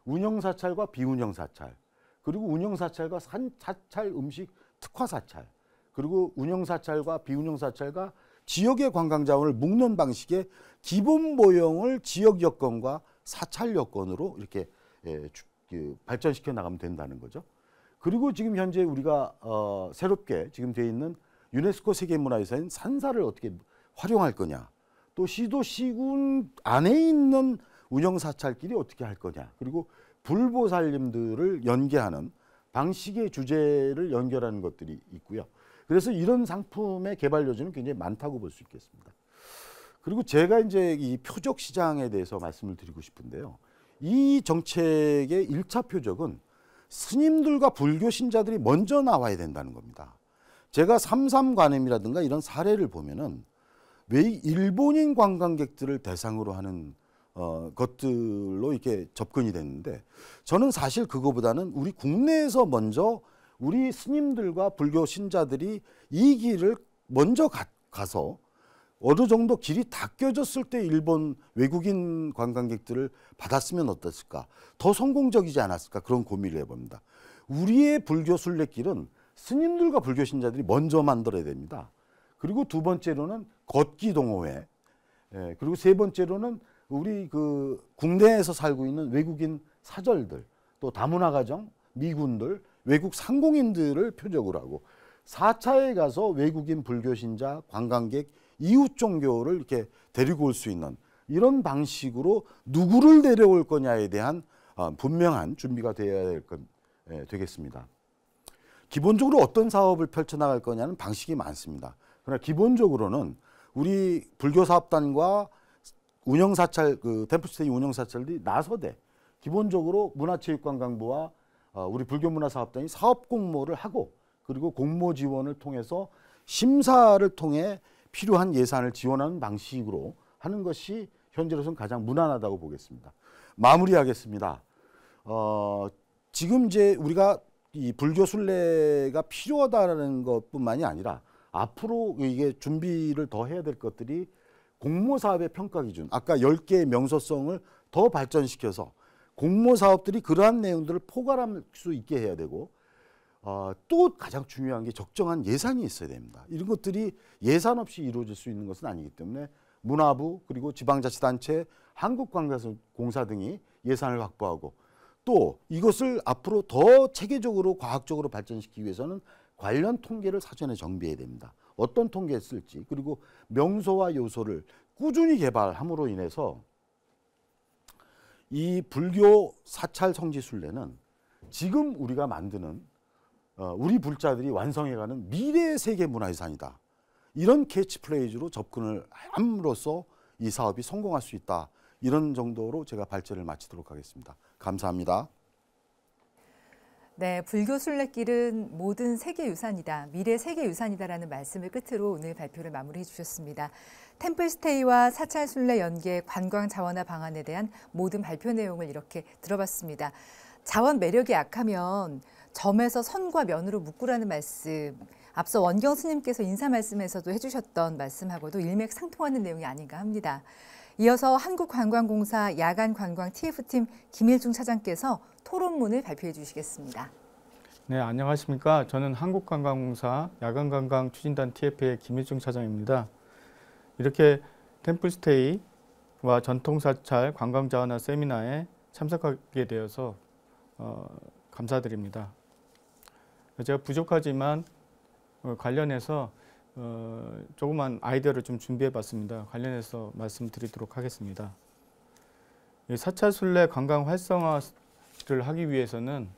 운영사찰과 비운영사찰, 그리고 운영사찰과 사찰 음식 특화사찰, 그리고 운영사찰과 비운영사찰과 지역의 관광자원을 묶는 방식의 기본 모형을 지역 여건과 사찰 여건으로 이렇게 발전시켜 나가면 된다는 거죠. 그리고 지금 현재 우리가 새롭게 지금 되어 있는 유네스코 세계문화유산인 산사를 어떻게 활용할 거냐, 또 시도 시군 안에 있는 운영사찰끼리 어떻게 할 거냐, 그리고 불보살님들을 연계하는 방식의 주제를 연결하는 것들이 있고요. 그래서 이런 상품의 개발 여지는 굉장히 많다고 볼 수 있겠습니다. 그리고 제가 이제 이 표적 시장에 대해서 말씀을 드리고 싶은데요. 이 정책의 1차 표적은 스님들과 불교 신자들이 먼저 나와야 된다는 겁니다. 제가 삼삼관음이라든가 이런 사례를 보면은 왜 일본인 관광객들을 대상으로 하는 것들로 이렇게 접근이 됐는데 저는 사실 그거보다는 우리 국내에서 먼저 우리 스님들과 불교 신자들이 이 길을 먼저 가서 어느 정도 길이 닦여졌을 때 일본 외국인 관광객들을 받았으면 어땠을까? 더 성공적이지 않았을까? 그런 고민을 해봅니다. 우리의 불교 순례길은 스님들과 불교 신자들이 먼저 만들어야 됩니다. 그리고 두 번째로는 걷기 동호회, 그리고 세 번째로는 우리 그 국내에서 살고 있는 외국인 사절들, 또 다문화가정, 미군들, 외국 상공인들을 표적으로 하고 4차에 가서 외국인 불교 신자, 관광객, 이웃 종교를 이렇게 데리고 올 수 있는 이런 방식으로 누구를 데려올 거냐에 대한 분명한 준비가 되어야 되겠습니다. 기본적으로 어떤 사업을 펼쳐나갈 거냐는 방식이 많습니다. 그러나 기본적으로는 우리 불교사업단과 운영사찰, 템플스테이 운영사찰들이 나서되 기본적으로 문화체육관광부와 우리 불교문화사업단이 사업 공모를 하고 그리고 공모 지원을 통해서 심사를 통해 필요한 예산을 지원하는 방식으로 하는 것이 현재로서는 가장 무난하다고 보겠습니다. 마무리하겠습니다. 지금 이제 우리가 이 불교 순례가 필요하다는 것뿐만이 아니라 앞으로 이게 준비를 더 해야 될 것들이 공모사업의 평가 기준, 아까 10개의 명소성을 더 발전시켜서 공모사업들이 그러한 내용들을 포괄할 수 있게 해야 되고 또 가장 중요한 게 적정한 예산이 있어야 됩니다. 이런 것들이 예산 없이 이루어질 수 있는 것은 아니기 때문에 문화부 그리고 지방자치단체, 한국관광공사 등이 예산을 확보하고 또 이것을 앞으로 더 체계적으로 과학적으로 발전시키기 위해서는 관련 통계를 사전에 정비해야 됩니다. 어떤 통계를 쓸지 그리고 명소와 요소를 꾸준히 개발함으로 인해서 이 불교 사찰 성지 순례는 지금 우리가 만드는 우리 불자들이 완성해가는 미래의 세계 문화유산이다. 이런 캐치프레이즈로 접근을 함으로써 이 사업이 성공할 수 있다. 이런 정도로 제가 발제를 마치도록 하겠습니다. 감사합니다. 네, 불교 순례길은 모든 세계유산이다, 미래 세계유산이다라는 말씀을 끝으로 오늘 발표를 마무리해 주셨습니다. 템플스테이와 사찰 순례 연계 관광 자원화 방안에 대한 모든 발표 내용을 이렇게 들어봤습니다. 자원 매력이 약하면 점에서 선과 면으로 묶으라는 말씀, 앞서 원경 스님께서 인사 말씀에서도 해주셨던 말씀하고도 일맥상통하는 내용이 아닌가 합니다. 이어서 한국관광공사 야간관광 TF팀 김일중 차장께서 토론문을 발표해 주시겠습니다. 네, 안녕하십니까. 저는 한국관광공사 야간관광 추진단 TF의 김일중 차장입니다. 이렇게 템플스테이와 전통사찰 관광자원화 세미나에 참석하게 되어서 감사드립니다. 제가 부족하지만 관련해서 조그만 아이디어를 좀 준비해봤습니다. 관련해서 말씀드리도록 하겠습니다. 이 사찰 순례 관광 활성화를 하기 위해서는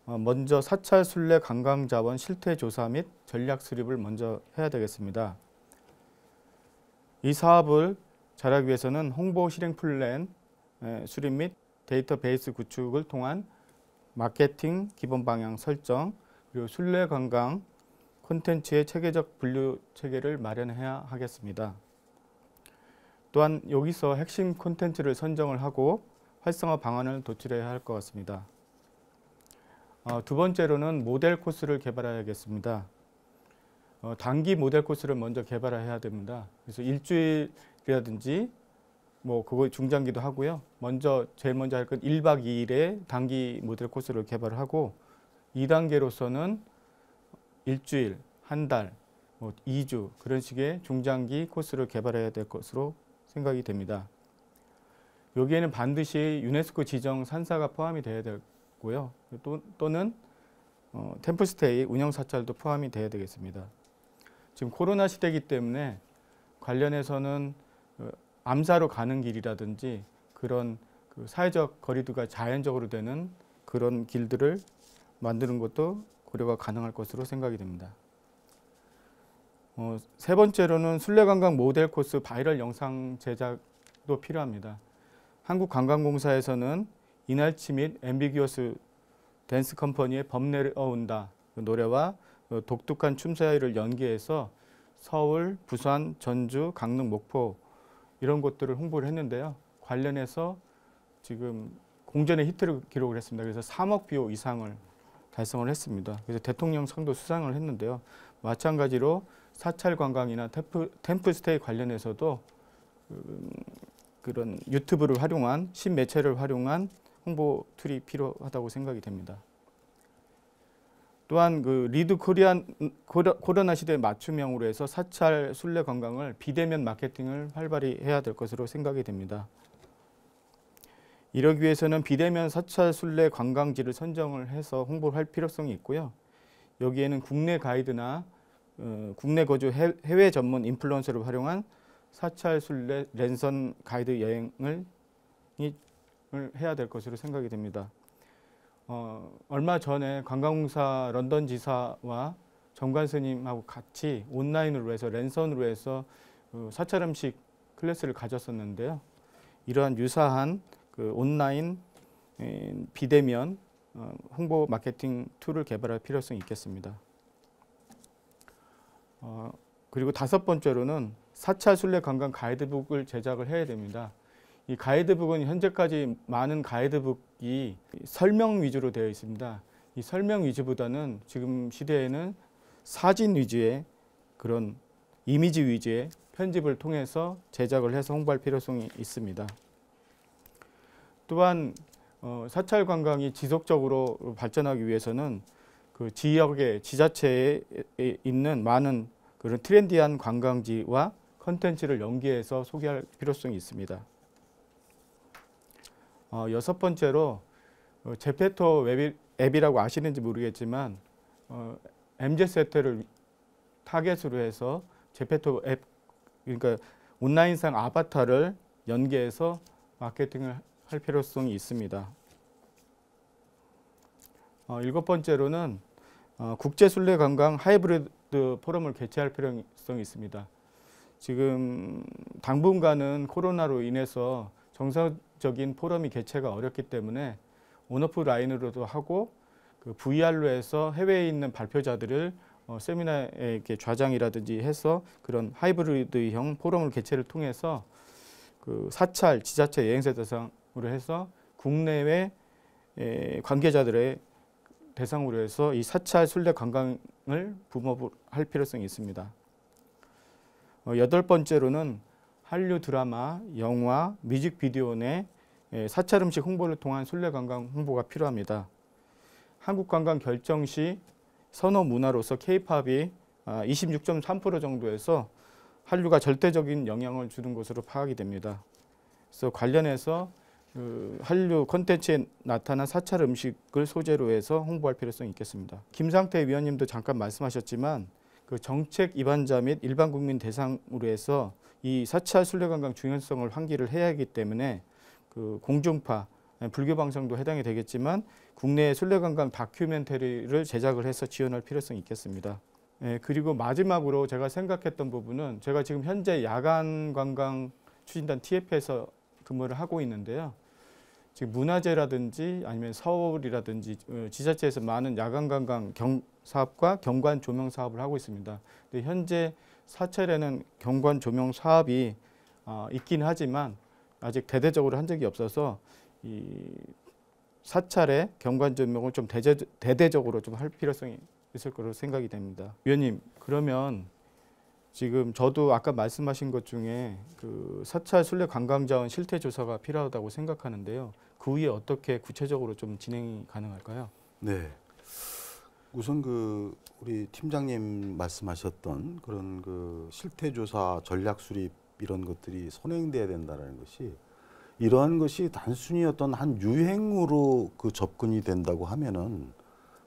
먼저 사찰 순례 관광 자원 실태 조사 및 전략 수립을 먼저 해야 되겠습니다. 이 사업을 잘하기 위해서는 홍보 실행 플랜 수립 및 데이터베이스 구축을 통한 마케팅 기본 방향 설정, 그리고 순례 관광 콘텐츠의 체계적 분류 체계를 마련해야 하겠습니다. 또한 여기서 핵심 콘텐츠를 선정을 하고 활성화 방안을 도출해야 할 것 같습니다. 두 번째로는 모델 코스를 개발해야겠습니다. 단기 모델 코스를 먼저 개발해야 됩니다. 그래서 일주일이라든지 뭐 그거 중장기도 하고요. 제일 먼저 할 건 1박 2일의 단기 모델 코스를 개발하고 2단계로서는 일주일, 한 달, 2주 그런 식의 중장기 코스를 개발해야 될 것으로 생각이 됩니다. 여기에는 반드시 유네스코 지정 산사가 포함이 되어야 되고요. 또는 템플스테이 운영 사찰도 포함이 되어야 되겠습니다. 지금 코로나 시대이기 때문에 관련해서는 암사로 가는 길이라든지 그런 사회적 거리두기가 자연적으로 되는 그런 길들을 만드는 것도 고려가 가능할 것으로 생각이 됩니다. 세 번째로는 순례관광 모델 코스 바이럴 영상 제작도 필요합니다. 한국관광공사에서는 이날치 및 앰비기어스 댄스 컴퍼니의 범내어온다 노래와 독특한 춤사위를 연기해서 서울, 부산, 전주, 강릉, 목포 이런 곳들을 홍보를 했는데요. 관련해서 지금 공전의 히트를 기록을 했습니다. 그래서 3억 뷰 이상을 달성을 했습니다. 그래서 대통령상도 수상을 했는데요. 마찬가지로 사찰 관광이나 템플스테이 관련해서도 그런 유튜브를 활용한 신매체를 활용한 홍보 툴이 필요하다고 생각이 됩니다. 또한 리드 코로나 시대 맞춤형으로 해서 사찰 순례 관광을 비대면 마케팅을 활발히 해야 될 것으로 생각이 됩니다. 이러기 위해서는 비대면 사찰 순례 관광지를 선정을 해서 홍보를 할 필요성이 있고요. 여기에는 국내 가이드나 국내 거주 해외 전문 인플루언서를 활용한 사찰 순례 랜선 가이드 여행을 해야 될 것으로 생각이 됩니다. 얼마 전에 관광공사 런던 지사와 정관 스님하고 같이 온라인으로 해서 랜선으로 해서 사찰 음식 클래스를 가졌었는데요. 이러한 유사한 온라인 비대면 홍보 마케팅 툴을 개발할 필요성이 있겠습니다. 그리고 다섯 번째로는 사찰 순례 관광 가이드북을 제작을 해야 됩니다. 이 가이드북은 현재까지 많은 가이드북이 설명 위주로 되어 있습니다. 이 설명 위주보다는 지금 시대에는 사진 위주의 그런 이미지 위주의 편집을 통해서 제작을 해서 홍보할 필요성이 있습니다. 또한 사찰 관광이 지속적으로 발전하기 위해서는 그 지역의 지자체에 있는 많은 그런 트렌디한 관광지와 컨텐츠를 연계해서 소개할 필요성이 있습니다. 여섯 번째로 제페토 앱이라고 아시는지 모르겠지만 MZ세대를 타겟으로 해서 제페토 앱, 그러니까 온라인상 아바타를 연계해서 마케팅을 할 필요성이 있습니다. 일곱 번째로는 국제순례관광 하이브리드 포럼을 개최할 필요성이 있습니다. 지금 당분간은 코로나로 인해서 정상적인 포럼이 개최가 어렵기 때문에 온오프라인으로도 하고 VR로 해서 해외에 있는 발표자들을 세미나에 이렇게 좌장이라든지 해서 그런 하이브리드형 포럼을 개최를 통해서 사찰, 지자체 여행사 대상으로 해서 국내외 관계자들의 대상으로 해서 이 사찰 순례 관광을 붐업할 필요성이 있습니다. 여덟 번째로는 한류 드라마, 영화, 뮤직비디오 내 사찰 음식 홍보를 통한 순례 관광 홍보가 필요합니다. 한국 관광 결정 시 선호 문화로서 K-팝이 26.3% 정도에서 한류가 절대적인 영향을 주는 것으로 파악이 됩니다. 그래서 관련해서 한류 콘텐츠에 나타난 사찰 음식을 소재로 해서 홍보할 필요성이 있겠습니다. 김상태 위원님도 잠깐 말씀하셨지만 그 정책 입안자 및 일반 국민 대상으로 해서 이 사찰 순례관광 중요성을 환기를 해야 하기 때문에 그 공중파, 불교 방송도 해당이 되겠지만 국내 순례관광 다큐멘터리를 제작을 해서 지원할 필요성이 있겠습니다. 그리고 마지막으로 제가 생각했던 부분은 제가 지금 현재 야간 관광 추진단 TF에서 근무를 하고 있는데요. 지금 문화재라든지 아니면 서울이라든지 지자체에서 많은 야간 관광 사업과 경관 조명 사업을 하고 있습니다. 근데 현재 사찰에는 경관 조명 사업이 있긴 하지만 아직 대대적으로 한 적이 없어서 이 사찰의 경관 조명을 좀 대대적으로 좀 할 필요성이 있을 거로 생각이 됩니다. 위원님, 그러면 지금 저도 아까 말씀하신 것 중에 그 사찰 순례 관광자원 실태 조사가 필요하다고 생각하는데요. 그 위에 어떻게 구체적으로 좀 진행이 가능할까요? 네. 우선 그 우리 팀장님 말씀하셨던 그런 그 실태 조사, 전략 수립 이런 것들이 선행돼야 된다는 것이 이러한 것이 단순히 어떤 한 유행으로 그 접근이 된다고 하면은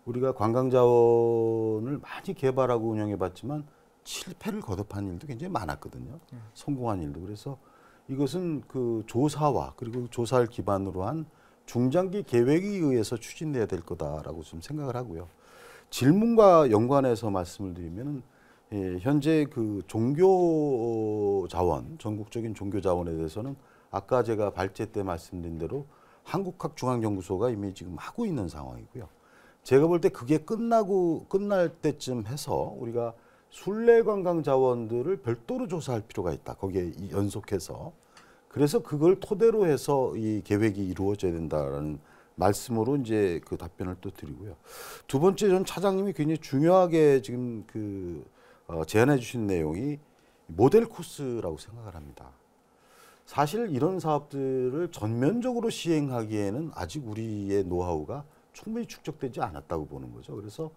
우리가 관광자원을 많이 개발하고 운영해 봤지만 실패를 거듭한 일도 굉장히 많았거든요. 성공한 일도. 그래서 이것은 그 조사와 그리고 조사를 기반으로 한 중장기 계획에 의해서 추진돼야 될 거다라고 좀 생각을 하고요. 질문과 연관해서 말씀을 드리면 현재 그 종교 자원, 전국적인 종교 자원에 대해서는 아까 제가 발제 때 말씀드린 대로 한국학중앙연구소가 이미 지금 하고 있는 상황이고요. 제가 볼 때 그게 끝날 때쯤 해서 우리가 순례관광 자원들을 별도로 조사할 필요가 있다. 거기에 연속해서. 그래서 그걸 토대로 해서 이 계획이 이루어져야 된다라는 말씀으로 이제 그 답변을 또 드리고요. 두 번째, 전 차장님이 굉장히 중요하게 지금 그 제안해 주신 내용이 모델 코스라고 생각을 합니다. 사실 이런 사업들을 전면적으로 시행하기에는 아직 우리의 노하우가 충분히 축적되지 않았다고 보는 거죠. 그래서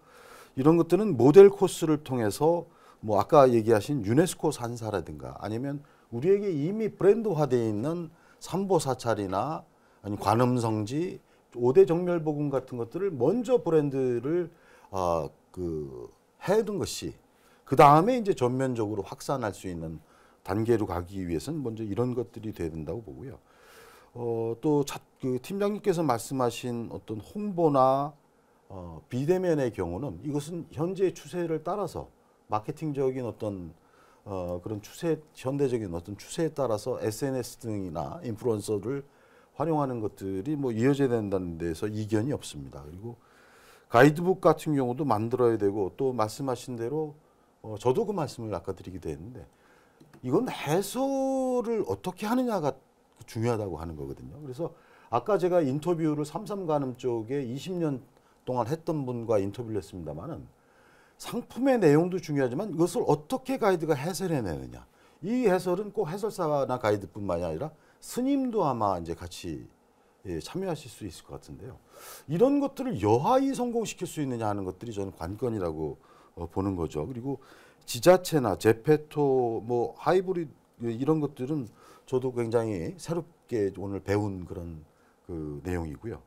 이런 것들은 모델 코스를 통해서 뭐 아까 얘기하신 유네스코 산사라든가 아니면 우리에게 이미 브랜드화되어 있는 삼보사찰이나 아니 관음성지, 5대 정멸복음 같은 것들을 먼저 브랜드를 해둔 것이 그 다음에 이제 전면적으로 확산할 수 있는 단계로 가기 위해서는 먼저 이런 것들이 돼야 된다고 보고요. 또 그 팀장님께서 말씀하신 어떤 홍보나 비대면의 경우는 이것은 현재 추세를 따라서 마케팅적인 어떤 그런 추세, 현대적인 어떤 추세에 따라서 SNS 등이나 인플루언서를 활용하는 것들이 뭐 이어져야 된다는 데서 이견이 없습니다. 그리고 가이드북 같은 경우도 만들어야 되고 또 말씀하신 대로 저도 그 말씀을 아까 드리기도 했는데 이건 해설을 어떻게 하느냐가 중요하다고 하는 거거든요. 그래서 아까 제가 인터뷰를 삼삼가늠 쪽에 20년 동안 했던 분과 인터뷰를 했습니다마는 상품의 내용도 중요하지만 이것을 어떻게 가이드가 해설해내느냐. 이 해설은 꼭 해설사나 가이드뿐만이 아니라 스님도 아마 이제 같이 참여하실 수 있을 것 같은데요. 이런 것들을 여하이 성공시킬 수 있느냐 하는 것들이 저는 관건이라고 보는 거죠. 그리고 지자체나 제페토, 뭐 하이브리드 이런 것들은 저도 굉장히 새롭게 오늘 배운 그런 그 내용이고요.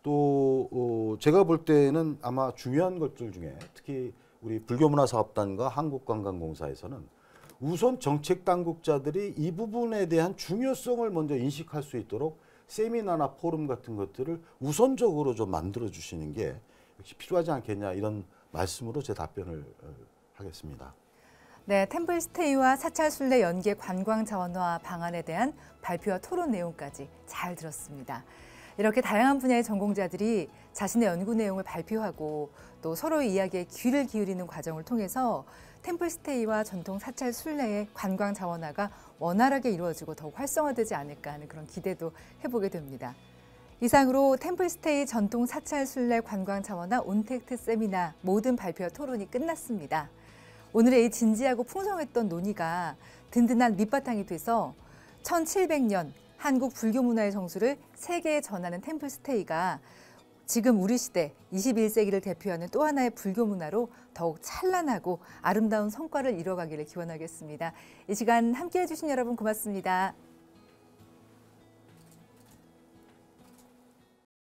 또 제가 볼 때는 아마 중요한 것들 중에 특히 우리 불교문화사업단과 한국관광공사에서는 우선 정책 당국자들이 이 부분에 대한 중요성을 먼저 인식할 수 있도록 세미나나 포럼 같은 것들을 우선적으로 좀 만들어 주시는 게 역시 필요하지 않겠냐 이런 말씀으로 제 답변을 하겠습니다. 네, 템플스테이와 사찰순례 연계 관광 자원화 방안에 대한 발표와 토론 내용까지 잘 들었습니다. 이렇게 다양한 분야의 전공자들이 자신의 연구 내용을 발표하고 또 서로의 이야기에 귀를 기울이는 과정을 통해서 템플스테이와 전통 사찰 순례의 관광 자원화가 원활하게 이루어지고 더욱 활성화되지 않을까 하는 그런 기대도 해보게 됩니다. 이상으로 템플스테이 전통 사찰 순례 관광 자원화 온택트 세미나 모든 발표와 토론이 끝났습니다. 오늘의 이 진지하고 풍성했던 논의가 든든한 밑바탕이 돼서 1700년 한국 불교 문화의 정수를 세계에 전하는 템플스테이가 지금 우리 시대 21세기를 대표하는 또 하나의 불교 문화로 더욱 찬란하고 아름다운 성과를 이뤄가기를 기원하겠습니다. 이 시간 함께해 주신 여러분 고맙습니다.